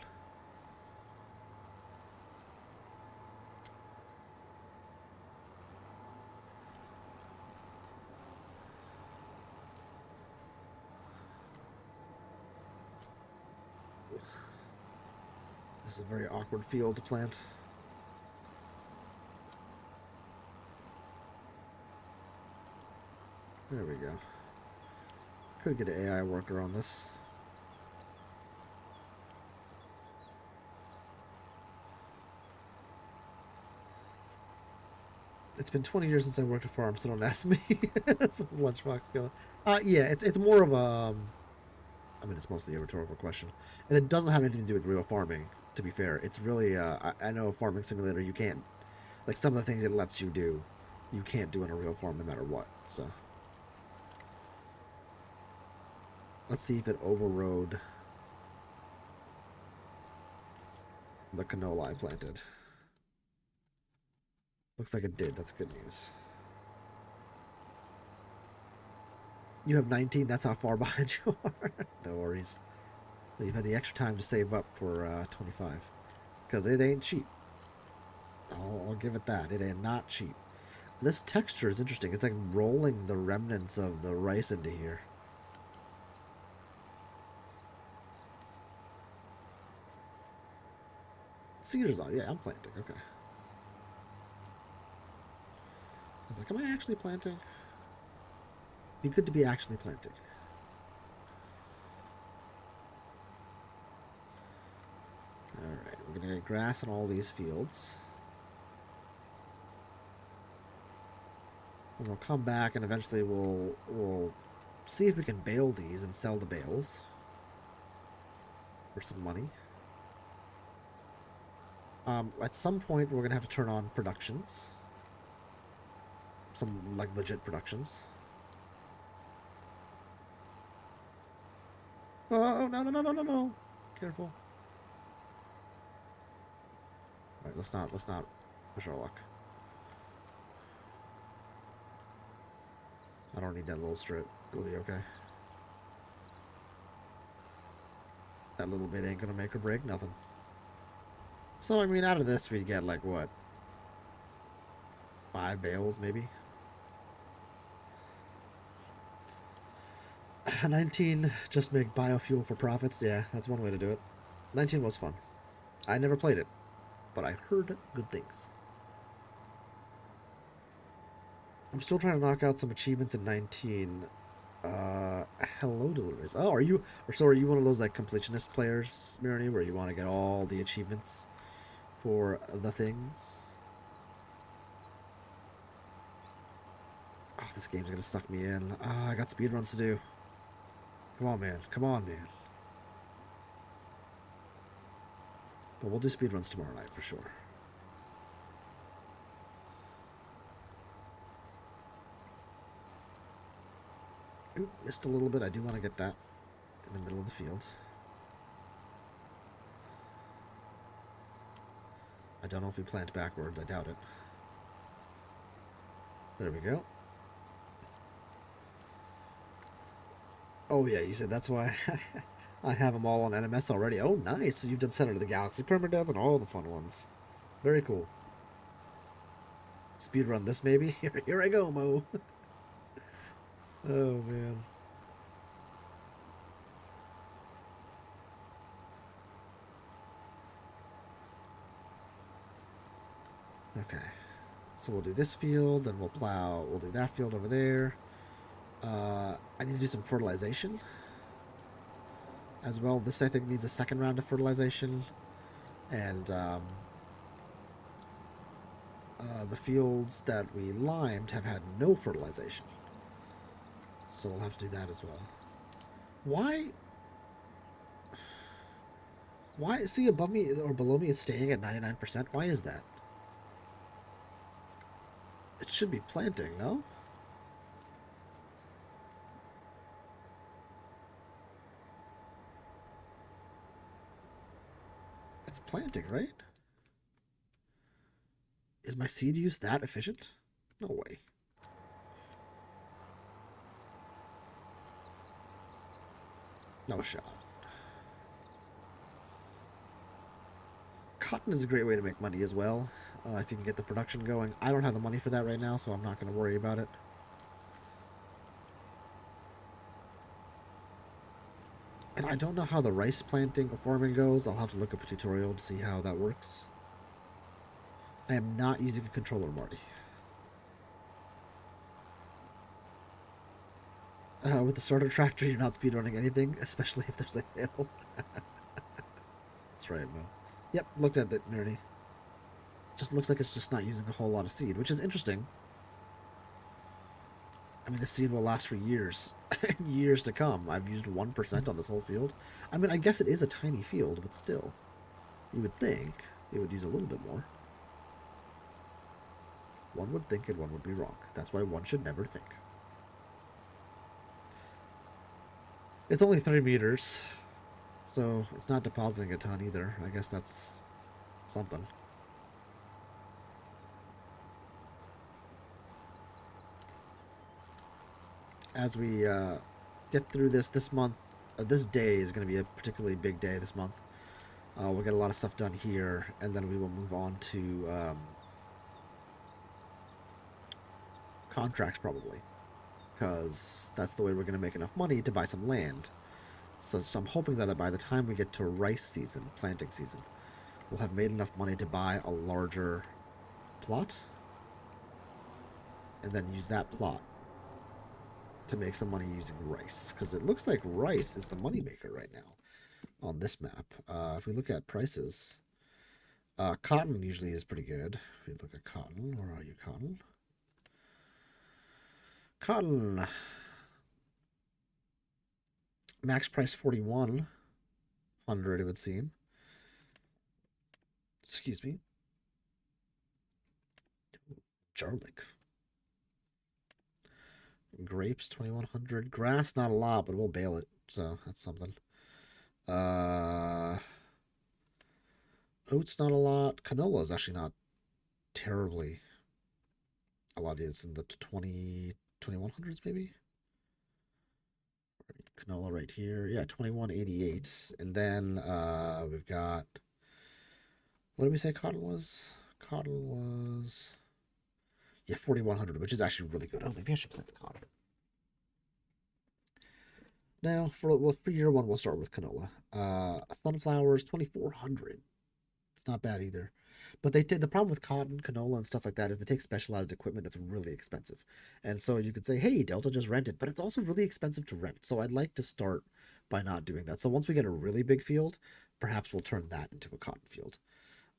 This is a very awkward field to plant. There we go. Could get an AI worker on this. It's been 20 years since I worked a farm, so don't ask me. This is Lunchbox killer. Yeah, it's more of a. I mean, it's mostly a rhetorical question, and it doesn't have anything to do with real farming. To be fair, it's really. I know Farming Simulator. You can't, like some of the things it lets you do, you can't do in a real farm no matter what. So. Let's see if it overrode the canola I planted. Looks like it did. That's good news. You have 19. That's how far behind you are. No worries. Well, you've had the extra time to save up for 25. Because it ain't cheap. I'll give it that. It ain't not cheap. This texture is interesting. It's like rolling the remnants of the rice into here. Cedars on. Yeah, I'm planting. Okay. I was like, am I actually planting? Be good to be actually planting. Alright, we're going to get grass in all these fields. And we'll come back and eventually we'll see if we can bale these and sell the bales for some money. At some point, we're going to have to turn on productions. Some, like, legit productions. Oh, no, no, no, no, no, no. Careful. Alright, let's not push our luck. I don't need that little strip. It'll be okay. That little bit ain't gonna make or break nothing. So, I mean, out of this, we'd get, like, what? 5 bales, maybe? 19, just make biofuel for profits. Yeah, that's one way to do it. 19 was fun. I never played it, but I heard good things. I'm still trying to knock out some achievements in 19. Hello, deliveries. Oh, are you one of those, like, completionist players, Mirani, where you want to get all the achievements for the things? Oh, this game's gonna suck me in. I got speedruns to do. Come on, man. Come on, man. But we'll do speedruns tomorrow night for sure. Oop, missed a little bit. I do want to get that in the middle of the field. I don't know if we plant backwards. I doubt it. There we go. Oh, yeah, you said that's why I have them all on NMS already. Oh, nice. So you've done Center of the Galaxy, Permadeath, and all the fun ones. Very cool. Speedrun this, maybe? Here I go, Mo. Oh, man. Okay. So we'll do this field, then we'll do that field over there. I need to do some fertilization. as well. This, I think, needs a second round of fertilization. And the fields that we limed have had no fertilization. So we'll have to do that as well. Why, see, above me or below me it's staying at 99%? Why is that? It should be planting, no? It's planting, right? Is my seed use that efficient? No way. No shot. Cotton is a great way to make money as well, if you can get the production going. I don't have the money for that right now, so I'm not going to worry about it. And I don't know how the rice planting or farming goes. I'll have to look up a tutorial to see how that works. I am not using a controller, Marty. With the starter tractor, you're not speedrunning anything, especially if there's a hill. That's right, Mo. Yep, looked at that, nerdy. Just looks like it's just not using a whole lot of seed, which is interesting. I mean, the seed will last for years and years to come. I've used 1% on this whole field. I mean, I guess it is a tiny field, but still. You would think it would use a little bit more. One would think and one would be wrong. That's why one should never think. It's only 3 meters, so it's not depositing a ton either. I guess that's something. As we get through this month, this day is going to be a particularly big day this month. We'll get a lot of stuff done here, and then we will move on to contracts probably, because that's the way we're going to make enough money to buy some land. So I'm hoping that by the time we get to rice season, planting season, we'll have made enough money to buy a larger plot, and then use that plot to make some money using rice, because it looks like rice is the moneymaker right now on this map. If we look at prices, cotton usually is pretty good. If we look at cotton, where are you, cotton? Cotton max price 4,100, it would seem. Excuse me. Garlic. Grapes 2,100. Grass not a lot, but we'll bale it, so that's something. Oats not a lot. Canola is actually not terribly a lot. It's in the 2,100s maybe. Canola right here. Yeah, 2188. And then we've got, what did we say cotton was? Cotton was, yeah, 4,100, which is actually really good. Oh, maybe I should plant cotton. Now, for year one, we'll start with canola. Sunflowers, 2,400. It's not bad either. But the problem with cotton, canola, and stuff like that is they take specialized equipment that's really expensive. And so you could say, hey, Delta, just rent it. But it's also really expensive to rent. So I'd like to start by not doing that. So once we get a really big field, perhaps we'll turn that into a cotton field.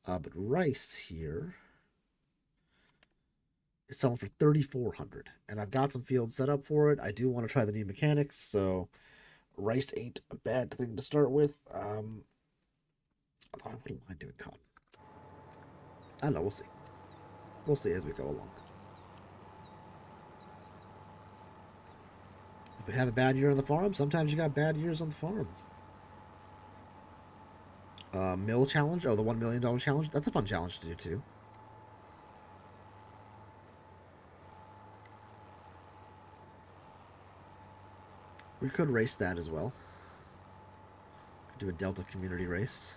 But rice here is selling for 3,400. And I've got some fields set up for it. I do want to try the new mechanics. So rice ain't a bad thing to start with. Although I wouldn't mind doing cotton. I don't know, we'll see. We'll see as we go along. If we have a bad year on the farm, sometimes you got bad years on the farm. Mill challenge? Oh, the $1 million challenge? That's a fun challenge to do too. We could race that as well. Could do a Delta community race.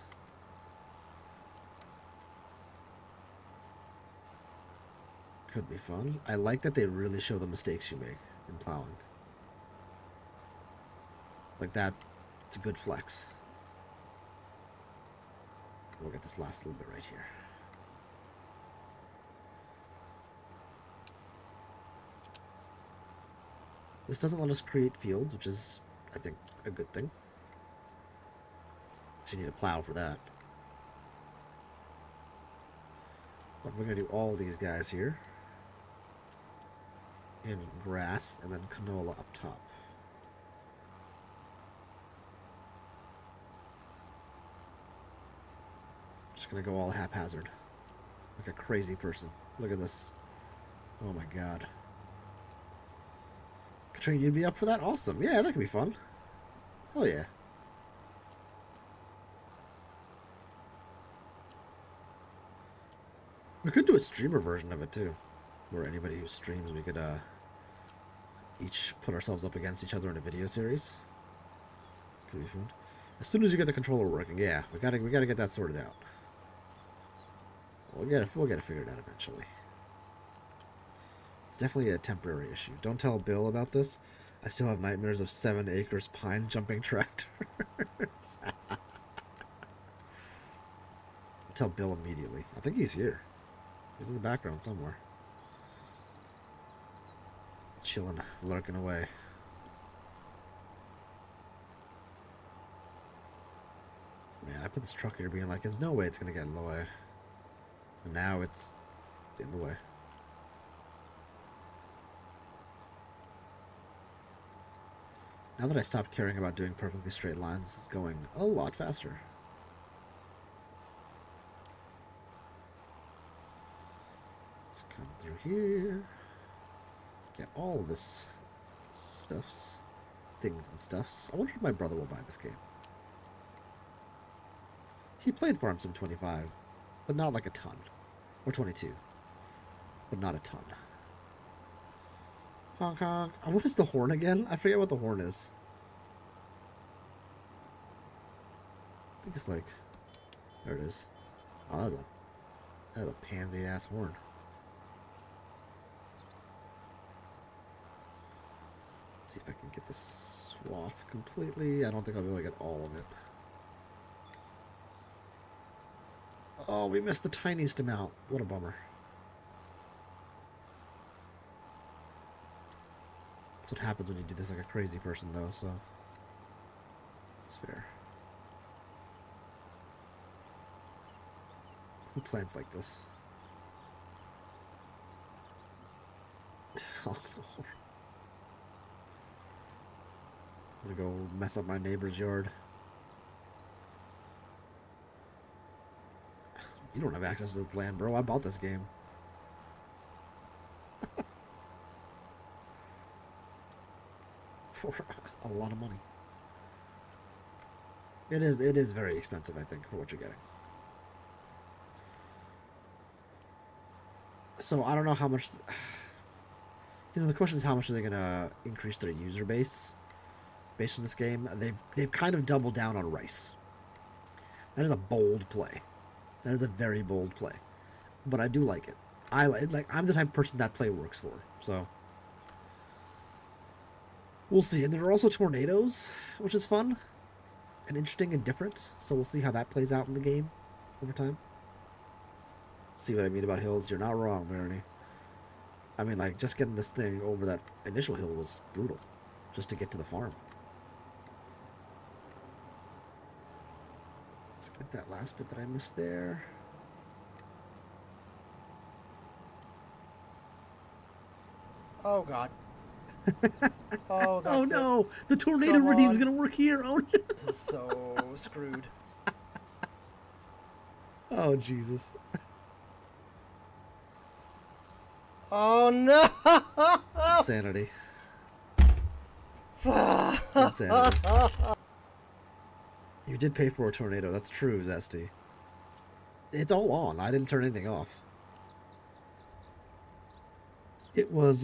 Could be fun. I like that they really show the mistakes you make in plowing. Like that, it's a good flex. We'll get this last little bit right here. This doesn't let us create fields, which is, I think, a good thing. actually need a plow for that. But we're going to do all these guys here. In grass, and then canola up top. Just going to go all haphazard. Like a crazy person. Look at this. Oh my god. Katrina, you'd be up for that? Awesome. Yeah, that could be fun. Oh yeah. We could do a streamer version of it too. Where anybody who streams, we could each put ourselves up against each other in a video series. Could be fun. As soon as you get the controller working, yeah, we gotta get that sorted out. We'll get it figured out eventually. It's definitely a temporary issue. Don't tell Bill about this. I still have nightmares of 7 acres pine jumping tractors. I'll tell Bill immediately. I think he's here. He's in the background somewhere. Chilling, lurking away. Man, I put this truck here being like, there's no way it's going to get in the way. And now it's in the way. Now that I stopped caring about doing perfectly straight lines, this is going a lot faster. Let's come through here. Get all of this things and stuffs. I wonder if my brother will buy this game. He played Farm Sim 25, but not like a ton. Or 22, but not a ton. Honk honk. What is the horn again? I forget what the horn is. I think it's like... There it is. Oh, that's a pansy-ass horn. Let's see if I can get this swath completely. I don't think I'll be able to get all of it. Oh, we missed the tiniest amount. What a bummer. That's what happens when you do this like a crazy person, though, so... It's fair. Who plants like this? Oh, no. I'm gonna go mess up my neighbor's yard. You don't have access to this land, bro. I bought this game. For a lot of money. It is very expensive, I think, for what you're getting. So I don't know how much... You know, the question is how much are they going to increase their user base based on this game? They've kind of doubled down on rice. That is a bold play. That is a very bold play. But I do like it. I'm the type of person that play works for. So we'll see. And there are also tornadoes, which is fun and interesting and different. So we'll see how that plays out in the game over time. See what I mean about hills? You're not wrong, Barney. I mean, like, just getting this thing over that initial hill was brutal. Just to get to the farm. Let's get that last bit that I missed there. Oh god. Oh, that's oh no! The tornado Come redeem is on. gonna work here. Oh no! This is so screwed. Oh Jesus! Oh no! Insanity. Insanity. You did pay for a tornado. That's true, Zesty. It's all on. I didn't turn anything off. It was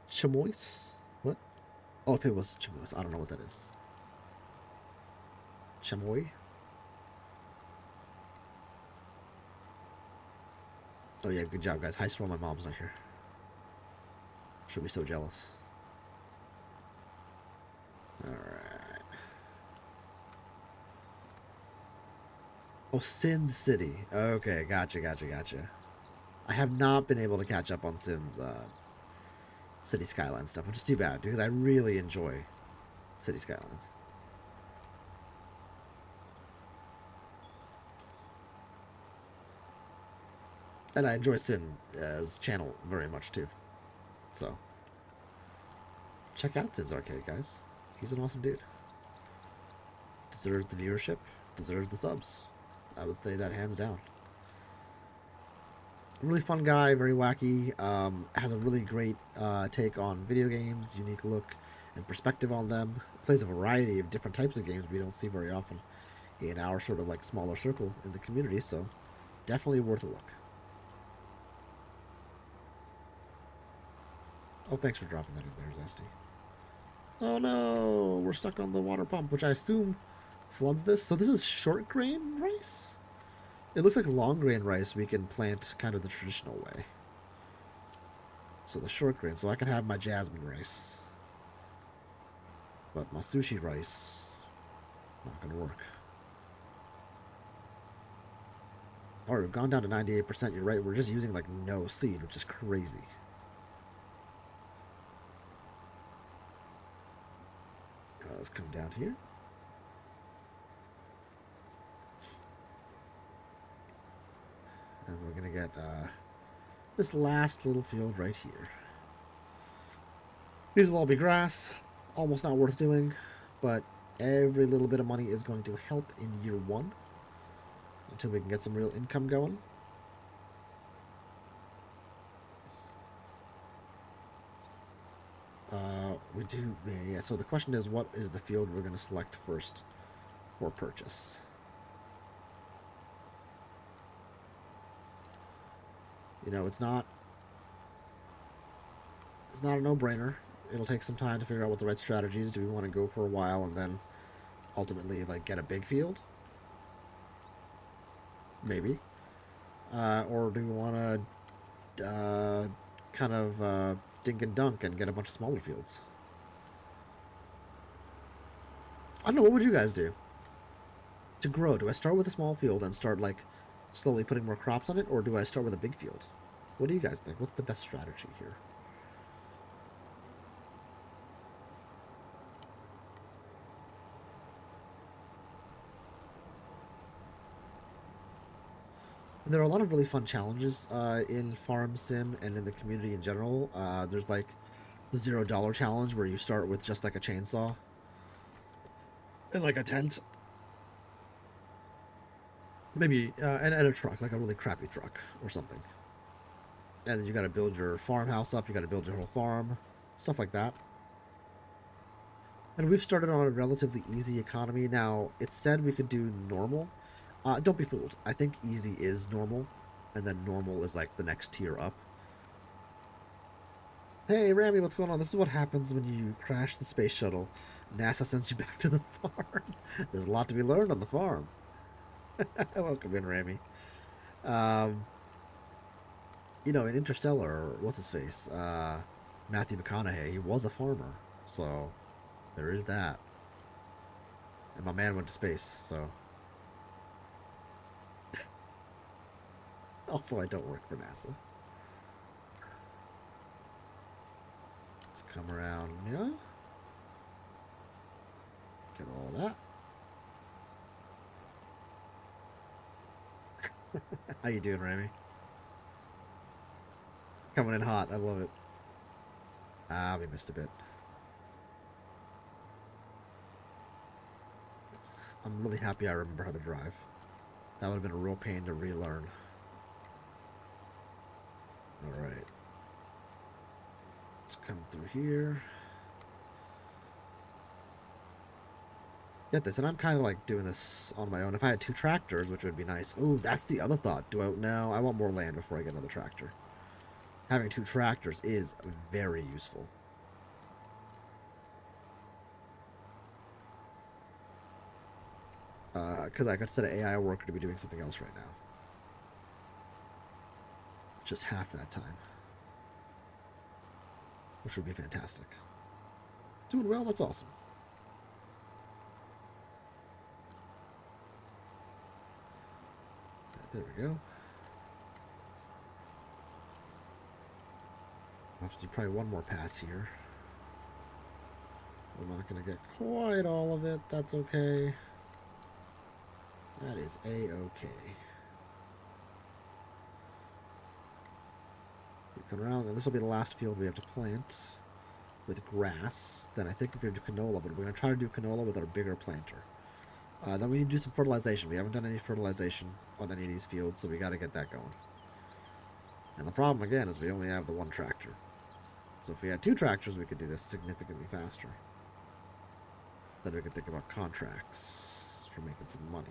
chamois. What? Oh, if it was chamois, I don't know what that is. Chamois? Oh yeah, good job, guys. High score, my mom's not here. She'll be so jealous. Alright. Oh, Sin City. Okay, gotcha. I have not been able to catch up on Sin's City Skyline stuff, which is too bad, because I really enjoy City Skylines. And I enjoy Sin's channel very much too. So check out Sin's Arcade, guys. He's an awesome dude. Deserves the viewership, deserves the subs. I would say that hands down. Really fun guy, very wacky, has a really great take on video games, unique look and perspective on them. Plays a variety of different types of games we don't see very often in our sort of like smaller circle in the community, so definitely worth a look. Oh, thanks for dropping that in there, Zesty. Oh no, we're stuck on the water pump, which I assume floods this. So this is short grain rice? It looks like long grain rice we can plant kind of the traditional way. So the short grain, so I can have my jasmine rice. But my sushi rice, not gonna work. Alright, we've gone down to 98%, you're right, we're just using like no seed, which is crazy. Let's come down here. And we're going to get this last little field right here. These will all be grass. Almost not worth doing. But every little bit of money is going to help in year one. Until we can get some real income going. We do, yeah, so the question is, what is the field we're going to select first for purchase? You know, it's not a no-brainer. It'll take some time to figure out what the right strategy is. Do we want to go for a while and then ultimately, like, get a big field? Maybe. Or do we want to kind of dink and dunk and get a bunch of smaller fields? I don't know, what would you guys do to grow? Do I start with a small field and start like slowly putting more crops on it, or do I start with a big field? What do you guys think? What's the best strategy here? And there are a lot of really fun challenges in Farm Sim and in the community in general. There's like the $0 challenge where you start with just like a chainsaw and like a tent, maybe, and a truck, like a really crappy truck or something. And then you got to build your farmhouse up. You got to build your whole farm, stuff like that. And we've started on a relatively easy economy. Now, it said we could do normal. Don't be fooled. I think easy is normal, and then normal is like the next tier up. Hey, Rami, what's going on? This is what happens when you crash the space shuttle. NASA sends you back to the farm. There's a lot to be learned on the farm. Welcome in, Rami. You know, in Interstellar, what's his face? Matthew McConaughey, he was a farmer. So, there is that. And my man went to space, so. Also, I don't work for NASA. Let's come around, yeah. Get all that. How you doing, Rami? Coming in hot, I love it. Ah, we missed a bit. I'm really happy I remember how to drive. That would have been a real pain to relearn. Alright. Let's come through here. Get this, and I'm kind of like doing this on my own. If I had 2 tractors, which would be nice. Oh, that's the other thought. No, I want more land before I get another tractor. Having 2 tractors is very useful. Because I could set an AI worker to be doing something else right now. Just half that time. Which would be fantastic. Doing well, that's awesome. Right, there we go. I'll have to do probably one more pass here. We're not going to get quite all of it. That's okay. That is A-okay. Going around, and this will be the last field we have to plant with grass. Then I think we're going to do canola, but we're going to try to do canola with our bigger planter. Then we need to do some fertilization. We haven't done any fertilization on any of these fields, so we got to get that going. And the problem, again, is we only have the one tractor. So if we had 2 tractors, we could do this significantly faster. Then we could think about contracts for making some money.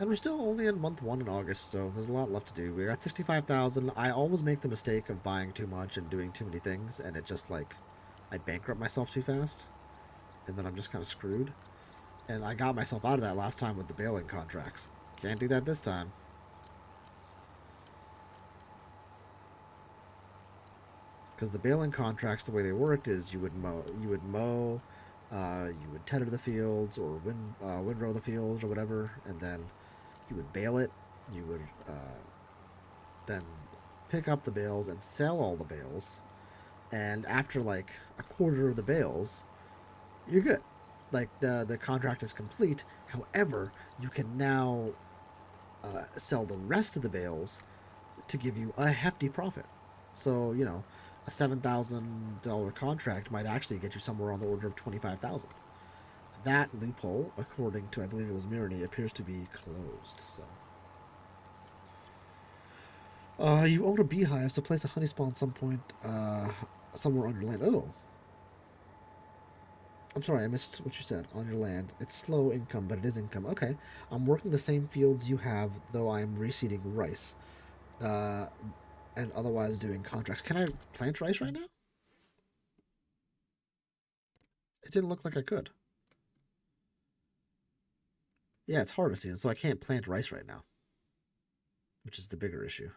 And we're still only in month 1 in August, so there's a lot left to do. We got 65,000. I always make the mistake of buying too much and doing too many things, and it just, like, I bankrupt myself too fast, and then I'm just kind of screwed. And I got myself out of that last time with the baling contracts. Can't do that this time. Because the baling contracts, the way they worked is you would mow, you would tether the fields or windrow the fields or whatever, and then you would bale it. You would then pick up the bales and sell all the bales, and after like a quarter of the bales, you're good. Like the contract is complete. However, you can now sell the rest of the bales to give you a hefty profit. So you know, a $7,000 contract might actually get you somewhere on the order of $25,000. That loophole, according to I believe it was Mirny, appears to be closed. So, you own a beehive, so place a honey spawn at some point somewhere on your land. Oh, I'm sorry, I missed what you said. On your land, it's slow income, but it is income. Okay, I'm working the same fields you have, though I'm reseeding rice. And otherwise doing contracts. Can I plant rice right now? It didn't look like I could. Yeah, it's harvesting, so I can't plant rice right now, which is the bigger issue.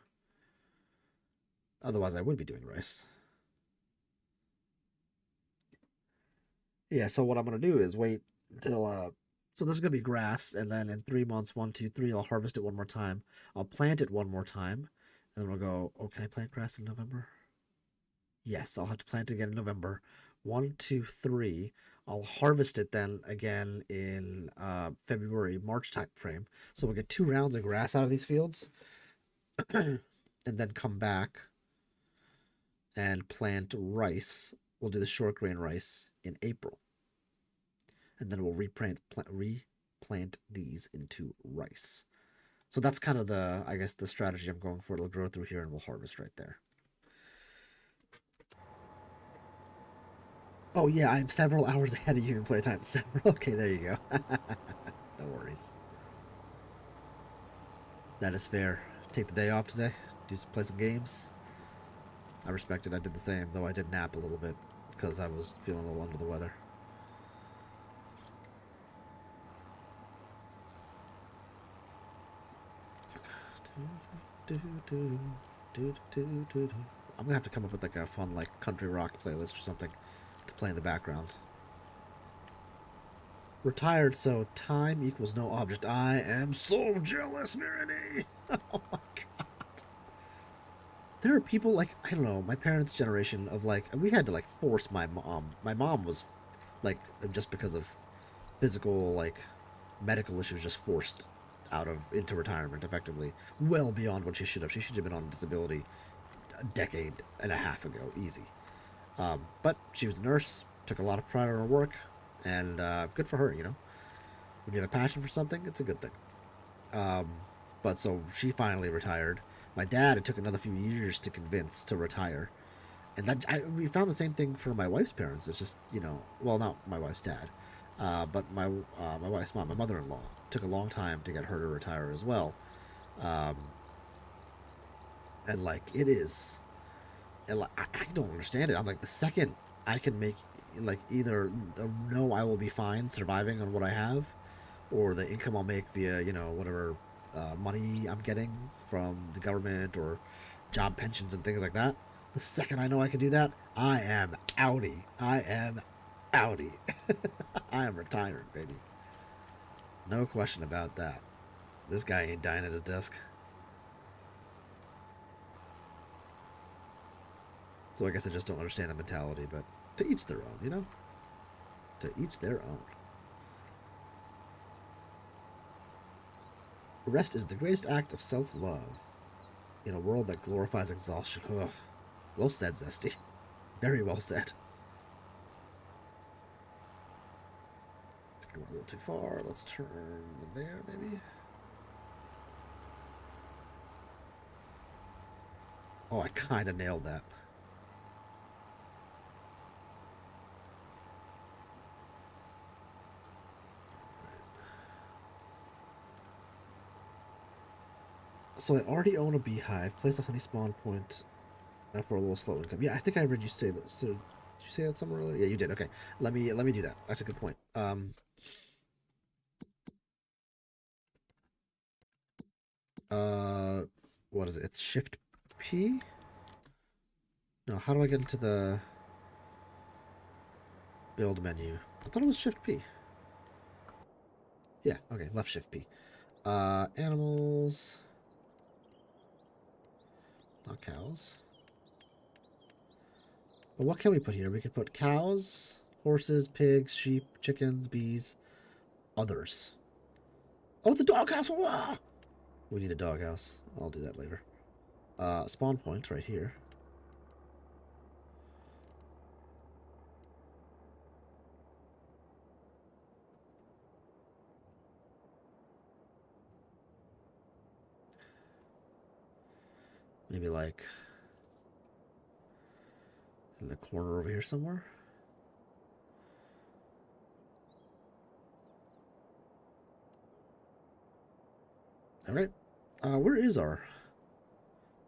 Otherwise, I would be doing rice. Yeah, so what I'm going to do is wait until... So this is going to be grass, and then in 3 months, 1, 2, 3, I'll harvest it one more time. I'll plant it one more time. And then we'll go, oh, can I plant grass in November? Yes, I'll have to plant it again in November. 1, 2, 3. I'll harvest it then again in February, March type frame. So we'll get 2 rounds of grass out of these fields. And then come back and plant rice. We'll do the short grain rice in April. And then we'll replant these into rice. So that's kind of the, I guess, the strategy I'm going for. It'll grow through here and we'll harvest right there. Oh yeah, I'm several hours ahead of you in playtime. Several. Okay, there you go. No worries. That is fair. Take the day off today. Play some games. I respect it. I did the same, though I did nap a little bit because I was feeling a little under the weather. I'm gonna have to come up with like a fun like country rock playlist or something to play in the background. Retired, so time equals no object. I am so jealous, Mirany. Oh my god. There are people like, I don't know, my parents' generation of like, we had to like force my mom. My mom was like, just because of physical like medical issues, just forced into retirement effectively, well beyond what she should have. She should have been on disability a decade and a half ago, easy. But she was a nurse, took a lot of pride in her work, and good for her, you know. When you have a passion for something, it's a good thing. But so she finally retired. My dad, it took another few years to convince to retire. And we found the same thing for my wife's parents. It's just, you know, well, not my wife's dad, but my wife's mom, my mother-in-law, took a long time to get her to retire as well. And like, it is, and like, I don't understand it. I'm like, the second I can make, like, either know I will be fine surviving on what I have, or the income I'll make via, you know, whatever money I'm getting from the government or job pensions and things like that, the second I know I can do that, I am outie. I am outie. I am retired, baby. No question about that. This guy ain't dying at his desk. So I guess I just don't understand the mentality, but to each their own, you know? To each their own. Rest is the greatest act of self-love in a world that glorifies exhaustion. Ugh. Well said, Zesty. Very well said. I think I went a little too far. Let's turn there, maybe. Oh, I kind of nailed that. So I already own a beehive. Place a honey spawn point for a little slow income. Yeah, I think I heard you say that. So, did you say that somewhere earlier? Yeah, you did. Okay, let me do that. That's a good point. What is it? It's Shift P. No, how do I get into the build menu? I thought it was Shift P. Yeah. Okay, left Shift P. Animals. Not cows. But what can we put here? We can put cows, horses, pigs, sheep, chickens, bees, others. Oh, it's a doghouse! Whoa! We need a doghouse. I'll do that later. Spawn point right here. Maybe like in the corner over here somewhere. All right. Where is our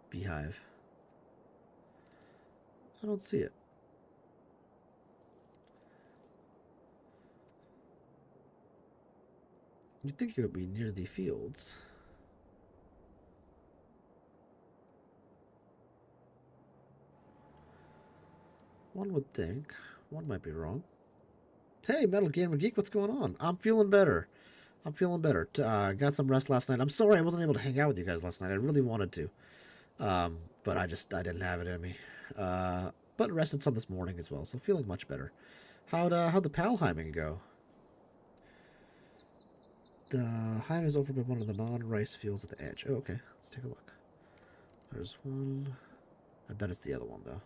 beehive? I don't see it. You'd think it would be near the fields. One would think. One might be wrong. Hey, Metal Gamer Geek, what's going on? I'm feeling better. I'm feeling better. Got some rest last night. I'm sorry I wasn't able to hang out with you guys last night. I really wanted to. But I didn't have it in me. But rested some this morning as well, so feeling much better. How'd the palheiming go? The hive is over by one of the non-rice fields at the edge. Oh, okay. Let's take a look. There's one. I bet it's the other one, though.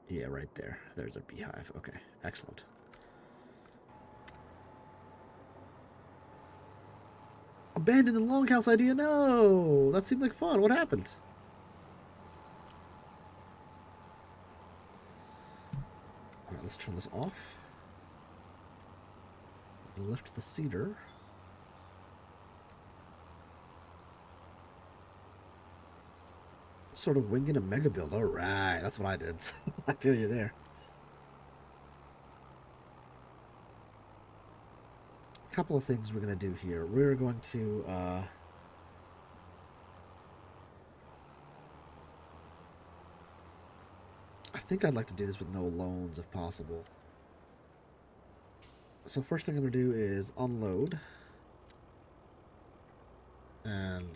Yeah, right there. There's a beehive. Okay, excellent. Abandoned the longhouse idea? No! That seemed like fun. What happened? Alright, let's turn this off. Lift the cedar. Sort of winging a mega build. Alright, that's what I did. I feel you there. A couple of things we're going to do here. We're going to... I think I'd like to do this with no loans if possible. So first thing I'm going to do is unload. And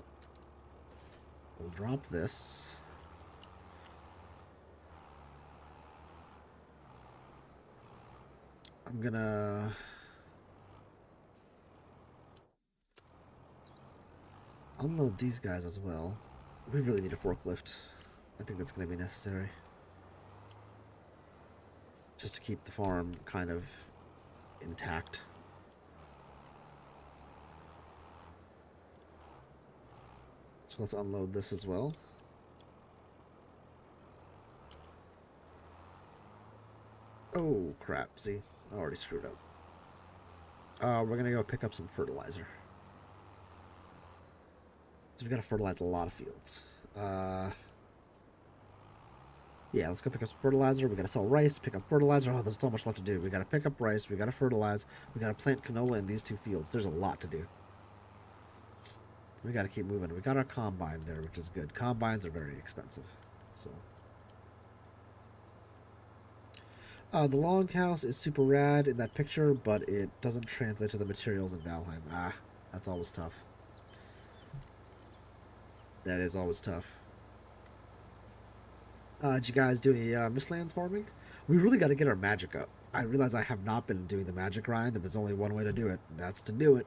we'll drop this. I'm going to... unload these guys as well. We really need a forklift. I think that's going to be necessary. Just to keep the farm kind of intact. So let's unload this as well. Oh crap, see, I already screwed up. We're gonna go pick up some fertilizer. So we gotta fertilize a lot of fields. Yeah, let's go pick up some fertilizer. We gotta sell rice, pick up fertilizer. Oh, there's so much left to do. We gotta pick up rice, we gotta fertilize, we gotta plant canola in these two fields. There's a lot to do. We gotta keep moving. We got our combine there, which is good. Combines are very expensive. So the longhouse is super rad in that picture, but it doesn't translate to the materials in Valheim. Ah, that's always tough. That is always tough. Did you guys do any Mistlands farming? We really got to get our magic up. I realize I have not been doing the magic grind, and there's only one way to do it, and that's to do it.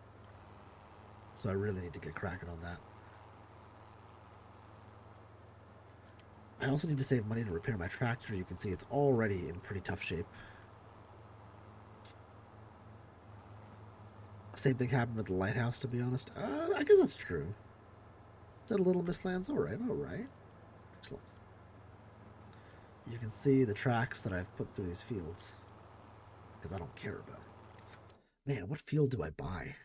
So I really need to get cracking on that. I also need to save money to repair my tractor. You can see it's already in pretty tough shape. Same thing happened with the lighthouse, to be honest. I guess that's true. Did a little Mistlands? Alright, alright. Excellent. You can see the tracks that I've put through these fields. Because I don't care about it. Man, what field do I buy?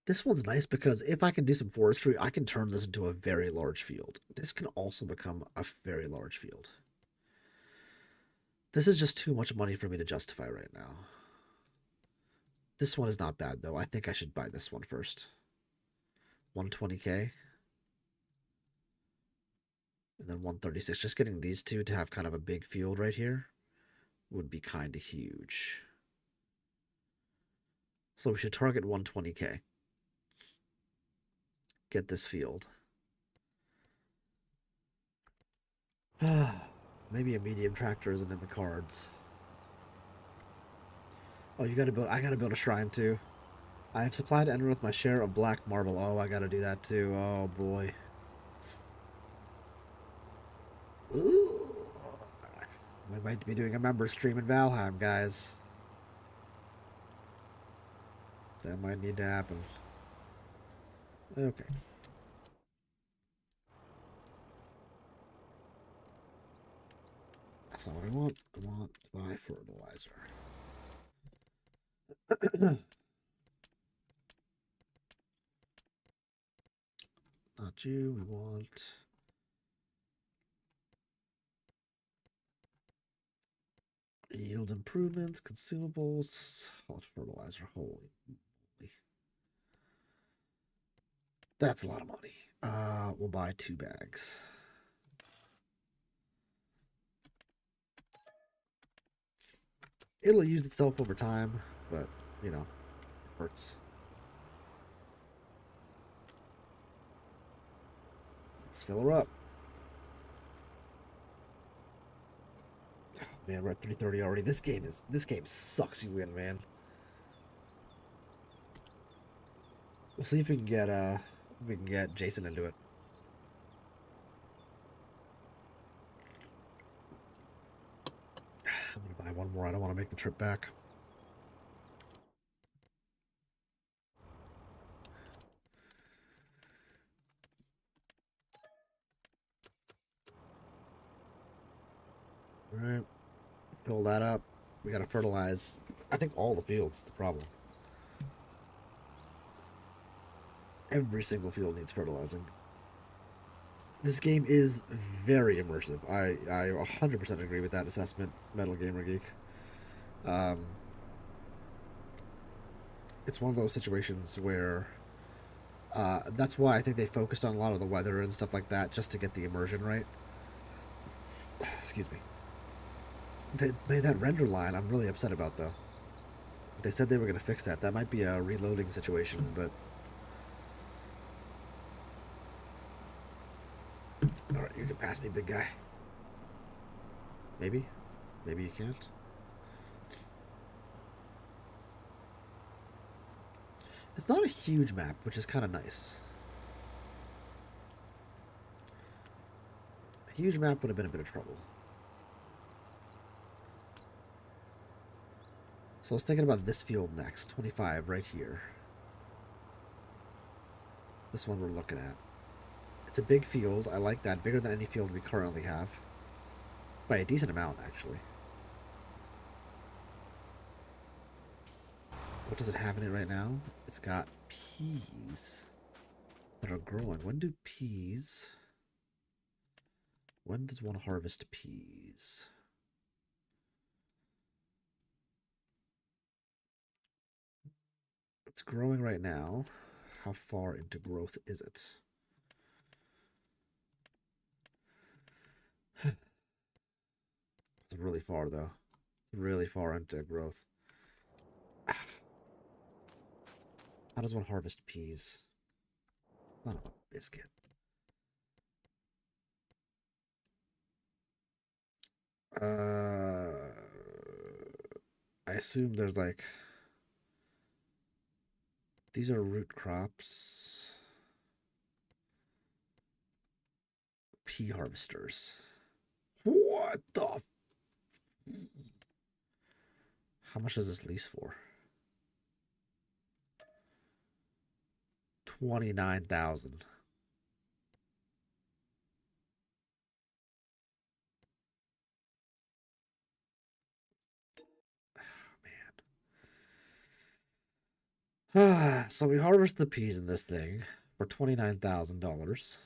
This one's nice because if I can do some forestry, I can turn this into a very large field. This can also become a very large field. This is just too much money for me to justify right now. This one is not bad, though. I think I should buy this one first. 120k. And then 136. Just getting these two to have kind of a big field right here would be kind of huge. So we should target 120k. Get this field. Maybe a medium tractor isn't in the cards. Oh, you gotta build. I gotta build a shrine too. I have supplied Ender with my share of black marble. Oh, I gotta do that too. Oh boy. Ooh. We might be doing a member stream in Valheim, guys. That might need to happen. Okay. That's not what I want. I want to buy fertilizer. Not you. We want yield improvements, consumables, solid fertilizer. Holy moly. That's a lot of money. We'll buy 2 bags. It'll use itself over time, but, you know, it hurts. Let's fill her up. Oh, man, we're at 330 already. This game sucks you in, man. We'll see if we can get Jason into it. I'm gonna buy one more. I don't want to make the trip back. All right, fill that up. We gotta fertilize. I think all the fields is the problem. Every single field needs fertilizing. This game is very immersive. I 100% agree with that assessment, Metal Gamer Geek. It's one of those situations where that's why I think they focused on a lot of the weather and stuff like that just to get the immersion right. Excuse me. They made that render line I'm really upset about, though. They said they were going to fix that. That might be a reloading situation, but... Alright, you can pass me, big guy. Maybe? Maybe you can't? It's not a huge map, which is kind of nice. A huge map would have been a bit of trouble. So I was thinking about this field next, 25 right here. This one we're looking at. It's a big field. I like that. Bigger than any field we currently have. By a decent amount, actually. What does it have in it right now? It's got peas that are growing. When does one harvest peas? It's growing right now. How far into growth is it? It's really far, though. Really far into growth. How does one harvest peas? Son of a biscuit. I assume there's like, these are root crops. Pea harvesters. What the? How much does this lease for? 29,000. Man. So we harvest the peas in this thing for $29,000.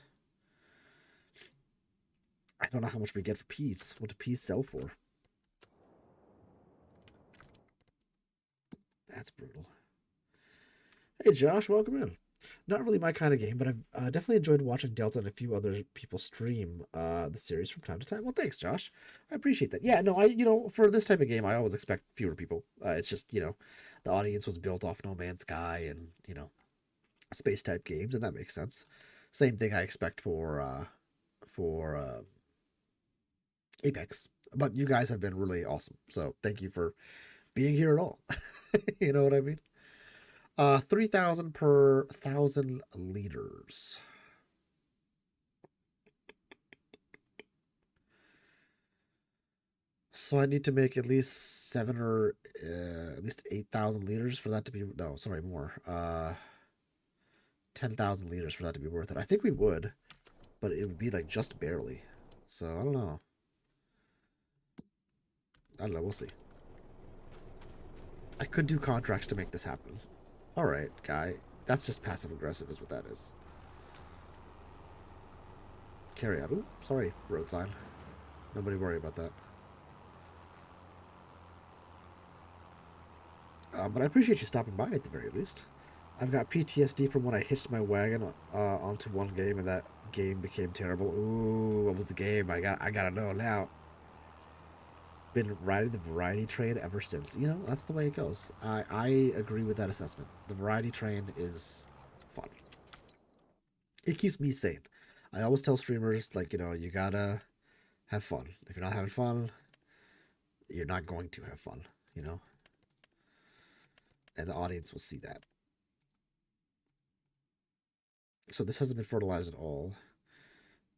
I don't know how much we get for peas. What do peas sell for? That's brutal. Hey Josh, welcome in. Not really my kind of game, but I've definitely enjoyed watching Delta and a few other people stream the series from time to time. Well, thanks, Josh. I appreciate that. Yeah, no, for this type of game, I always expect fewer people. It's just, the audience was built off No Man's Sky and, space type games, and that makes sense. Same thing I expect for Apex. But you guys have been really awesome, so thank you for being here at all. You know what I mean? 3,000 per 1,000 liters. So I need to make at least 7 or at least 8,000 liters for that to be, no, sorry, more. 10,000 liters for that to be worth it. I think we would, but it would be like just barely. So I don't know. We'll see. I could do contracts to make this happen. Alright, guy. That's just passive aggressive is what that is. Carry on. Ooh, sorry, road sign. Nobody worry about that. But I appreciate you stopping by at the very least. I've got PTSD from when I hitched my wagon onto one game and that game became terrible. Ooh, what was the game? I gotta know now. Been riding the variety train ever since. That's the way it goes. I agree with that assessment. The variety train is fun. It keeps me sane. I always tell streamers, like, you gotta have fun. If you're not having fun, you're not going to have fun, And the audience will see that. So this hasn't been fertilized at all.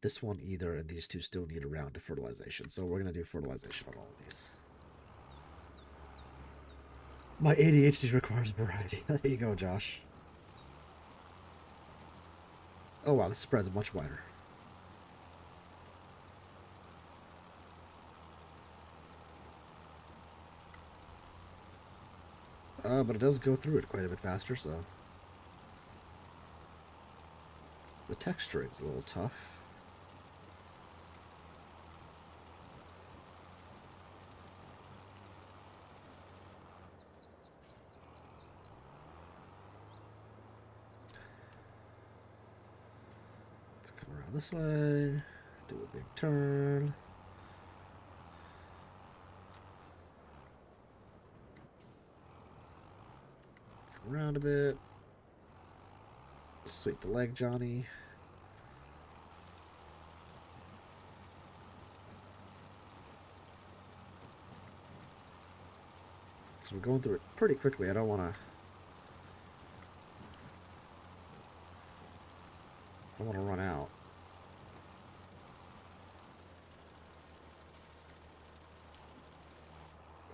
This one either, and these two still need a round of fertilization. So we're going to do fertilization on all of these. My ADHD requires variety. There you go, Josh. Oh wow, this spread's much wider. But it does go through it quite a bit faster, so... The texturing's a little tough. Let's come around this way. Do a big turn. Come around a bit. Sweep the leg, Johnny. Because we're going through it pretty quickly. I don't want to run out.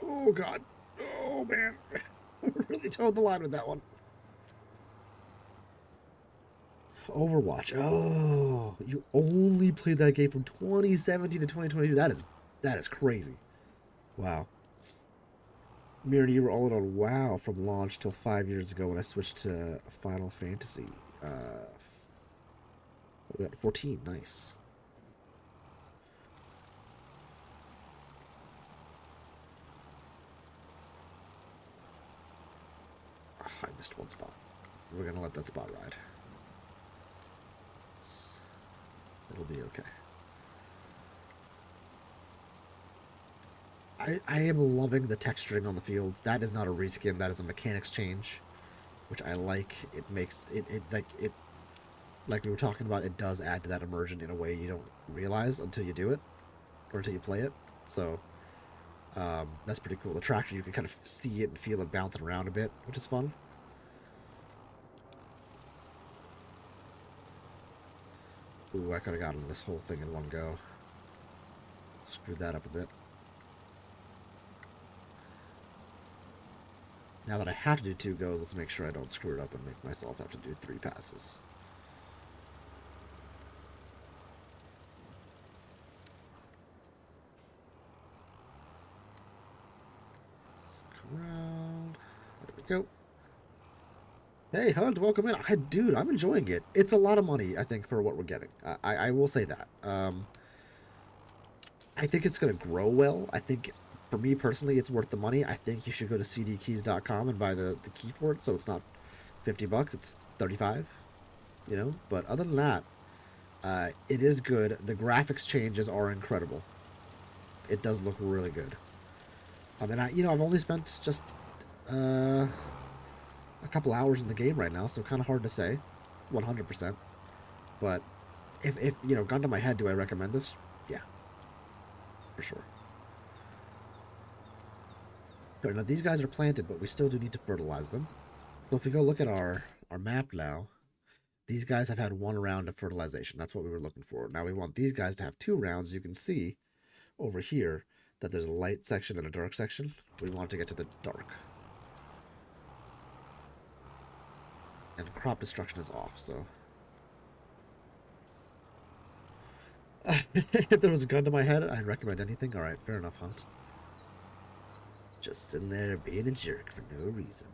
Oh, God. Oh, man. Really towed the line with that one. Overwatch. Oh, you only played that game from 2017 to 2022. That is crazy. Wow. Mirror and you were all in on WoW from launch till 5 years ago when I switched to Final Fantasy. We got 14. Nice. Oh, I missed one spot. We're gonna let that spot ride. It'll be okay. I am loving the texturing on the fields. That is not a reskin. That is a mechanics change, which I like. It makes it like we were talking about, it does add to that immersion in a way you don't realize until you do it or until you play it. So that's pretty cool. The traction, you can kind of see it and feel it bouncing around a bit, which is fun. Ooh, I could have gotten this whole thing in one go. Screwed that up a bit. Now that I have to do 2 goes, let's make sure I don't screw it up and make myself have to do 3 passes. Let's come around. There we go. Hey, Hunt, welcome in. Dude, I'm enjoying it. It's a lot of money, I think, for what we're getting. I will say that. I think it's going to grow well. I think, for me personally, it's worth the money. I think you should go to cdkeys.com and buy the key for it, so it's not $50, it's $35, you know? But other than that, it is good. The graphics changes are incredible. It does look really good. I mean, I've only spent just a couple hours in the game right now, so kind of hard to say 100%. But if gun to my head, do I recommend this? Yeah, for sure. Now these guys are planted, but we still do need to fertilize them. So if we go look at our map now, these guys have had 1 round of fertilization. That's what we were looking for. Now we want these guys to have 2 rounds. You can see over here that there's a light section and a dark section. We want to get to the dark. And crop destruction is off, so. If there was a gun to my head, I'd recommend anything. Alright, fair enough, Hunt. Just sitting there being a jerk for no reason.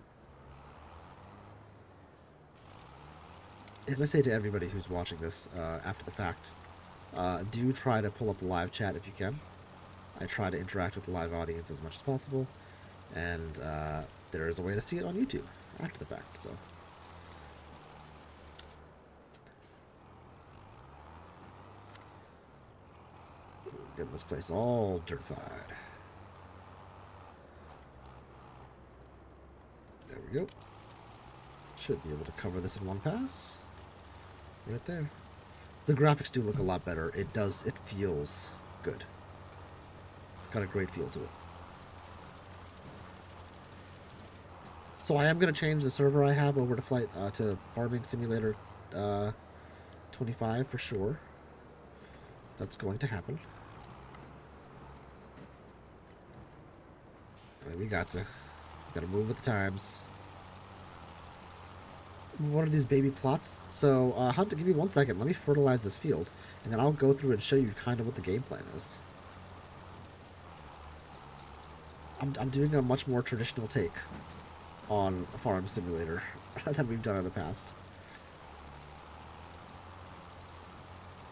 As I say to everybody who's watching this after the fact, do try to pull up the live chat if you can. I try to interact with the live audience as much as possible, and there is a way to see it on YouTube after the fact, so. Getting this place all dirtified. There we go. Should be able to cover this in one pass. Right there. The graphics do look a lot better. It feels good. It's got a great feel to it. So I am going to change the server I have over to Farming Simulator 25 for sure. That's going to happen. We got to move with the times. What are these baby plots? So, Hunt, give me 1 second. Let me fertilize this field, and then I'll go through and show you kind of what the game plan is. I'm doing a much more traditional take on a farm simulator than we've done in the past.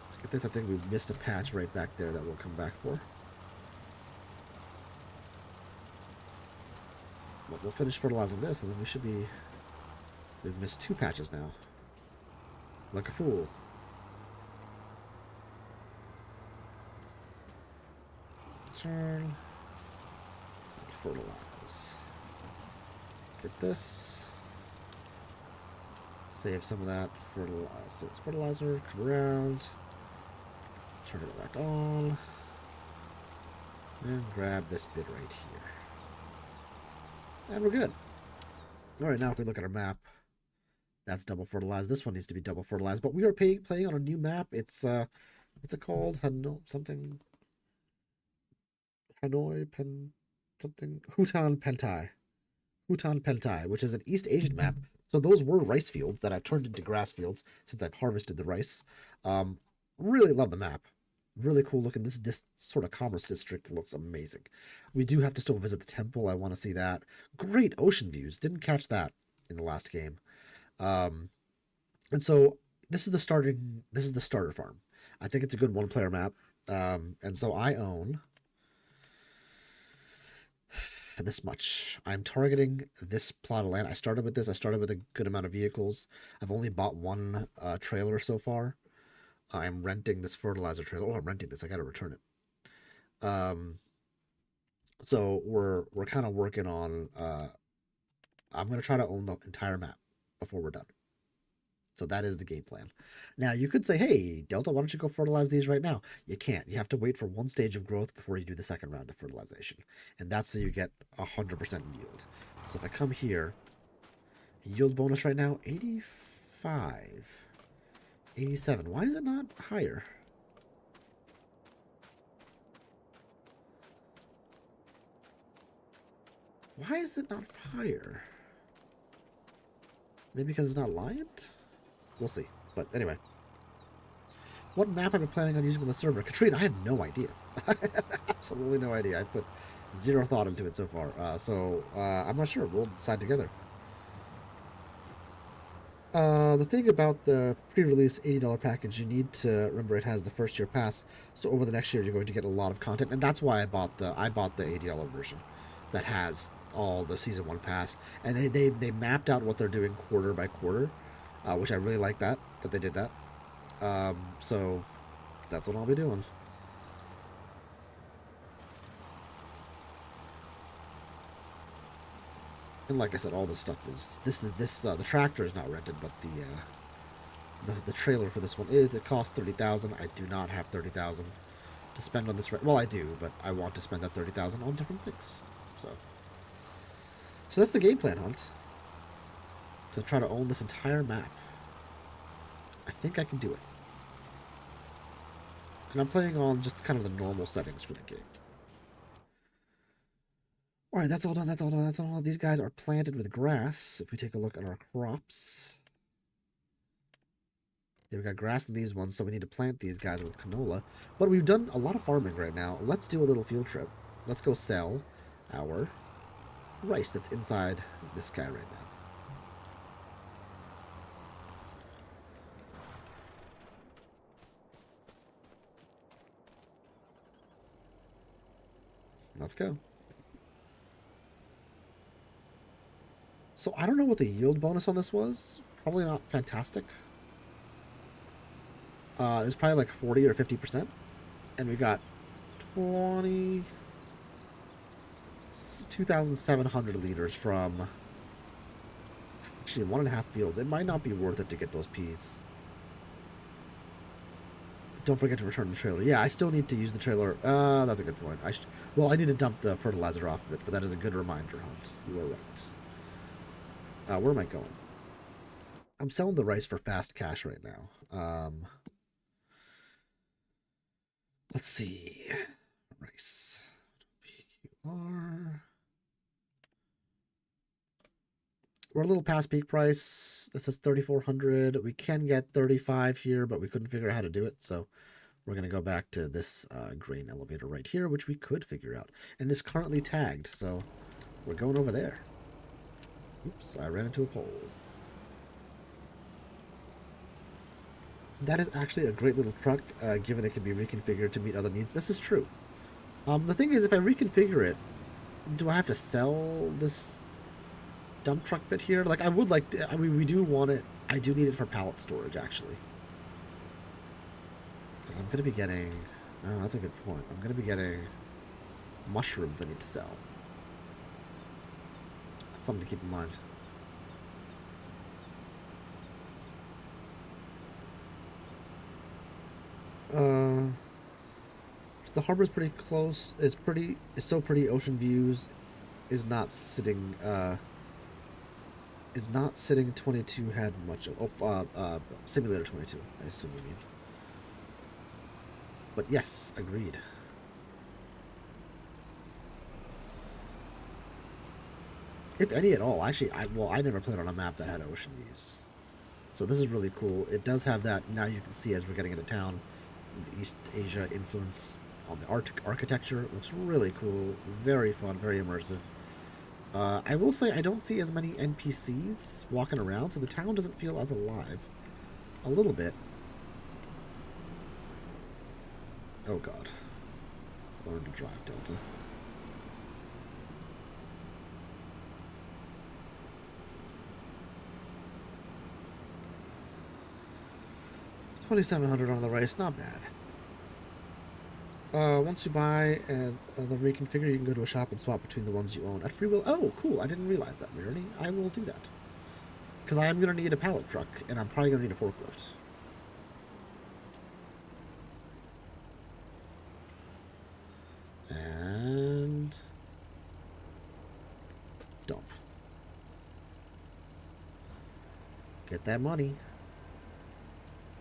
Let's get this. I think we missed a patch right back there that we'll come back for. But we'll finish fertilizing this, and then we should be... We've missed 2 patches now. Like a fool. Turn. Fertilize. Get this. Save some of that fertilizer. Come around. Turn it back on. And grab this bit right here. And we're good. Alright, now if we look at our map, that's double fertilized. This one needs to be double fertilized, but we are playing on a new map. It's what's it called? Something Hanoi Pen something Hutan Pentai. Hutan Pentai, which is an East Asian map. So those were rice fields that I've turned into grass fields since I've harvested the rice. Really love the map. Really cool looking. This sort of commerce district looks amazing. We do have to still visit the temple. I want to see that. Great ocean views. Didn't catch that in the last game. And so this is the starter farm. I think it's a good 1-player map. And so I own this much. I'm targeting this plot of land. I started with this. I started with a good amount of vehicles. I've only bought 1 trailer so far. I'm renting this fertilizer trailer. Oh, I'm renting this. I got to return it. So we're kind of working on. I'm gonna try to own the entire map before we're done. So that is the game plan. Now, you could say, hey, Delta, why don't you go fertilize these right now? You can't. You have to wait for one stage of growth before you do the second round of fertilization. And that's so you get 100% yield. So if I come here, yield bonus right now, 85. 87. Why is it not higher? Why is it not higher? Maybe because it's not Liant? We'll see. But anyway. What map am I planning on using on the server? Katrina, I have no idea. Absolutely no idea. I put zero thought into it so far. I'm not sure. We'll decide together. The thing about the pre-release $80 package, you need to remember it has the first year pass. So over the next year, you're going to get a lot of content. And that's why I bought the $80 version that has all the season 1 pass, and they mapped out what they're doing quarter by quarter, which I really like that they did that. So that's what I'll be doing. And like I said, all this stuff is the tractor is not rented, but the trailer for this one is. It costs 30,000. I do not have 30,000 to spend on this. Well, I do, but I want to spend that 30,000 on different things. So that's the game plan, Hunt. To try to own this entire map. I think I can do it. And I'm playing on just kind of the normal settings for the game. Alright, that's all done, that's all done, that's all done. These guys are planted with grass. If we take a look at our crops. Yeah, we got grass in these ones, so we need to plant these guys with canola. But we've done a lot of farming right now. Let's do a little field trip. Let's go sell our rice that's inside this guy right now. Let's go. So I don't know what the yield bonus on this was. Probably not fantastic. It was probably like 40 or 50%. And we got 2,700 liters from actually 1.5 fields. It might not be worth it to get those peas. Don't forget to return the trailer. Yeah, I still need to use the trailer. That's a good point. Well, I need to dump the fertilizer off of it, but that is a good reminder, Hunt. You are right. Where am I going? I'm selling the rice for fast cash right now. Let's see. Rice. PQR. We're a little past peak price. This is 3,400. We can get 35 here, but we couldn't figure out how to do it. So we're going to go back to this grain elevator right here, which we could figure out. And it's currently tagged, so we're going over there. Oops, I ran into a pole. That is actually a great little truck, given it can be reconfigured to meet other needs. This is true. The thing is, if I reconfigure it, do I have to sell this dump truck bit here? Like, I would like to, I mean, we do want it. I do need it for pallet storage, actually. Because I'm going to be getting, oh, that's a good point. I'm going to be getting mushrooms I need to sell. That's something to keep in mind. The harbor's pretty close. It's so pretty. Ocean views is not sitting. Is not sitting. 22 had much of. Simulator 22. I assume you mean. But yes, agreed. If any at all. Actually, I never played on a map that had ocean views. So this is really cool. It does have that. Now you can see as we're getting into town, the East Asia influence on the architecture. It looks really cool. Very fun. Very immersive. I will say I don't see as many NPCs walking around, so the town doesn't feel as alive. A little bit. Oh god. Learn to drive, Delta. $2,700 on the rice, not bad. Once you buy the reconfigure, you can go to a shop and swap between the ones you own at free will. Oh, cool! I didn't realize that, Myrny. I will do that. Because I am going to need a pallet truck, and I'm probably going to need a forklift. And dump. Get that money.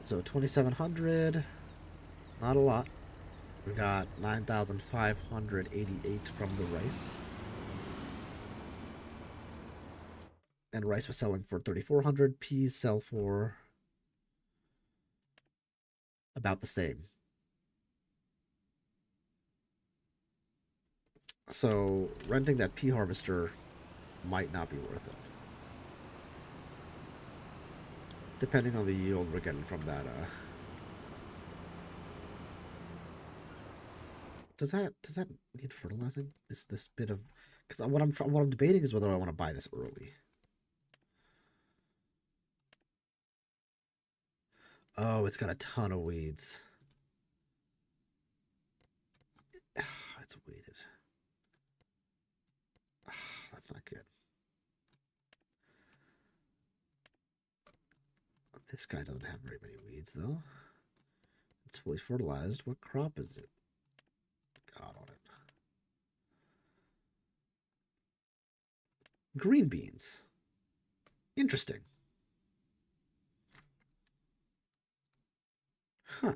So 2,700, not a lot. We got 9,588 from the rice. And rice was selling for 3,400. Peas sell for about the same. So renting that pea harvester might not be worth it. Depending on the yield we're getting from that. Does that need fertilizing? This bit of, because what I'm debating is whether I want to buy this early. Oh, it's got a ton of weeds. It's weeded. That's not good. This guy doesn't have very many weeds, though. It's fully fertilized. What crop is it? God on it. Green beans. Interesting. Huh.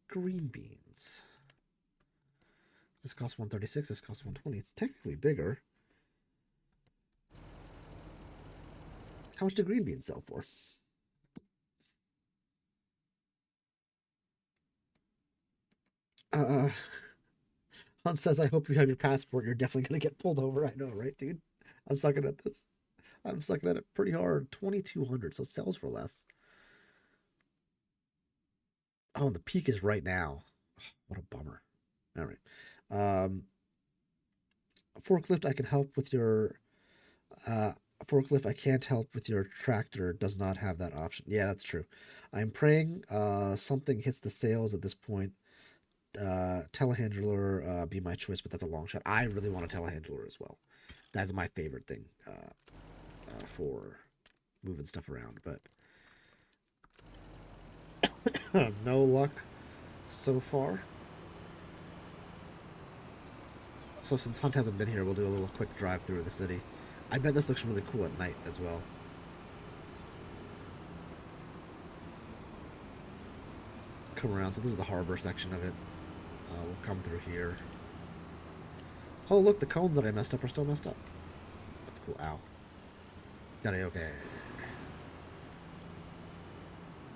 Green beans. This costs 136. This costs 120. It's technically bigger. How much do green beans sell for? Hunt says, I hope you have your passport. You're definitely going to get pulled over. I know, right, dude? I'm sucking at this. I'm sucking at it pretty hard. 2,200, so it sells for less. Oh, and the peak is right now. Oh, what a bummer. All right. Forklift, I can help with your... forklift, I can't help with your tractor. Does not have that option. Yeah, that's true. I'm praying something hits the sales at this point. Telehandler be my choice, but that's a long shot. I really want a telehandler as well. That's my favorite thing for moving stuff around, but no luck so far. So since Hunt hasn't been here, we'll do a little quick drive through the city. I bet this looks really cool at night as well. Come around. So this is the harbor section of it. We'll come through here. Oh, look, the cones that I messed up are still messed up. That's cool. Ow. Got it. Okay.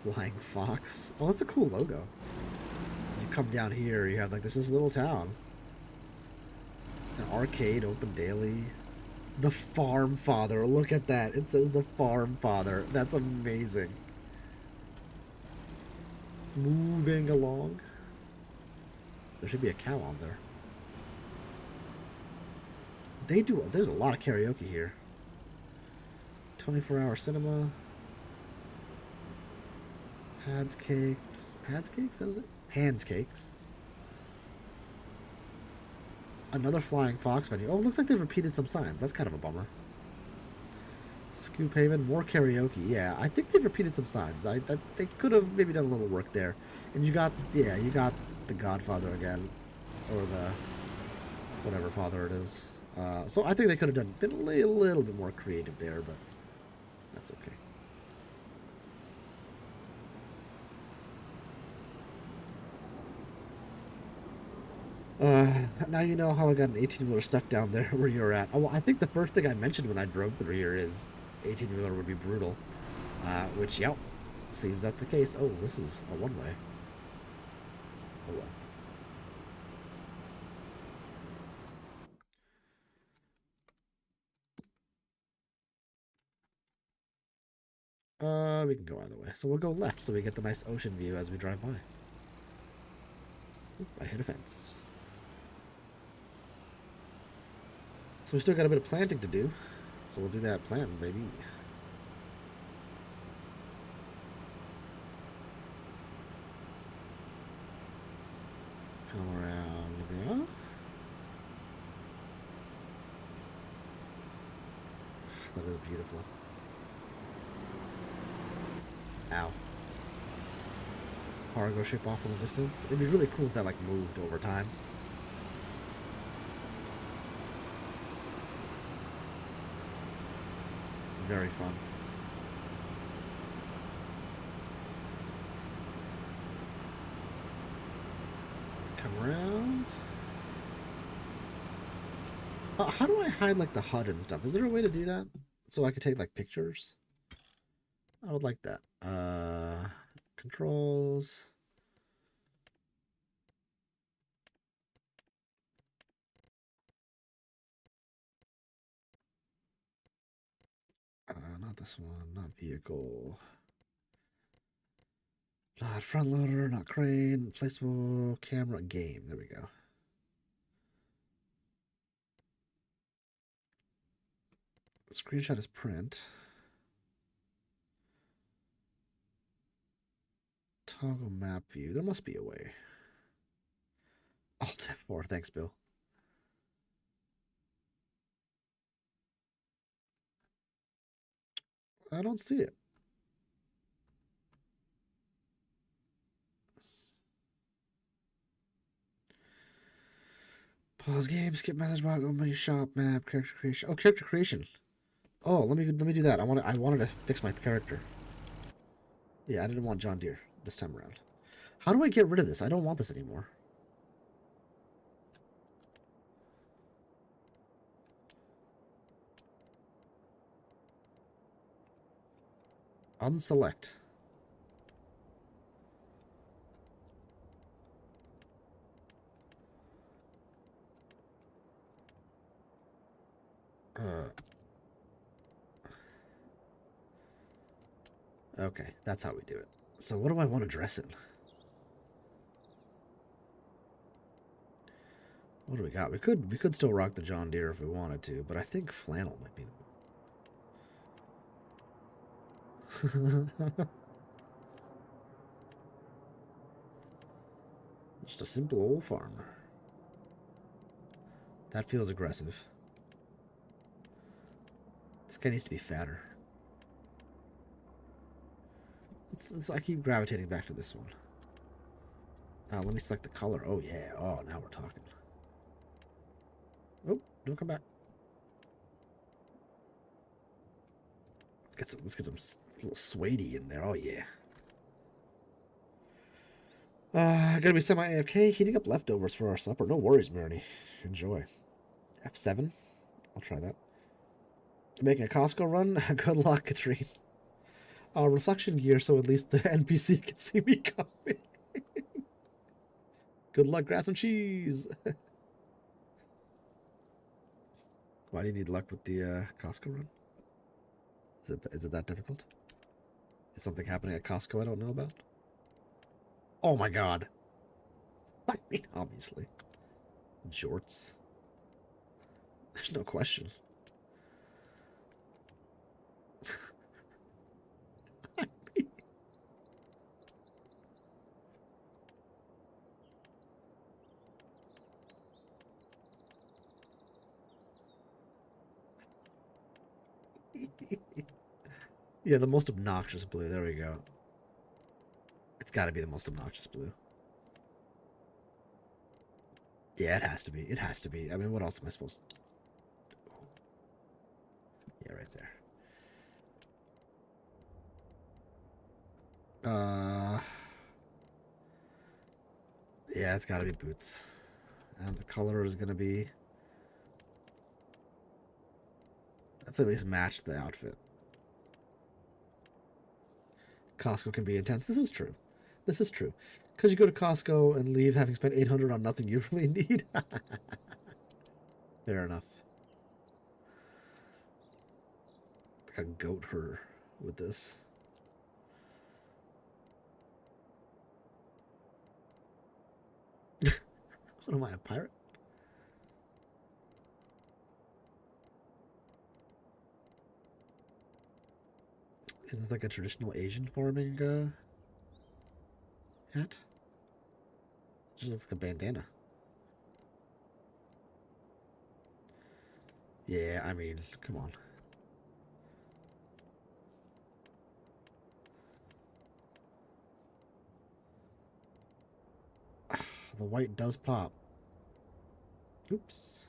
Flying Fox. Oh, that's a cool logo. You come down here, you have like this little town. An arcade open daily. The Farm Father. Look at that. It says the Farm Father. That's amazing. Moving along. There should be a cow on there. They do. There's a lot of karaoke here. 24-hour cinema. Pads cakes. Pads cakes? That was it? Pans cakes. Another Flying Fox venue. Oh, it looks like they've repeated some signs. That's kind of a bummer. Scoop Haven, more karaoke. Yeah, I think they've repeated some signs. They could have maybe done a little work there. And you got the Godfather again, or the whatever father it is. So I think they could have been a little bit more creative there, but that's okay. Now you know how I got an 18-wheeler stuck down there where you're at. Oh, well, I think the first thing I mentioned when I drove through here is 18-wheeler would be brutal. Which, yep, seems that's the case. Oh, this is a one-way. Oh, well. We can go either way. So we'll go left so we get the nice ocean view as we drive by. Oop, I hit a fence. So we still got a bit of planting to do. So we'll do that planting, baby. Come around here. That is beautiful. Ow. Cargo ship off in the distance. It'd be really cool if that like moved over time. Very fun. Come around. How do I hide like the HUD and stuff? Is there a way to do that so I could take like pictures? I would like that. Controls. Not this one. Not vehicle. Not front loader. Not crane. Placeable camera. Game. There we go. Screenshot is print. Toggle map view. There must be a way. Alt F4. Thanks, Bill. I don't see it. Pause game, skip message box, open shop, map, character creation. Oh, character creation. Oh, let me do that. I wanted to fix my character. Yeah, I didn't want John Deere this time around. How do I get rid of this? I don't want this anymore. Unselect. Okay, that's how we do it. So what do I want to dress in? What do we got? We could still rock the John Deere if we wanted to, but I think flannel might be the Just a simple old farmer. That feels aggressive. This guy needs to be fatter. I keep gravitating back to this one. Let me select the color. Oh, yeah. Oh, now we're talking. Oh, don't come back. Let's get some little suede in there. Oh, yeah. Gonna be semi-AFK, heating up leftovers for our supper. No worries, Marnie. Enjoy. F7. I'll try that. Making a Costco run? Good luck, Katrine. Reflection gear so at least the NPC can see me coming. Good luck, grab some cheese. Why do you need luck with the Costco run? Is it that difficult? Is something happening at Costco I don't know about? Oh my god. I mean, obviously. Jorts. There's no question. Yeah, the most obnoxious blue. There we go. It's got to be the most obnoxious blue. Yeah, it has to be. It has to be. I mean, what else am I supposed to... Yeah, right there. Yeah, it's got to be boots. And the color is going to be... Let's at least match the outfit. Costco can be intense. This is true. This is true. Because you go to Costco and leave having spent $800 on nothing you really need. Fair enough. Like a goat herder with this. What am I, a pirate? Isn't it like a traditional Asian farming hat? It just looks like a bandana. Yeah, I mean, come on. The white does pop. Oops.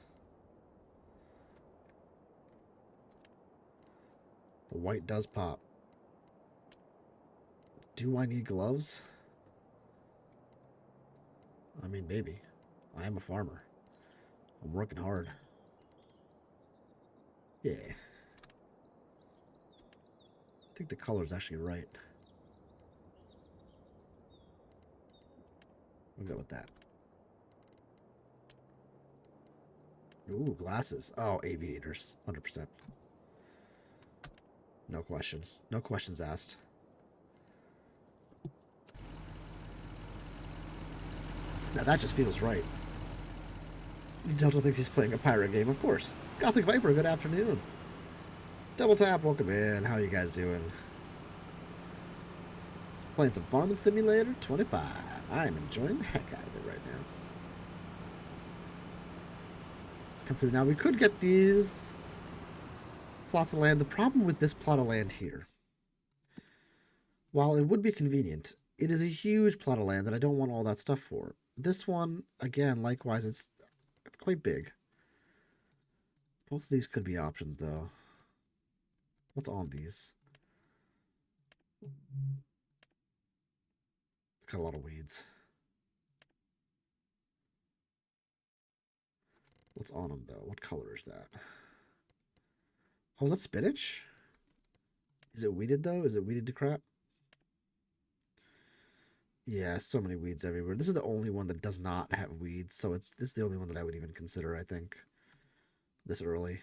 The white does pop. Do I need gloves? I mean, maybe. I am a farmer. I'm working hard. Yeah. I think the color's actually right. We'll go with that. Ooh, glasses. Oh, aviators. 100%. No question. No questions asked. Now that just feels right. Delta thinks he's playing a pirate game, of course. Gothic Viper, good afternoon. Double Tap, welcome in. How are you guys doing? Playing some Farming Simulator 25. I am enjoying the heck out of it right now. Let's come through. Now, we could get these plots of land. The problem with this plot of land here, while it would be convenient, it is a huge plot of land that I don't want all that stuff for. This one, again, likewise, it's quite big. Both of these could be options, though. What's on these? It's got a lot of weeds. What's on them, though? What color is that? Oh, is that spinach? Is it weeded, though? Is it weeded to crap? Yeah, so many weeds everywhere. This is the only one that does not have weeds, so this is the only one that I would even consider, I think, this early.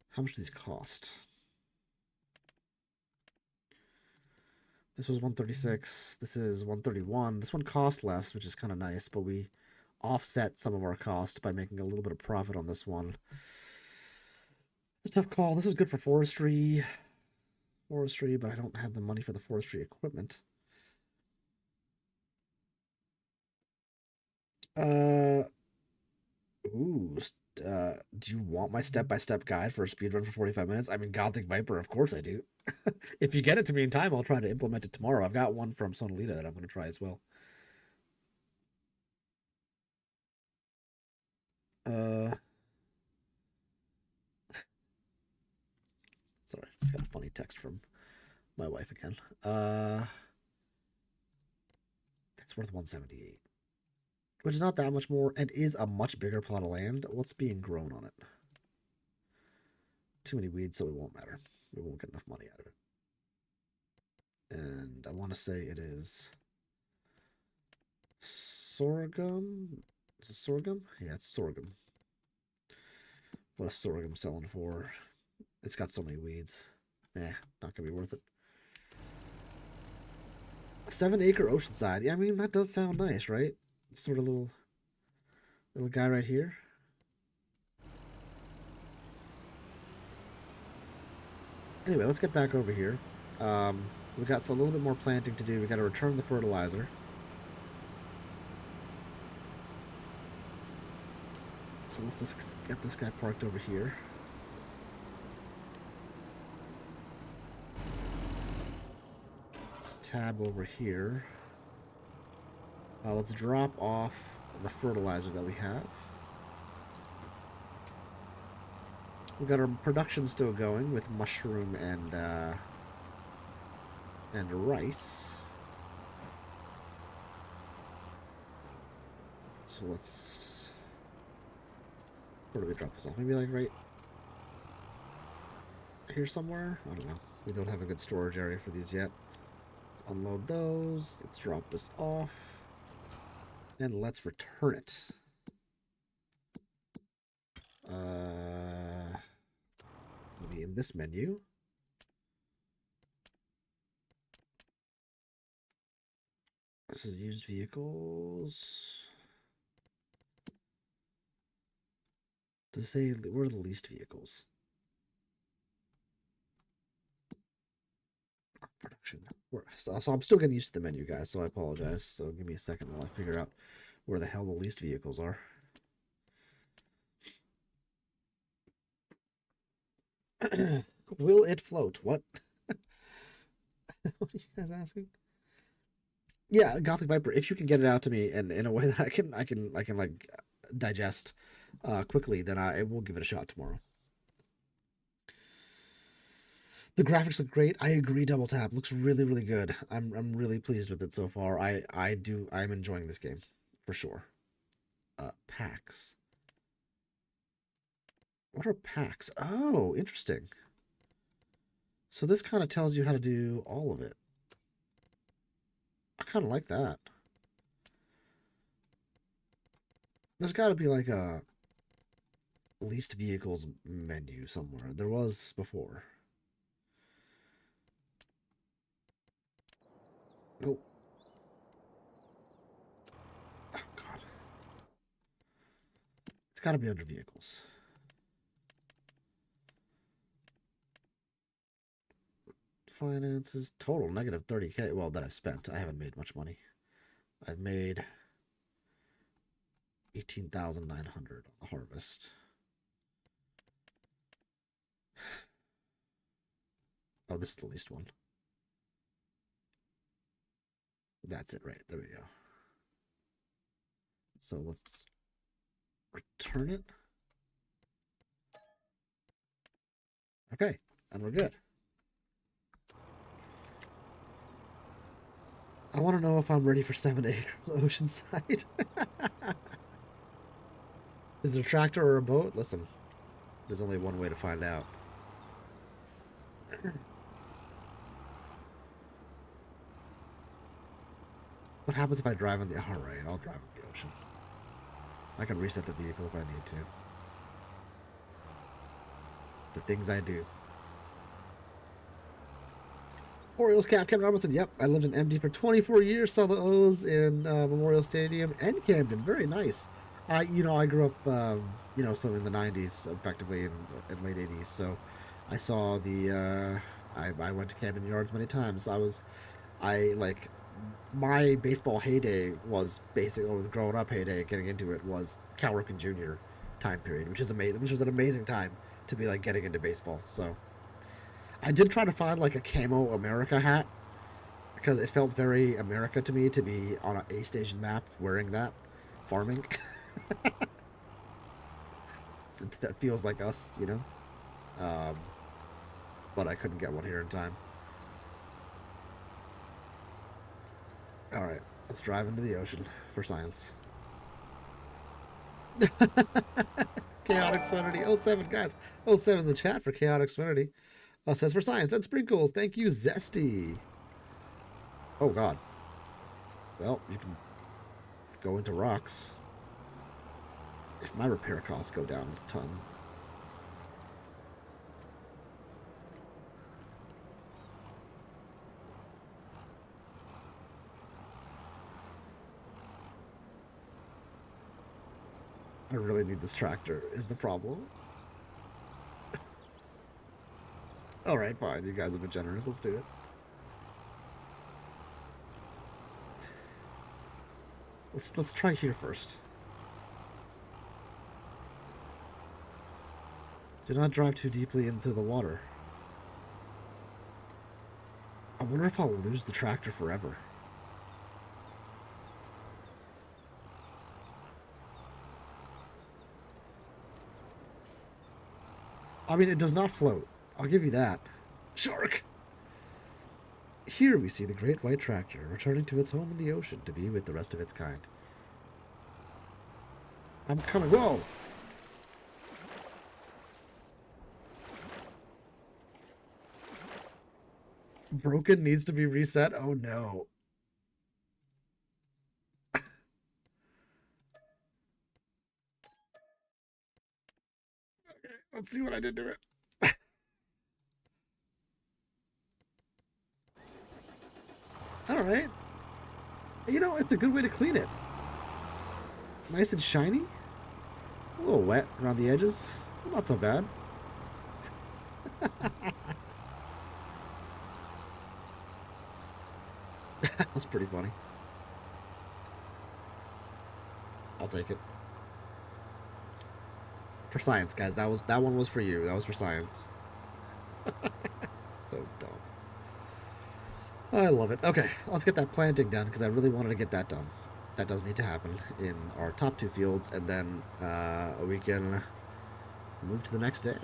How much do these cost? This was 136. This is 131. This one cost less, which is kind of nice, but we offset some of our cost by making a little bit of profit on this one. It's a tough call. This is good for forestry, but I don't have the money for the forestry equipment. Do you want my step-by-step guide for a speedrun for 45 minutes? I mean, Gothic Viper, of course I do. If you get it to me in time, I'll try to implement it tomorrow. I've got one from Sonalita that I'm going to try as well. Sorry, just got a funny text from my wife again. That's worth 178, which is not that much more, and is a much bigger plot of land. What's being grown on it? Too many weeds, so it won't matter. We won't get enough money out of it. And I want to say it is sorghum. Is it sorghum? Yeah, it's sorghum. What is sorghum selling for? It's got so many weeds. Not gonna be worth it. 7-acre Oceanside. Yeah, I mean, that does sound nice, right? This sort of little guy right here. Anyway, let's get back over here. We got a little bit more planting to do. We got to return the fertilizer. So let's get this guy parked over here. Let's tab over here. Let's drop off the fertilizer that we have. We got our production still going with mushroom and rice. So let's, where do we drop this off? Maybe like right here somewhere? I don't know. We don't have a good storage area for these yet. Let's unload those. Let's drop this off. And let's return it. It'll be in this menu. This is used vehicles. Does it say where are the leased vehicles? Production. So I'm still getting used to the menu, guys, so I apologize. So give me a second while I figure out where the hell the leased vehicles are. Will it float? What? What are you guys asking? Yeah, Gothic Viper. If you can get it out to me in a way that I can like digest quickly, then I will give it a shot tomorrow. The graphics look great. I agree. Double Tap looks really, really good. I'm really pleased with it so far. I'm enjoying this game for sure. Packs. What are packs? Oh, interesting. So this kind of tells you how to do all of it. I kind of like that. There's got to be like a leased vehicles menu somewhere. There was before. Nope. Oh, God. It's got to be under vehicles. Finances. Total negative 30K. Well, that I've spent. I haven't made much money. I've made 18,900 on the harvest. Oh, this is the least one. That's it, right? There we go. So let's return it. Okay, and we're good. I want to know if I'm ready for 7 acres Oceanside. Is it a tractor or a boat? Listen, there's only one way to find out. What happens if I drive on the... Alright, I'll drive on the ocean. I can reset the vehicle if I need to. The things I do. Orioles cap, Kevin Robinson. Yep, I lived in MD for 24 years. Saw the O's in Memorial Stadium and Camden. Very nice. I grew up, so in the 90s, effectively in late 80s. So I saw the... I went to Camden Yards many times. My baseball heyday was growing up heyday, getting into it was Cal Ripken Jr. time period, which is amazing. Which was an amazing time to be like getting into baseball. So I did try to find like a camo America hat because it felt very America to me to be on an A station map wearing that farming. That feels like us, but I couldn't get one here in time. Alright, let's drive into the ocean for science. Chaotic Serenity 07, guys. 07 in the chat for Chaotic Serenity. Says for science and sprinkles. Thank you, Zesty. Oh, God. Well, you can go into rocks. If my repair costs go down a ton. I really need this tractor, is the problem. Alright, fine. You guys have been generous. Let's do it. Let's try here first. Do not drive too deeply into the water. I wonder if I'll lose the tractor forever. I mean, it does not float. I'll give you that. Shark! Here we see the great white tractor returning to its home in the ocean to be with the rest of its kind. I'm coming. Whoa! Broken needs to be reset? Oh no. Okay, let's see what I did to it. Alright. It's a good way to clean it. Nice and shiny. A little wet around the edges. Not so bad. That was pretty funny. I'll take it. For science, guys. That one was for you. That was for science. So dumb. I love it. Okay, let's get that planting done because I really wanted to get that done. That does need to happen in our top 2 fields, and then we can move to the next day,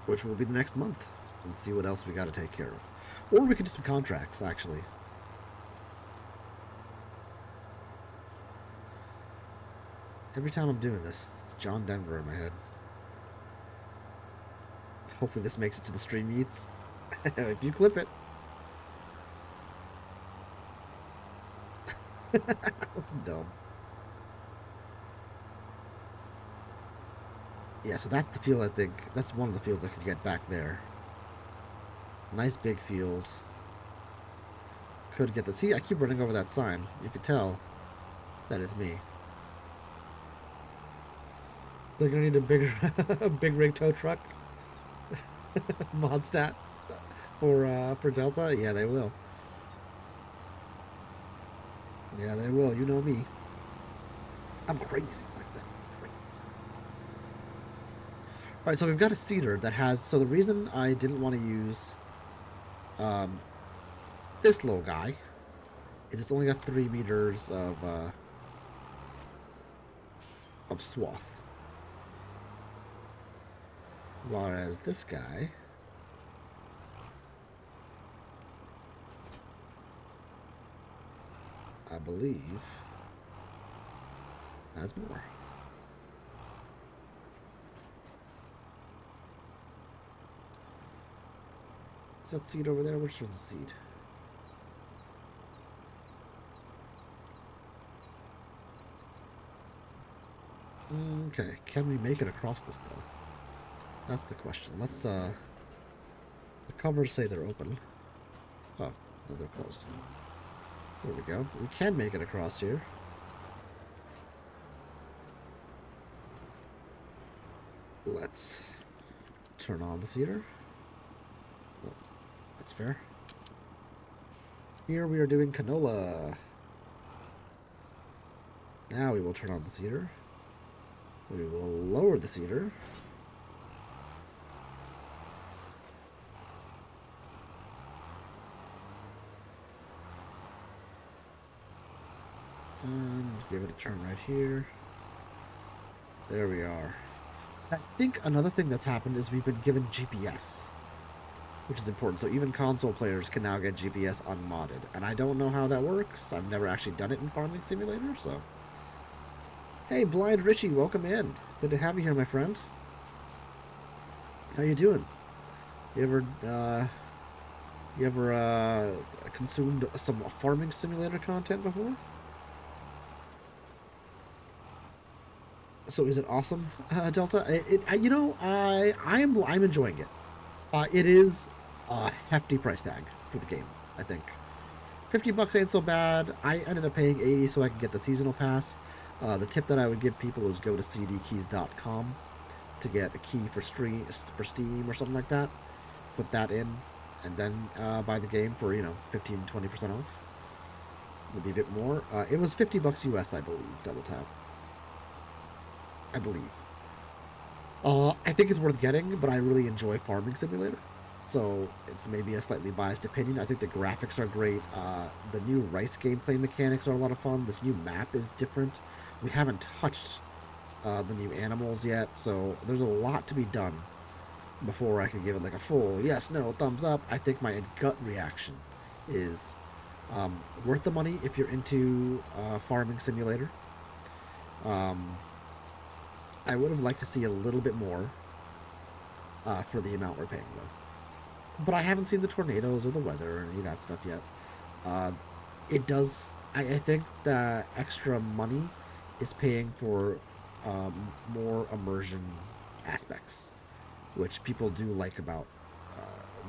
which will be the next month, and see what else we got to take care of. Or we could do some contracts, actually. Every time I'm doing this, it's John Denver in my head. Hopefully this makes it to the stream meets. If you clip it. That was dumb. Yeah, so that's the field I think. That's one of the fields I could get back there. Nice big field. Could get the... See, I keep running over that sign. You could tell that is me. They're gonna need a bigger, a big rig tow truck. Mod stat for Delta. Yeah, they will. Yeah, they will. You know me. I'm crazy like that. Crazy. All right, so we've got a cedar that has. So the reason I didn't want to use this little guy is it's only got 3 meters of swath. Whereas this guy I believe has more. Is that seed over there? Which one's the seed? Okay, can we make it across this though? That's the question. Let's the covers say they're open. Oh, no, they're closed. There we go. We can make it across here. Let's turn on the cedar. Oh, that's fair. Here we are doing canola. Now we will turn on the cedar. We will lower the cedar. And give it a turn right here. There we are. I think another thing that's happened is we've been given GPS, which is important. So even console players can now get GPS unmodded. And I don't know how that works. I've never actually done it in Farming Simulator, so... Hey, Blind Richie, welcome in. Good to have you here, my friend. How you doing? You ever consumed some Farming Simulator content before? So is it awesome, Delta? I'm enjoying it. It is a hefty price tag for the game, I think. $50 ain't so bad. I ended up paying $80 so I could get the seasonal pass. The tip that I would give people is go to cdkeys.com to get a key for Steam or something like that. Put that in, and then buy the game for 15-20% off. Maybe a bit more. It was $50 US, I believe. Double tap. I believe. I think it's worth getting, but I really enjoy Farming Simulator, so it's maybe a slightly biased opinion. I think the graphics are great. The new rice gameplay mechanics are a lot of fun. This new map is different. We haven't touched the new animals yet, so there's a lot to be done before I could give it like a full yes, no, thumbs up. I think my gut reaction is worth the money if you're into Farming Simulator. I would have liked to see a little bit more for the amount we're paying, though. But I haven't seen the tornadoes or the weather or any of that stuff yet. It does... I think the extra money is paying for more immersion aspects, which people do like about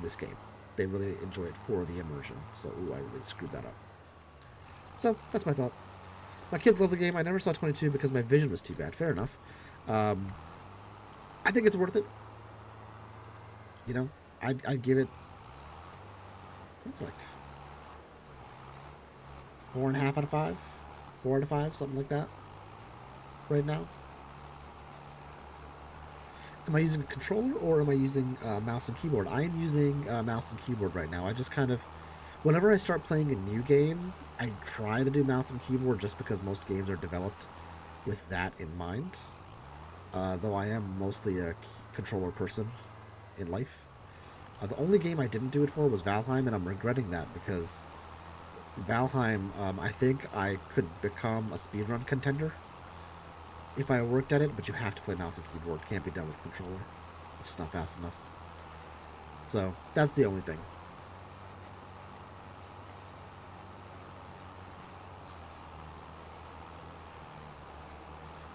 this game. They really enjoy it for the immersion. So, ooh, I really screwed that up. So, that's my thought. My kids love the game. I never saw 22 because my vision was too bad. Fair enough. I think it's worth it. I'd give it like 4.5 out of 5, 4 out of 5, something like that. Right now. Am I using a controller or am I using mouse and keyboard? I am using mouse and keyboard right now. I just kind of, whenever I start playing a new game, I try to do mouse and keyboard just because most games are developed with that in mind. Though I am mostly a controller person in life. The only game I didn't do it for was Valheim, and I'm regretting that because Valheim, I think I could become a speedrun contender if I worked at it, but you have to play mouse and keyboard. Can't be done with controller. It's just not fast enough. So, that's the only thing.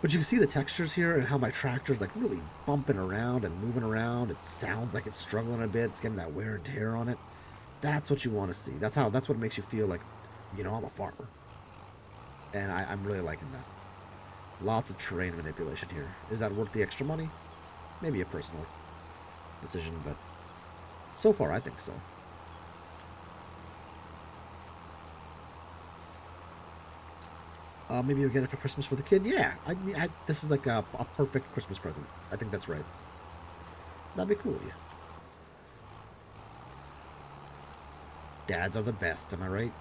But you can see the textures here and how my tractor's like really bumping around and moving around. It sounds like it's struggling a bit. It's getting that wear and tear on it. That's what you want to see. That's what makes you feel like, you know, I'm a farmer. And I'm really liking that. Lots of terrain manipulation here. Is that worth the extra money? Maybe a personal decision, but so far I think so. Maybe you'll get it for Christmas for the kid. Yeah, this is like a perfect Christmas present. I think that's right. That'd be cool, yeah. Dads are the best, am I right?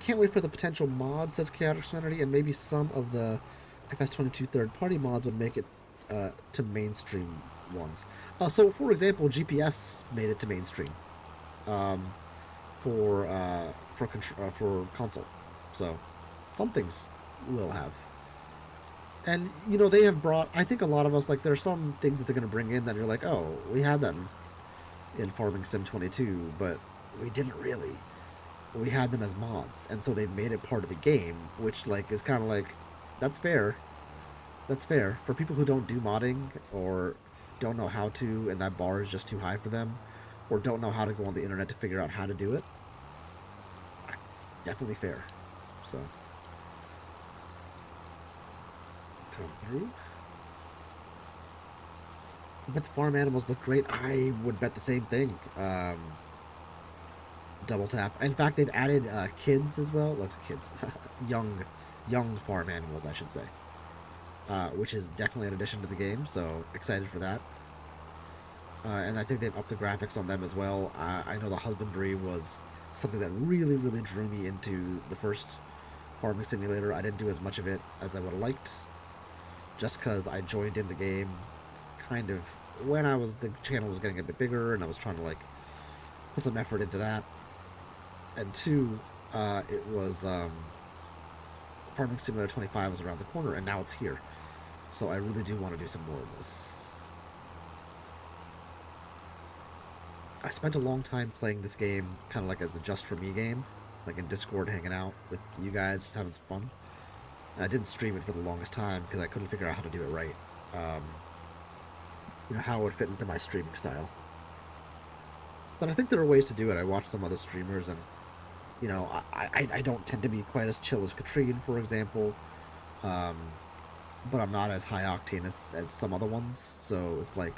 Can't wait for the potential mods, says Chaotic Serenity, and maybe some of the FS22 third-party mods would make it to mainstream ones. So, for example, GPS made it to mainstream for console. So, some things will have. And, you know, they have brought, I think a lot of us, like, there's some things that they're going to bring in that you're like, oh, we had them in Farming Sim 22, but we didn't really. We had them as mods, and so they've made it part of the game, which, like, is kind of like, that's fair. That's fair. For people who don't do modding, or don't know how to, and that bar is just too high for them, or don't know how to go on the internet to figure out how to do it, it's definitely fair. So, come through. I bet the farm animals look great. I would bet the same thing. Double tap. In fact, they've added kids as well. Well, kids, young farm animals, I should say, which is definitely an addition to the game. So excited for that. And I think they've upped the graphics on them as well. I know the husbandry was something that really, really drew me into the first farming simulator. I didn't do as much of it as I would have liked, just because I joined in the game kind of when the channel was getting a bit bigger, and I was trying to like put some effort into that. And two, it was Farming Simulator 25 was around the corner, and now it's here. So I really do want to do some more of this. I spent a long time playing this game kind of like as a just for me game, like in Discord hanging out with you guys, just having some fun. And I didn't stream it for the longest time because I couldn't figure out how to do it right. You know, how it would fit into my streaming style. But I think there are ways to do it. I watched some other streamers, and you know, I don't tend to be quite as chill as Katrine, for example. But I'm not as high octane as some other ones. So it's like,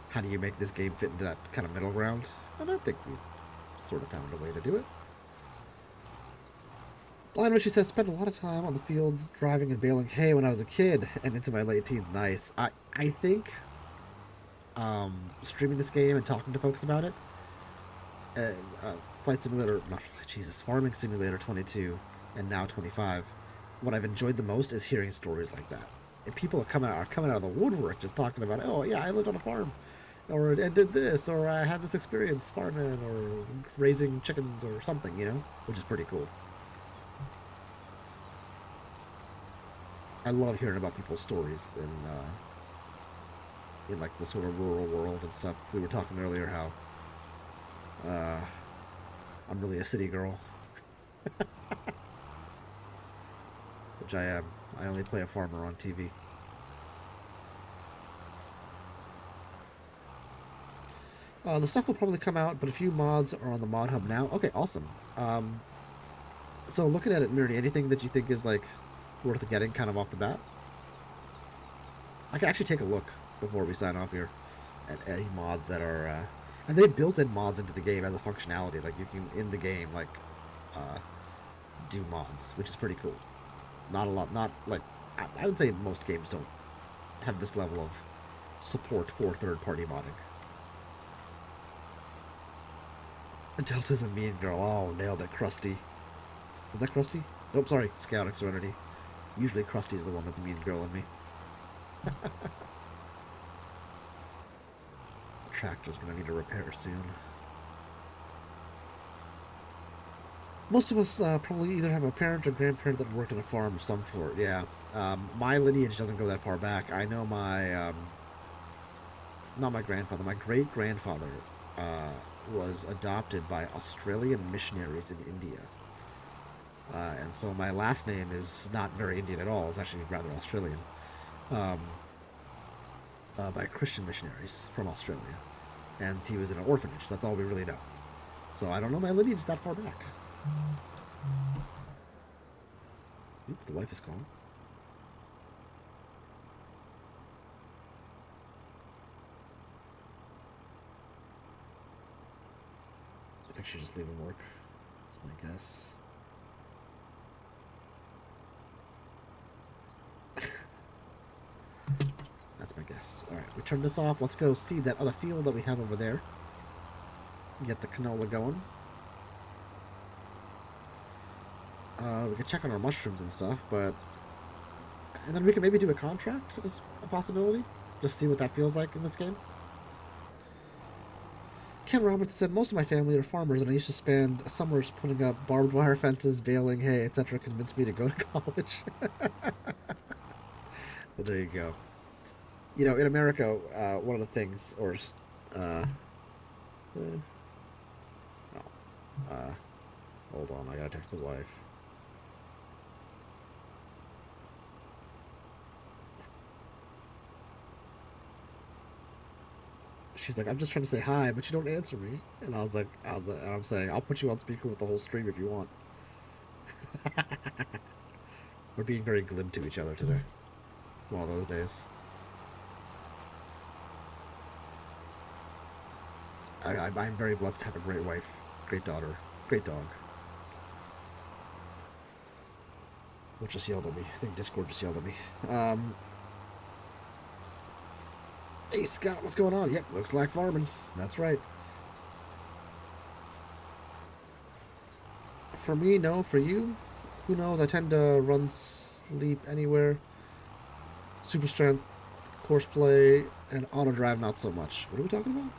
how do you make this game fit into that kind of middle ground? And I think we sort of found a way to do it. Blind Richie says, spent a lot of time on the fields driving and baling hay when I was a kid and into my late teens. Nice. I think streaming this game and talking to folks about it, Farming Simulator 22 and now 25, what I've enjoyed the most is hearing stories like that. And people are coming out of the woodwork just talking about, oh yeah, I lived on a farm, or I did this, or I had this experience farming or raising chickens or something, you know, which is pretty cool. I love hearing about people's stories in like the sort of rural world and stuff. We were talking earlier how I'm really a city girl. Which I am. I only play a farmer on TV. The stuff will probably come out, but a few mods are on the mod hub now. Okay, awesome. So looking at it, Mirny, anything that you think is like worth getting kind of off the bat? I can actually take a look before we sign off here at any mods that are and they built in mods into the game as a functionality. Like you can in the game like do mods, which is pretty cool. Not a lot, not like I would say most games don't have this level of support for third-party modding. Delta's a mean girl. Oh, nailed it, Krusty. Was that Krusty? Nope, sorry. Scouting Serenity. Usually Krusty's the one that's a mean girl in me. Tractor's gonna need a repair soon. Most of us probably either have a parent or grandparent that worked in a farm of some sort. Yeah. My lineage doesn't go that far back. I know my... not my grandfather. My great-grandfather was adopted by Australian missionaries in India. And so my last name is not very Indian at all. It's actually rather Australian. By Christian missionaries from Australia. And he was in an orphanage. That's all we really know. So I don't know my lineage that far back. Oop, the wife is calling. I think she's just leaving work. That's my guess. That's my guess. Alright, we turn this off. Let's go see that other field that we have over there. Get the canola going. We could check on our mushrooms and stuff, but... And then we can maybe do a contract as a possibility. Just see what that feels like in this game. Ken Roberts said, most of my family are farmers, and I used to spend summers putting up barbed wire fences, baling hay, etc. convinced me to go to college. Well, there you go. You know, in America, one of the things, hold on, I gotta text the wife. She's like, I'm just trying to say hi, but you don't answer me. And I'm saying, I'll put you on speaker with the whole stream if you want. We're being very glib to each other today. It's one of those days. I'm very blessed to have a great wife, great daughter, great dog. What just yelled at me? I think Discord just yelled at me. Hey Scott, what's going on? Yep, looks like farming. That's right. For me, no. For you, who knows? I tend to run sleep anywhere. Super strength, course play, and auto drive not so much. What are we talking about?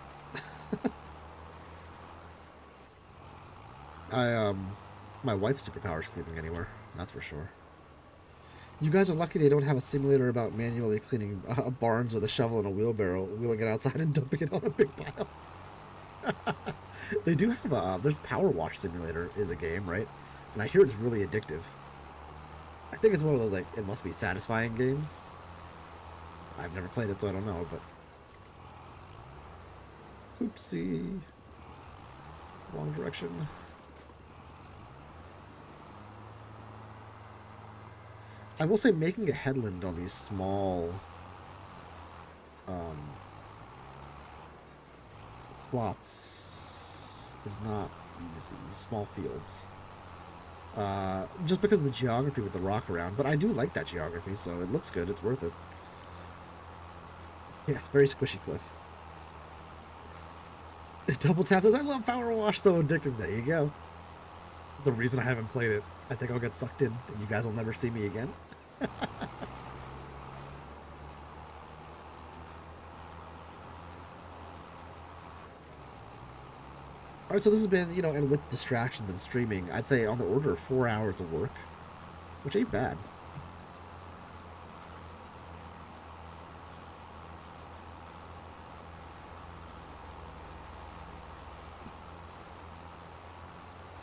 My wife's superpower is sleeping anywhere. That's for sure. You guys are lucky they don't have a simulator about manually cleaning barns with a shovel and a wheelbarrow, wheeling it outside and dumping it on a big pile. They do have a... There's Power Wash Simulator is a game, right? And I hear it's really addictive. I think it's one of those, like, it must be satisfying games. I've never played it, so I don't know, but... Oopsie. Wrong direction. I will say making a headland on these small plots is not easy. Small fields. Just because of the geography with the rock around. But I do like that geography, so it looks good. It's worth it. Yeah, it's very squishy cliff. Double tap says, I love Power Wash, so addictive. There you go. That's the reason I haven't played it. I think I'll get sucked in, and you guys will never see me again. Alright, so this has been, you know, and with distractions and streaming, I'd say on the order of 4 hours of work, which ain't bad.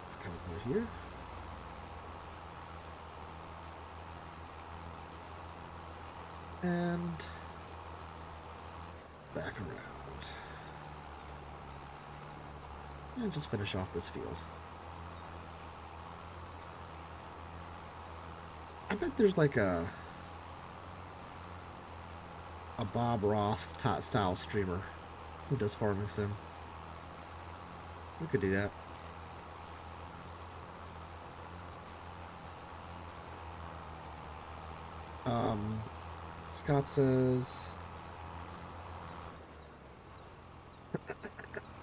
Let's come over here. And back around. And just finish off this field. I bet there's like a Bob Ross style streamer who does farming sim. We could do that. Scott says...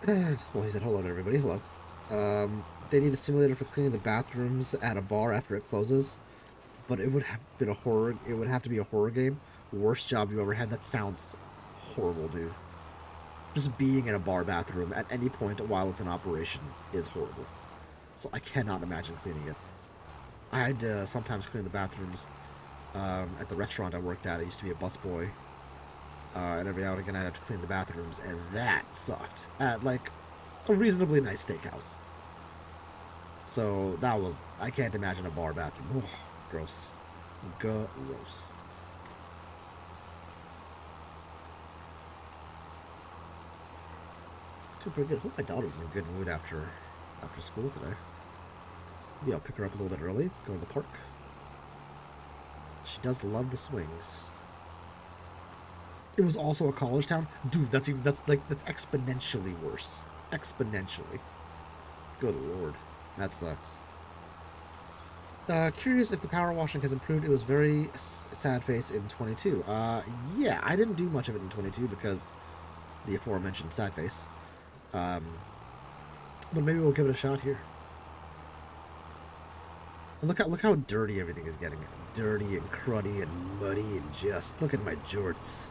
well, he said hello to everybody. Hello. They need a simulator for cleaning the bathrooms at a bar after it closes, but it would have been a horror. It would have to be a horror game. Worst job you ever had. That sounds horrible, dude. Just being in a bar bathroom at any point while it's in operation is horrible. So I cannot imagine cleaning it. I had to sometimes clean the bathrooms at the restaurant I worked at. I used to be a busboy. And every now and again I'd have to clean the bathrooms, and that sucked. At, like, a reasonably nice steakhouse. So, that was... I can't imagine a bar bathroom. Oh, gross. Gross. Doing pretty good. I hope my daughter's in a good mood after school today. Maybe I'll pick her up a little bit early, go to the park. She does love the swings. It was also a college town? Dude, that's exponentially worse. Exponentially. Good lord. That sucks. Curious if the power washing has improved. It was very sad face in 22. Yeah, I didn't do much of it in 22 because the aforementioned sad face. But maybe we'll give it a shot here. And look how dirty everything is getting. Dirty and cruddy and muddy and just look at my jorts.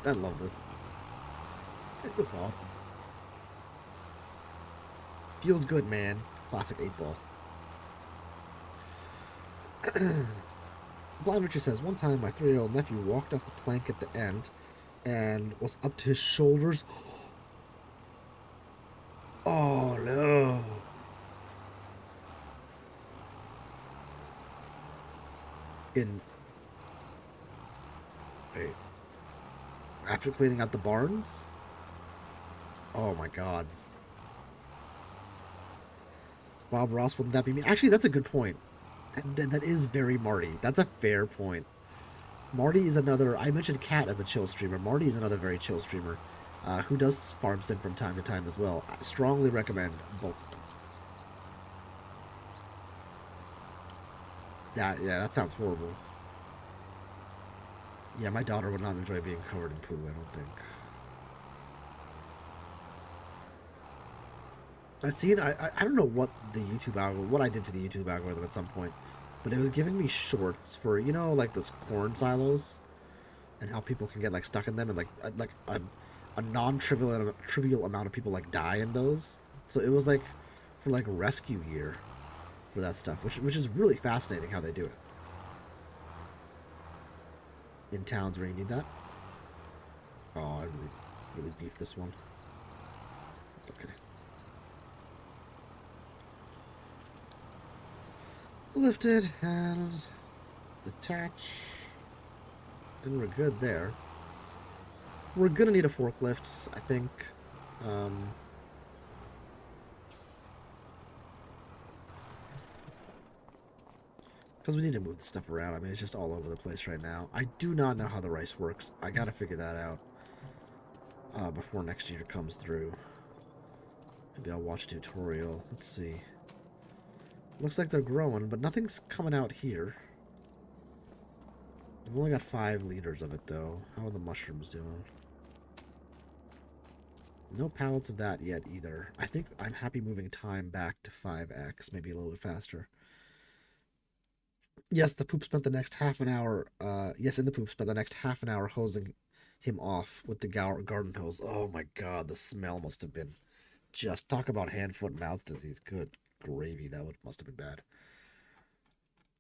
I love this. This is awesome. Feels good, man. Classic 8-ball. Blind Richard says, one time my 3-year-old nephew walked off the plank at the end and was up to his shoulders. Oh no. Wait. After cleaning out the barns? Oh my god. Bob Ross, wouldn't that be me? Actually, that's a good point. That is very Marty. That's a fair point. Marty is another... I mentioned Cat as a chill streamer. Marty is another very chill streamer who does farm sim from time to time as well. I strongly recommend both of them. That sounds horrible. Yeah, my daughter would not enjoy being covered in poo, I don't think. I've seen, I don't know what the YouTube algorithm, what I did to the YouTube algorithm at some point, but it was giving me shorts for, you know, like those corn silos, and how people can get, like, stuck in them, and, like a non-trivial amount of people, like, die in those. So it was, like, for, like, rescue gear for that stuff, which is really fascinating how they do it. In towns where you need that. Oh, I really beefed this one. It's okay. Lifted and detach, and we're good there. We're gonna need a forklift, I think. Because we need to move the stuff around. I mean, it's just all over the place right now. I do not know how the rice works. I gotta figure that out before next year comes through. Maybe I'll watch a tutorial. Let's see. Looks like they're growing, but nothing's coming out here. We've only got 5 liters of it, though. How are the mushrooms doing? No pallets of that yet, either. I think I'm happy moving time back to 5x, maybe a little bit faster. Yes, the poop spent the next half an hour, in the poop spent the next half an hour hosing him off with the garden hose. Oh my god, the smell must have been just... Talk about hand, foot, mouth disease. Good gravy, that must have been bad.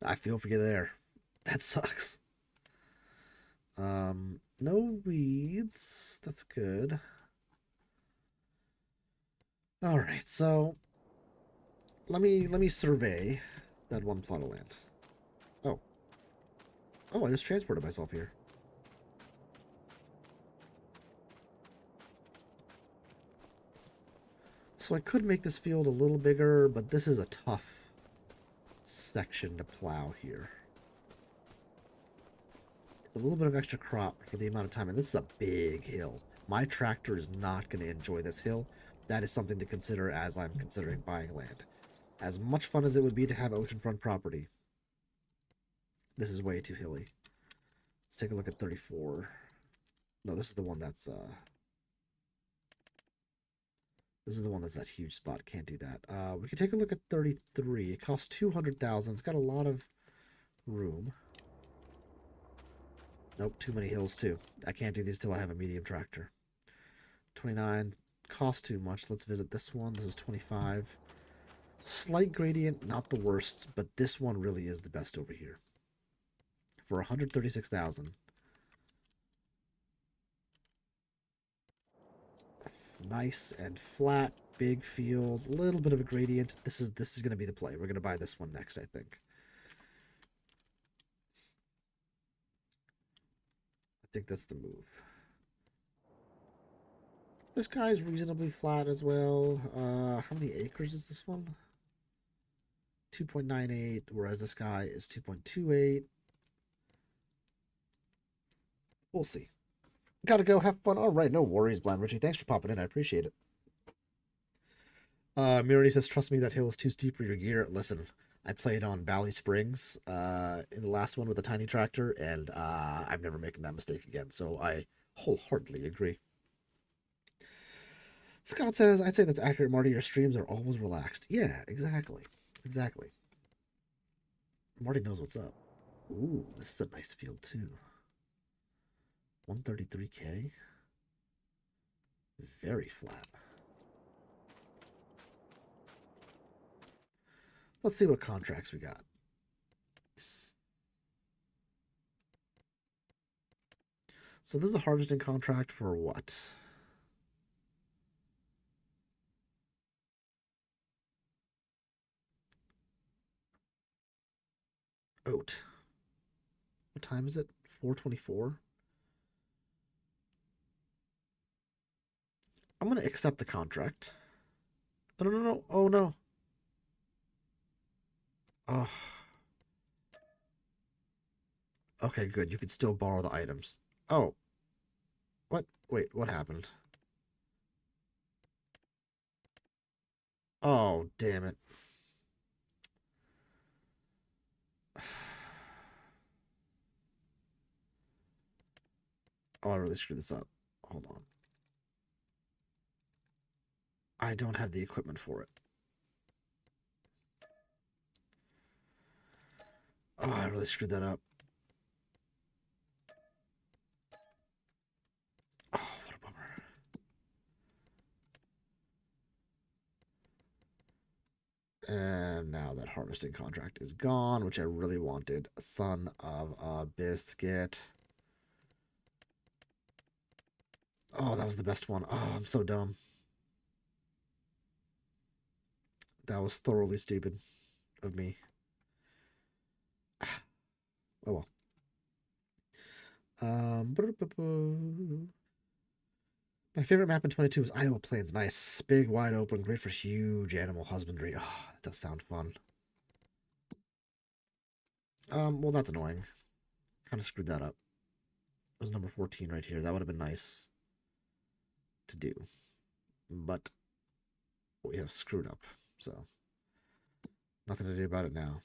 I feel for you there. That sucks. No weeds. That's good. Alright, so... Let me survey that one plot of land. Oh, I just transported myself here. So I could make this field a little bigger, but this is a tough section to plow here. A little bit of extra crop for the amount of time, and this is a big hill. My tractor is not going to enjoy this hill. That is something to consider as I'm considering buying land. As much fun as it would be to have oceanfront property, This is way too hilly. Let's take a look at 34. No, this is the one that's this is the one that's that huge spot. Can't do that. We can take a look at 33. It costs 200,000. It's got a lot of room. Nope, too many hills too. I can't do these till I have a medium tractor. 29 costs too much. Let's visit this one. This is 25. Slight gradient, not the worst, but this one really is the best over here. For 136,000. Nice and flat, big field, a little bit of a gradient. This is going to be the play. We're going to buy this one next, I think. I think that's the move. This guy's reasonably flat as well. How many acres is this one? 2.98, whereas this guy is 2.28. We'll see. Gotta go have fun. All right, no worries, Blind Richie. Thanks for popping in. I appreciate it. Mirani says, trust me, that hill is too steep for your gear. Listen, I played on Valley Springs in the last one with a tiny tractor, and I'm never making that mistake again, so I wholeheartedly agree. Scott says, I'd say that's accurate, Marty. Your streams are always relaxed. Yeah, exactly. Exactly. Marty knows what's up. Ooh, this is a nice field, too. 133K. Very flat. Let's see what contracts we got. So this is a harvesting contract for what? Oat. What time is it? 4:24. I'm going to accept the contract. Oh, no. Oh, no. Oh. Okay, good. You can still borrow the items. Oh. What? Wait, what happened? Oh, damn it. Oh, I really screwed this up. Hold on. I don't have the equipment for it. Oh, I really screwed that up. Oh, what a bummer. And now that harvesting contract is gone, which I really wanted. Son of a biscuit. Oh, that was the best one. Oh, I'm so dumb. That was thoroughly stupid of me. Oh well. My favorite map in 22 is Iowa Plains. Nice. Big, wide open, great for huge animal husbandry. Oh, that does sound fun. Well, that's annoying. Kind of screwed that up. It was number 14 right here. That would have been nice to do. But we have screwed up, so nothing to do about it now.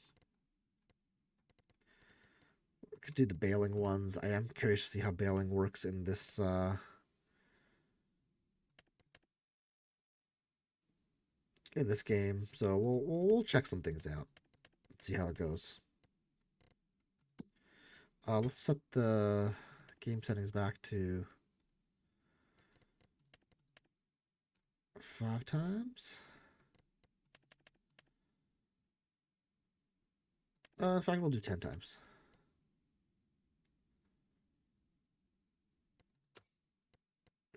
We could do the baling ones. I am curious to see how baling works in this game. So we'll check some things out. Let's see how it goes. Let's set the game settings back to 5 times. In fact, we'll do 10 times.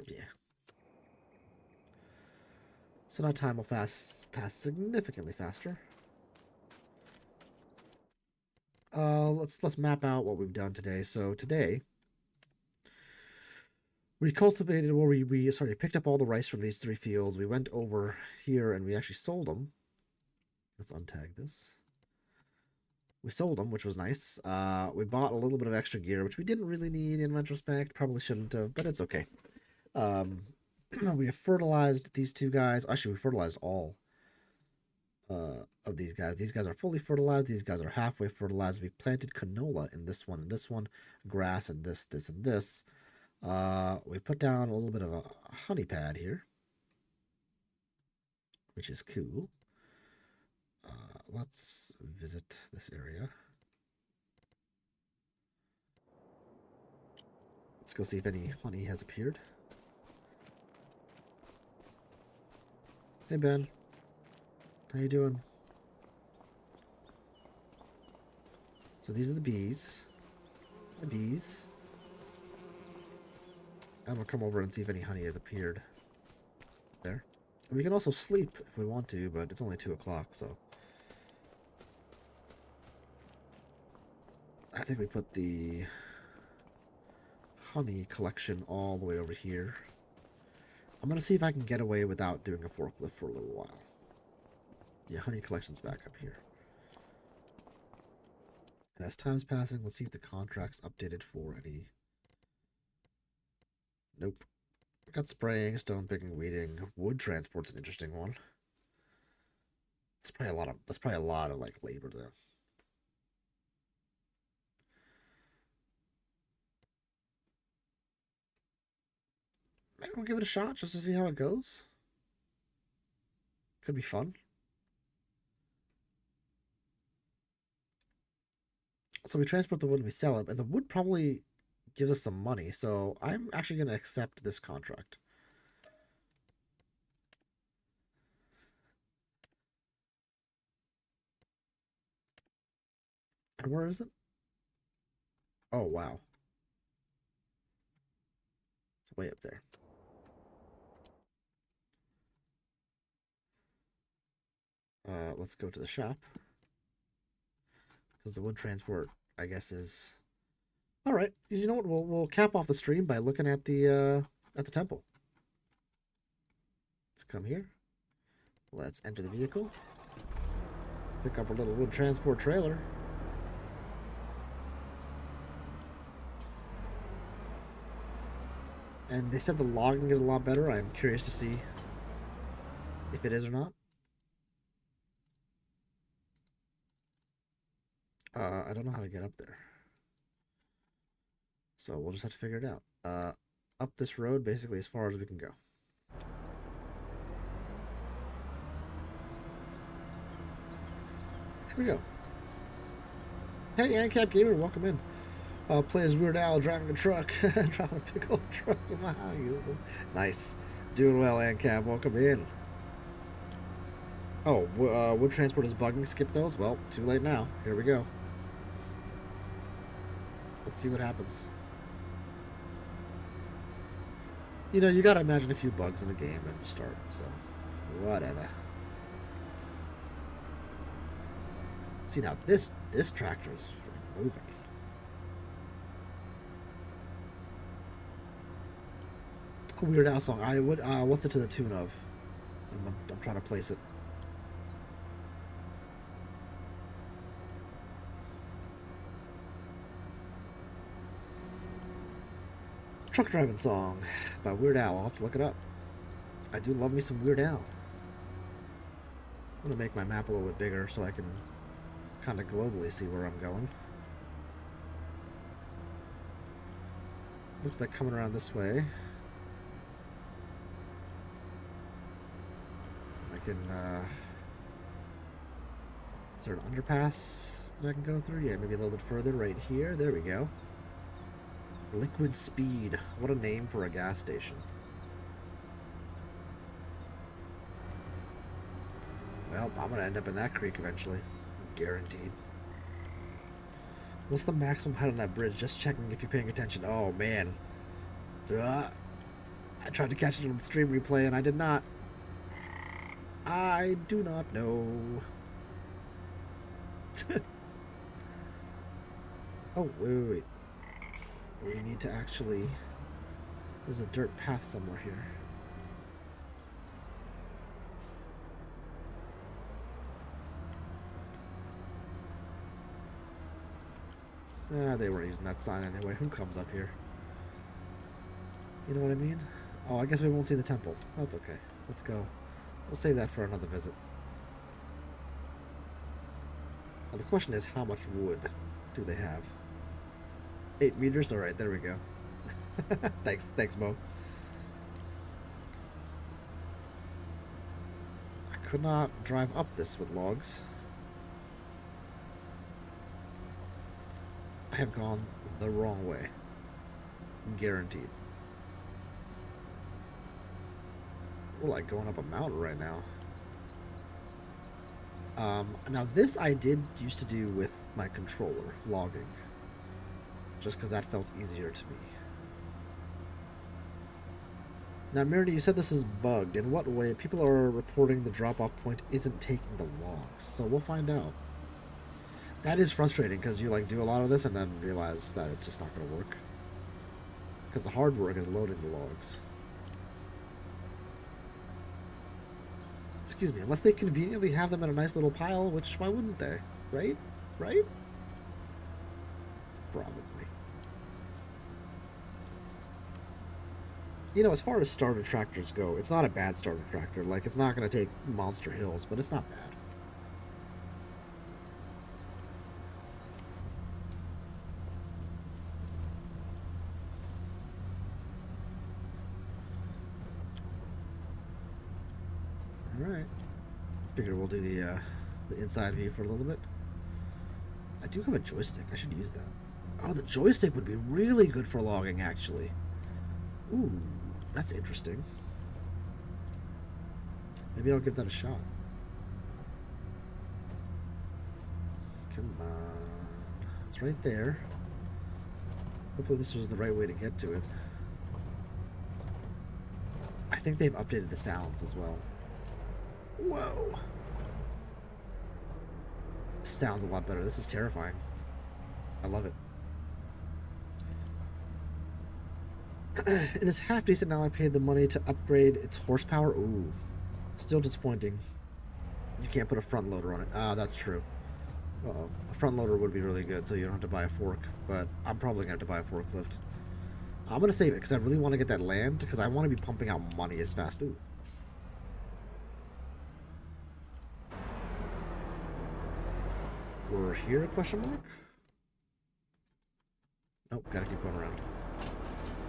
Yeah. So now time will pass significantly faster. Let's map out what we've done today. So today we cultivated, or we picked up all the rice from these 3 fields. We went over here and we actually sold them. Let's untag this. We sold them, which was nice. We bought a little bit of extra gear, which we didn't really need in retrospect. Probably shouldn't have, but it's okay. We have fertilized these 2 guys. Actually, we fertilized all of these guys. These guys are fully fertilized. These guys are halfway fertilized. We've planted canola in this one, grass, and this, and this. We put down a little bit of a honey pad here, which is cool. Let's visit this area. Let's go see if any honey has appeared. Hey, Ben. How you doing? So these are the bees. The bees. And we'll come over and see if any honey has appeared. There. And we can also sleep if we want to, but it's only 2 o'clock, so. I think we put the honey collection all the way over here. I'm going to see if I can get away without doing a forklift for a little while. Yeah, honey collection's back up here. And as time's passing, let's see if the contract's updated for any... Nope. We got spraying, stone picking, weeding. Wood transport's an interesting one. It's probably a lot of like labor though. Maybe we'll give it a shot just to see how it goes. Could be fun. So we transport the wood and we sell it, and the wood probably gives us some money, so I'm actually going to accept this contract. And where is it? Oh, wow. It's way up there. Let's go to the shop. Because the wood transport, I guess, is... Alright, you know what? We'll cap off the stream by looking at the temple. Let's come here. Let's enter the vehicle. Pick up our little wood transport trailer. And they said the logging is a lot better. I'm curious to see if it is or not. I don't know how to get up there. So we'll just have to figure it out. Up this road, basically as far as we can go. Here we go. Hey, ANCAP Gamer, welcome in. Play as Weird Al driving a truck. Driving a big old truck with my high heels. Nice. Doing well, ANCAP. Welcome in. Oh, wood transport is bugging. Skip those? Well, too late now. Here we go. Let's see what happens. You know, you gotta imagine a few bugs in the game and start, so whatever. See, now this tractor is moving. A Weird Al song. I would. What's it to the tune of? I'm trying to place it. Truck driving song by Weird Al. I'll have to look it up. I do love me some Weird Al. I'm gonna make my map a little bit bigger so I can kind of globally see where I'm going. Looks like coming around this way. I can, is there an underpass that I can go through? Yeah, maybe a little bit further right here. There we go. Liquid Speed. What a name for a gas station. Well, I'm going to end up in that creek eventually. Guaranteed. What's the maximum height on that bridge? Just checking if you're paying attention. Oh, man. I tried to catch it on the stream replay, and I did not. I do not know. Oh, wait. We need to actually... There's a dirt path somewhere here. They weren't using that sign anyway. Who comes up here? You know what I mean? Oh, I guess we won't see the temple. That's okay. Let's go. We'll save that for another visit. Well, the question is, how much wood do they have? 8 meters? Alright, there we go. Thanks, Mo. I could not drive up this with logs. I have gone the wrong way. Guaranteed. We're like going up a mountain right now. Now this I did used to do with my controller, logging. Just because that felt easier to me. Now, Mariner, you said this is bugged. In what way? People are reporting the drop-off point isn't taking the logs, so we'll find out. That is frustrating because you like do a lot of this and then realize that it's just not going to work. Because the hard work is loading the logs. Excuse me, unless they conveniently have them in a nice little pile, which why wouldn't they? Right? Right? Probably. You know, as far as starter tractors go, it's not a bad starter tractor. Like, it's not going to take monster hills, but it's not bad. Alright. Figure we'll do the inside view for a little bit. I do have a joystick. I should use that. Oh, the joystick would be really good for logging, actually. Ooh, that's interesting. Maybe I'll give that a shot. Come on. It's right there. Hopefully this was the right way to get to it. I think they've updated the sounds as well. Whoa. This sounds a lot better. This is terrifying. I love it. It is half decent now. I paid the money to upgrade its horsepower. Ooh. Still disappointing. You can't put a front loader on it. Ah, that's true. Uh-oh. A front loader would be really good, so you don't have to buy a fork. But I'm probably going to have to buy a forklift. I'm going to save it, because I really want to get that land, because I want to be pumping out money as fast. Ooh. We're here, question mark? Nope, gotta keep going around.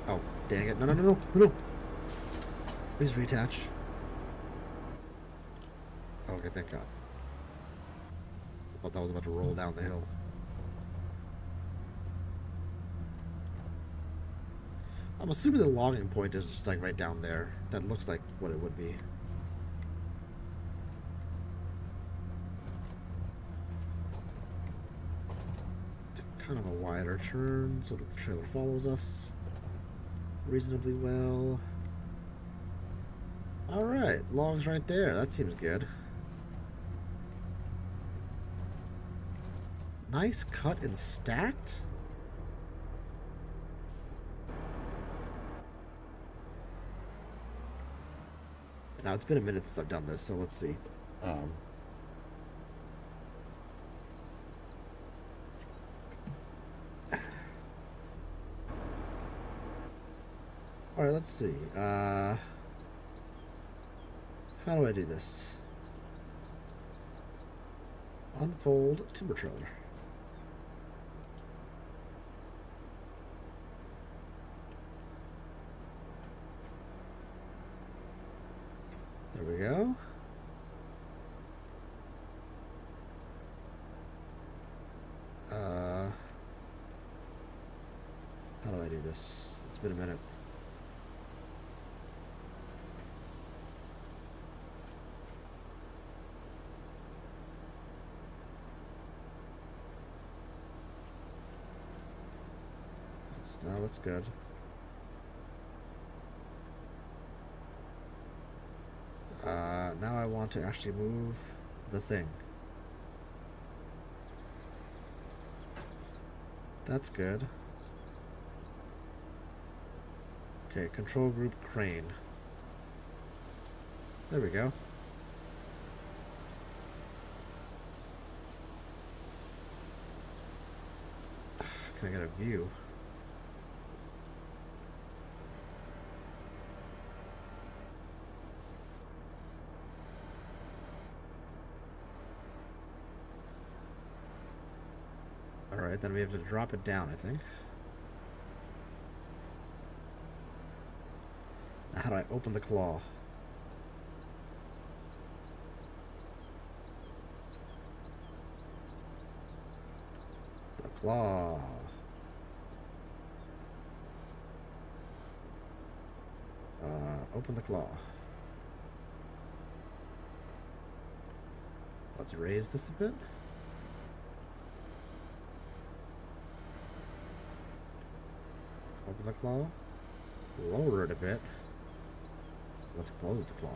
Oh, dang it. No, no, no, no, no, no. Please reattach. Okay, thank God. I thought that was about to roll down the hill. I'm assuming the logging point is just like right down there. That looks like what it would be. Kind of a wider turn so that the trailer follows us reasonably well. Alright, logs right there. That seems good. Nice cut and stacked. Now, it's been a minute since I've done this, so let's see. Alright, let's see. How do I do this? Unfold timber trailer. There we go. How do I do this? It's been a minute. No, that's good. Now I want to actually move the thing. That's good. Okay, control group crane. There we go. Can I get a view? Alright, then we have to drop it down, I think. Now, how do I open the claw? The claw. Open the claw. Let's raise this a bit. Open the claw. Lower it a bit. Let's close the claw.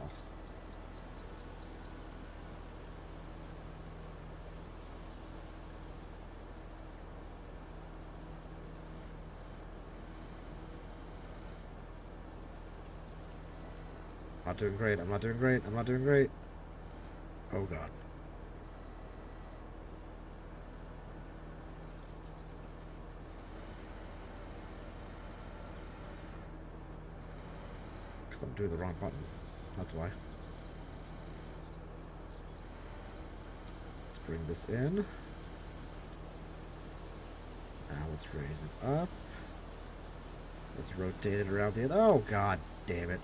I'm not doing great. I'm not doing great. I'm not doing great. Oh god. Because I'm doing the wrong button. That's why. Let's bring this in. Now let's raise it up. Let's rotate it around the other. Oh god damn it.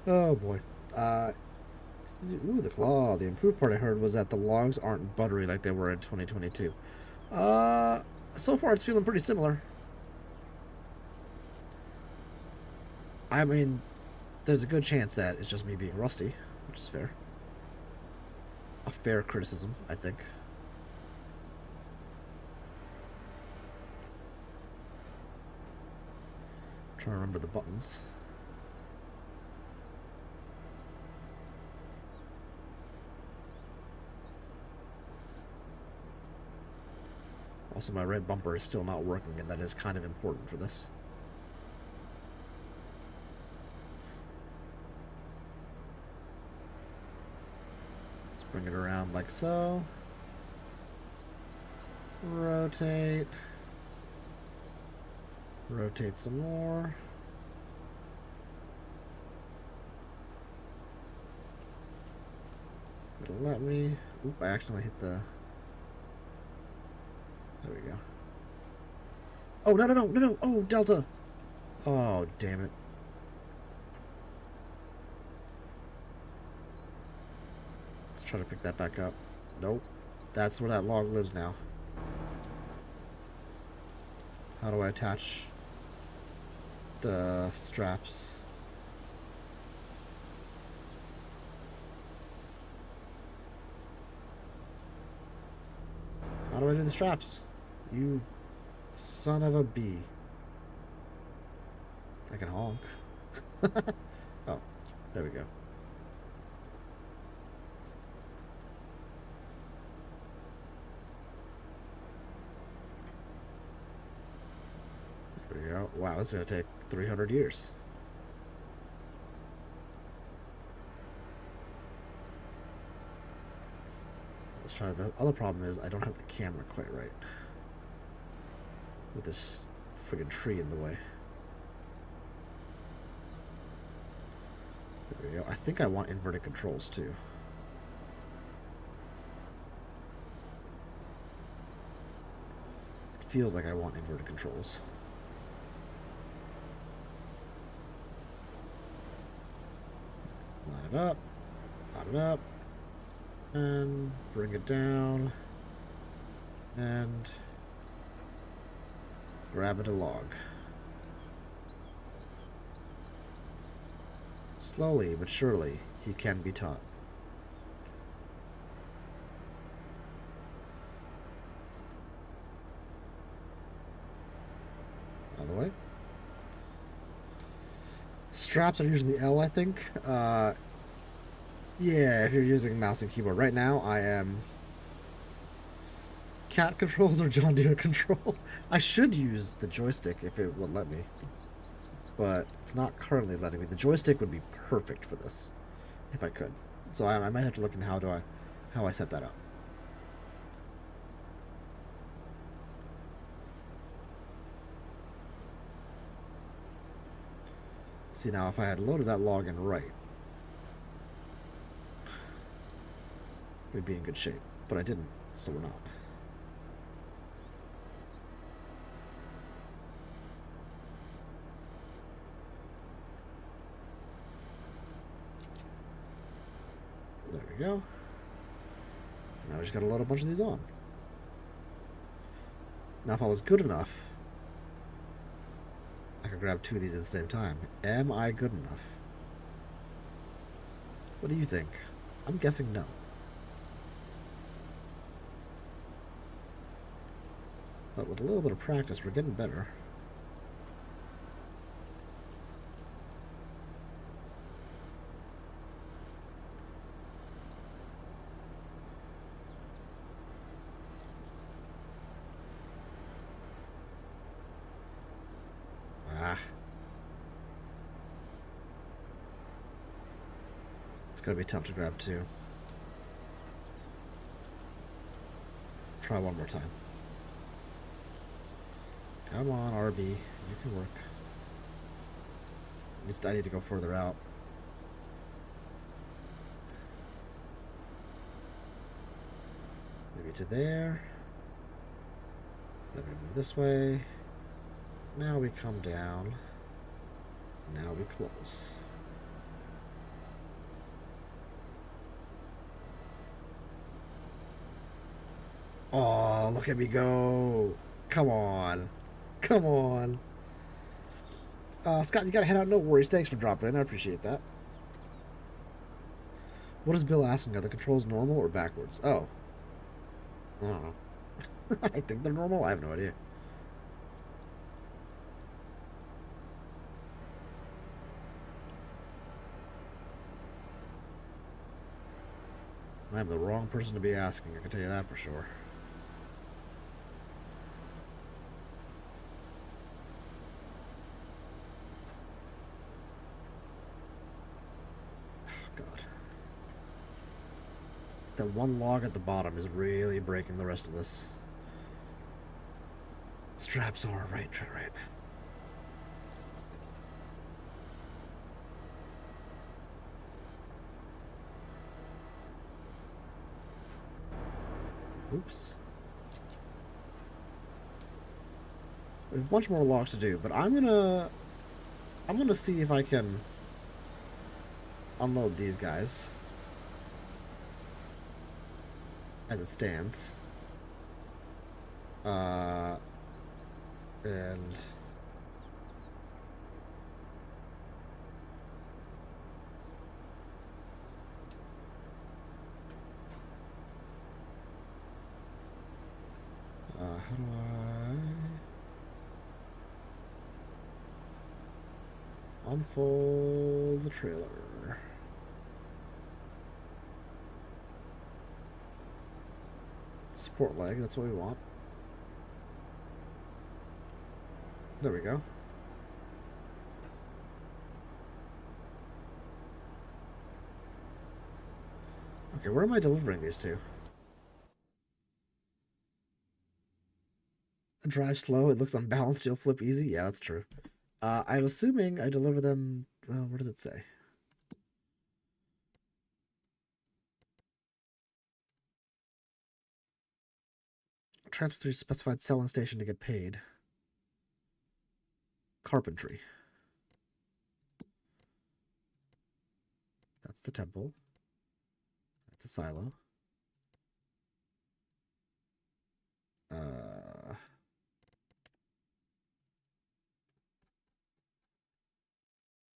Oh boy. Ooh, the claw. The improved part I heard was that the logs aren't buttery like they were in 2022. So far it's feeling pretty similar. I mean, there's a good chance that it's just me being rusty, which is fair. A fair criticism, I think. I'm trying to remember the buttons. Also, my right bumper is still not working, and that is kind of important for this. Let's bring it around like so. Rotate. Rotate some more. It'll let me. Oop, I accidentally hit the... There we go. Oh, no, no, no, no, no. Oh, Delta. Oh, damn it. Let's try to pick that back up. Nope. That's where that log lives now. How do I attach the straps? How do I do the straps? You son of a bee. I can honk. Oh, there we go. There we go. Wow, this is going to take 300 years. Let's try. The other problem is I don't have the camera quite right. With this friggin' tree in the way. There we go. I think I want inverted controls too. It feels like I want inverted controls. Line it up. Line it up. And bring it down. And grab it a log. Slowly but surely, he can be taught. Out of the way. Straps are using the L, I think. Yeah, if you're using mouse and keyboard. Right now, I am cat controls or John Deere control. I should use the joystick if it would let me, but it's not currently letting me. The joystick would be perfect for this if I could. So I might have to look in how I set that up. See, now if I had loaded that log in right, we'd be in good shape. But I didn't, so we're not. There we go. Now we just gotta load a bunch of these on. Now if I was good enough, I could grab 2 of these at the same time. Am I good enough? What do you think? I'm guessing no. But with a little bit of practice, we're getting better. It's gonna be tough to grab 2. Try one more time. Come on, RB. You can work. At least I need to go further out. Maybe to there. Then we move this way. Now we come down. Now we close. Oh, look at me go. Come on. Come on. Scott, you gotta head out. No worries. Thanks for dropping in. I appreciate that. What is Bill asking? Are the controls normal or backwards? Oh. I don't know. I think they're normal. I have no idea. I'm the wrong person to be asking. I can tell you that for sure. That one log at the bottom is really breaking the rest of this. Straps are right. Oops. We have a bunch more logs to do, but I'm gonna see if I can unload these guys. As it stands. And how do I unfold the trailer? Support leg, that's what we want. There we go. Okay, where am I delivering these to? Drive slow, it looks unbalanced, you'll flip easy? Yeah, that's true. I'm assuming I deliver them... Well, what does it say? Transfer to specified selling station to get paid. Carpentry. That's the temple. That's a silo.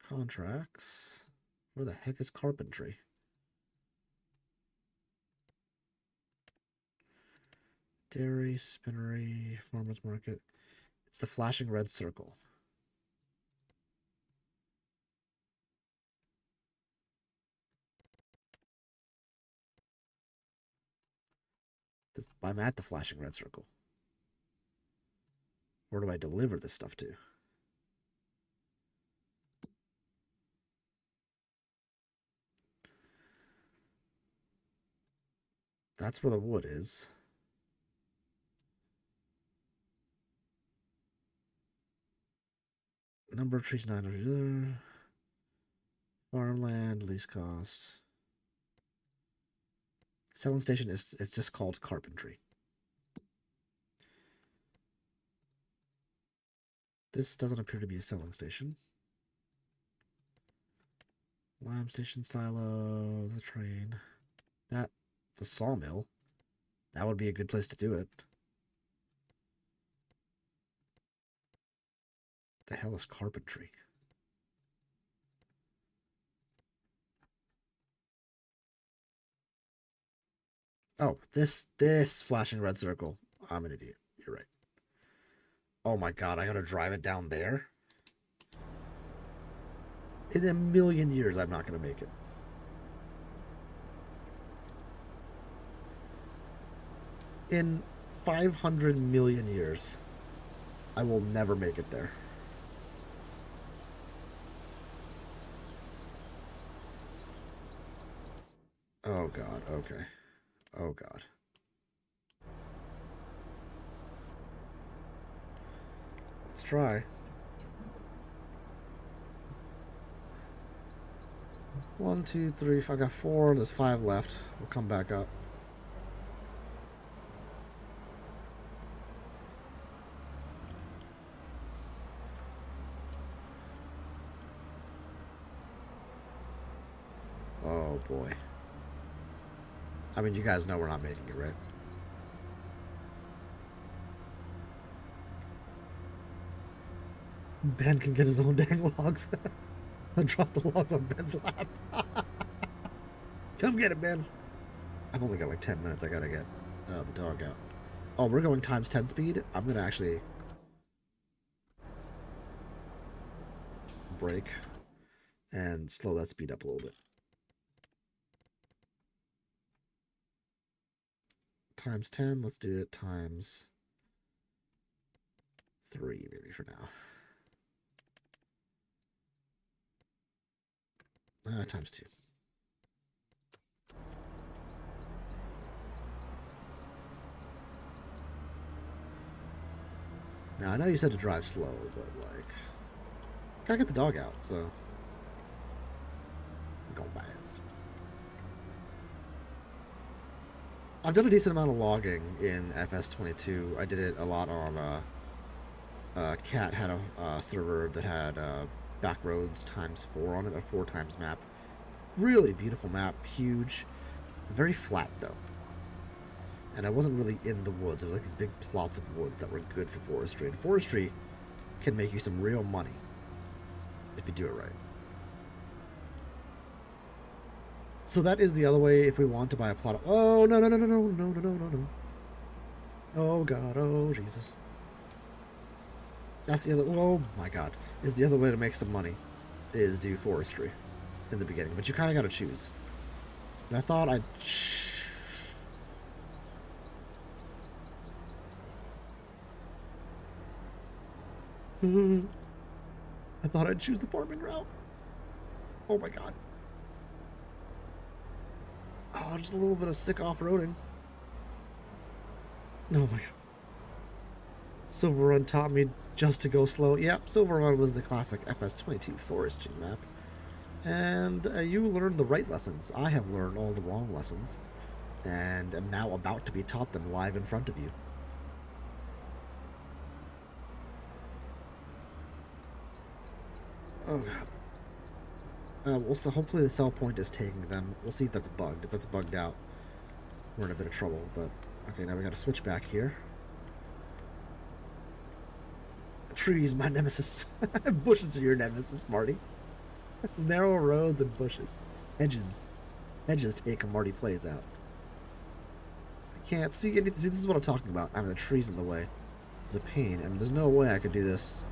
Contracts. Where the heck is carpentry? Dairy, spinnery, farmer's market. It's the flashing red circle. I'm at the flashing red circle. Where do I deliver this stuff to? That's where the wood is. Number of trees, 900. Farmland, lease cost. Selling station is just called carpentry. This doesn't appear to be a selling station. Lime station, silo, the train. The sawmill. That would be a good place to do it. The hell is carpentry? Oh, this flashing red circle. I'm an idiot. You're right. Oh my god, I gotta drive it down there? In a million years, I'm not gonna make it. In 500 million years, I will never make it there. Oh god, okay. Oh god. Let's try. 1, 2, 3. I got 4. There's 5 left. We'll come back up. Oh boy. I mean, you guys know we're not making it, right? Ben can get his own dang logs. I'll drop the logs on Ben's lap. Come get it, Ben. I've only got like 10 minutes. I gotta get the dog out. Oh, we're going times 10 speed. I'm gonna actually brake and slow that speed up a little bit. Times 10. Let's do it times 3 maybe for now. Times 2. Now, I know you said to drive slow, but, like, gotta get the dog out, so I'm going fast. I've done a decent amount of logging in FS22. I did it a lot on, Cat had a server that had, Backroads ×4 on it, a 4 times map. Really beautiful map, huge, very flat though. And I wasn't really in the woods. It was like these big plots of woods that were good for forestry. And forestry can make you some real money if you do it right. So that is the other way if we want to buy a plot of... Oh, no, no, no, no, no, no, no, no, no, no. Oh, God. Oh, Jesus. That's the other... Oh, my God. Is the other way to make some money is do forestry in the beginning. But you kind of got to choose. And I thought I'd... I thought I'd choose the farming route. Oh, my God. Oh, just a little bit of sick off-roading. Oh, my God. Silver Run taught me just to go slow. Yep, Silver Run was the classic FS22 forestry map. And you learned the right lessons. I have learned all the wrong lessons. And am now about to be taught them live in front of you. Oh, God. Well, so hopefully the sell point is taking them. We'll see if that's bugged. If that's bugged out, we're in a bit of trouble. But, okay, now we got to switch back here. Trees, my nemesis. Bushes are your nemesis, Marty. Narrow roads and bushes. Hedges. Hedges take him, Marty plays out. I can't see anything. See, this is what I'm talking about. I mean, the trees in the way. It's a pain, and there's no way I could do this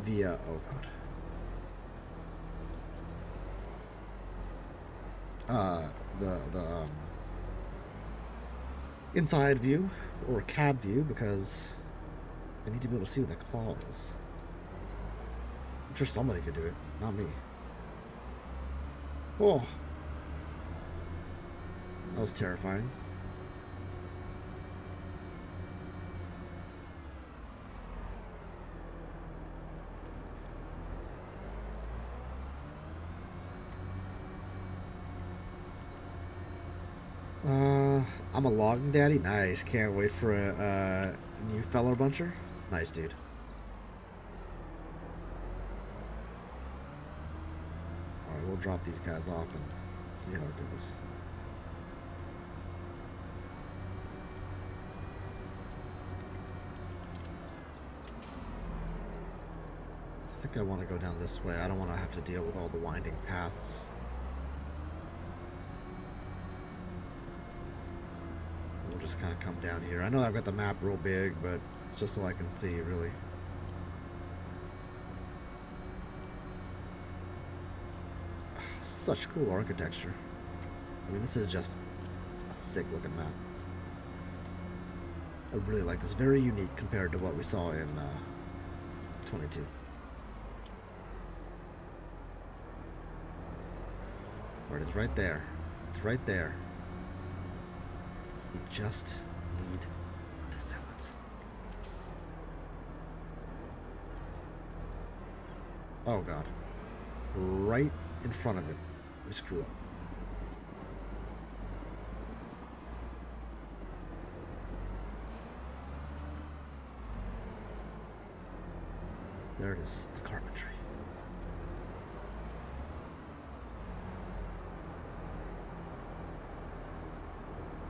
via... Oh, God. The inside view, or cab view, because I need to be able to see what the claw is. I'm sure somebody could do it, not me. Oh. That was terrifying. I'm a logging daddy. Nice. Can't wait for a new feller buncher. Nice, dude. Alright, we'll drop these guys off and see how it goes. I think I want to go down this way. I don't want to have to deal with all the winding paths. We'll just kind of come down here. I know I've got the map real big, but it's just so I can see, really. Such cool architecture. I mean, this is just a sick looking map. I really like this. Very unique compared to what we saw in 22. Where it is right there. It's right there. We just need to sell it. Oh god. Right in front of it. We screw up. There it is, the carpentry.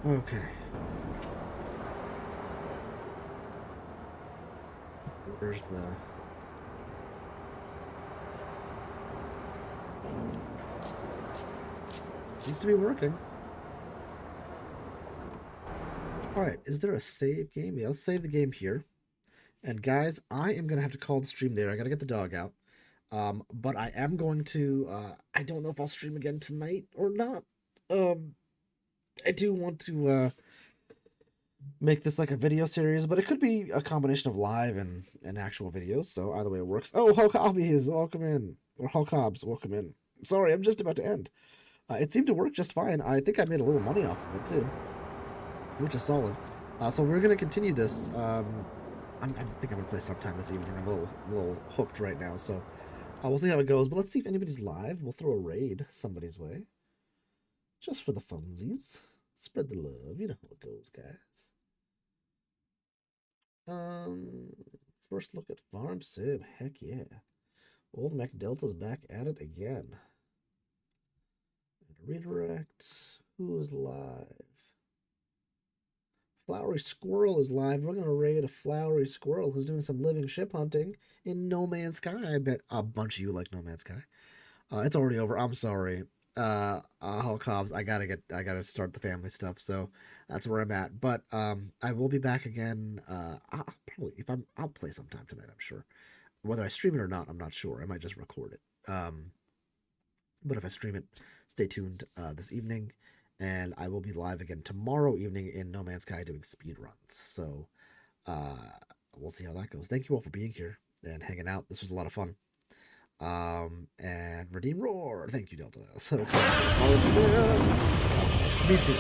Okay. Where's the... Seems to be working. Alright, is there a save game? Yeah, let's save the game here. And guys, I am going to have to call the stream there. I got to get the dog out. But I am going to... I don't know if I'll stream again tonight or not. I do want to make this like a video series, but it could be a combination of live and actual videos, so either way it works. Oh, Hulk Hobbies, welcome in. Or Hulk Hobbs, welcome in. Sorry, I'm just about to end. It seemed to work just fine. I think I made a little money off of it, too. Which is solid. So we're going to continue this. I think I'm going to play sometime this evening. I'm a little hooked right now, so we'll see how it goes. But let's see if anybody's live. We'll throw a raid somebody's way. Just for the funsies. Spread the love. You know how it goes, guys. First look at Farm Sim. Heck yeah. Old MacDelta's back at it again. Redirect. Who is live? Flowery Squirrel is live. We're going to raid a Flowery Squirrel who's doing some living ship hunting in No Man's Sky. I bet a bunch of you like No Man's Sky. It's already over. I'm sorry. Hulk Hobbs, I gotta start the family stuff, so that's where I'm at. But I will be back again. I'll play sometime tonight, I'm sure. Whether I stream it or not, I'm not sure. I might just record it. But if I stream it, stay tuned this evening, and I will be live again tomorrow evening in No Man's Sky doing speed runs. So we'll see how that goes. Thank you all for being here and hanging out. This was a lot of fun. And Redeem Roar. Thank you, Delta. So excited. Me too.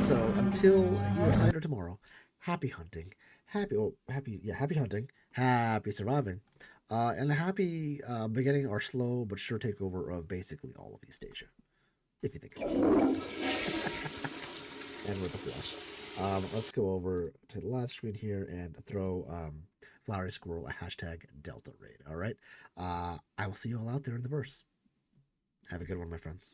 So until either tonight or tomorrow, happy hunting. Happy hunting. Happy surviving. And a happy beginning or slow but sure takeover of basically all of East Asia. If you think about it. And with the flesh. Let's go over to the live screen here and throw Flowery Squirrel a hashtag Delta raid. All right. I will see you all out there in the verse. Have a good one, my friends.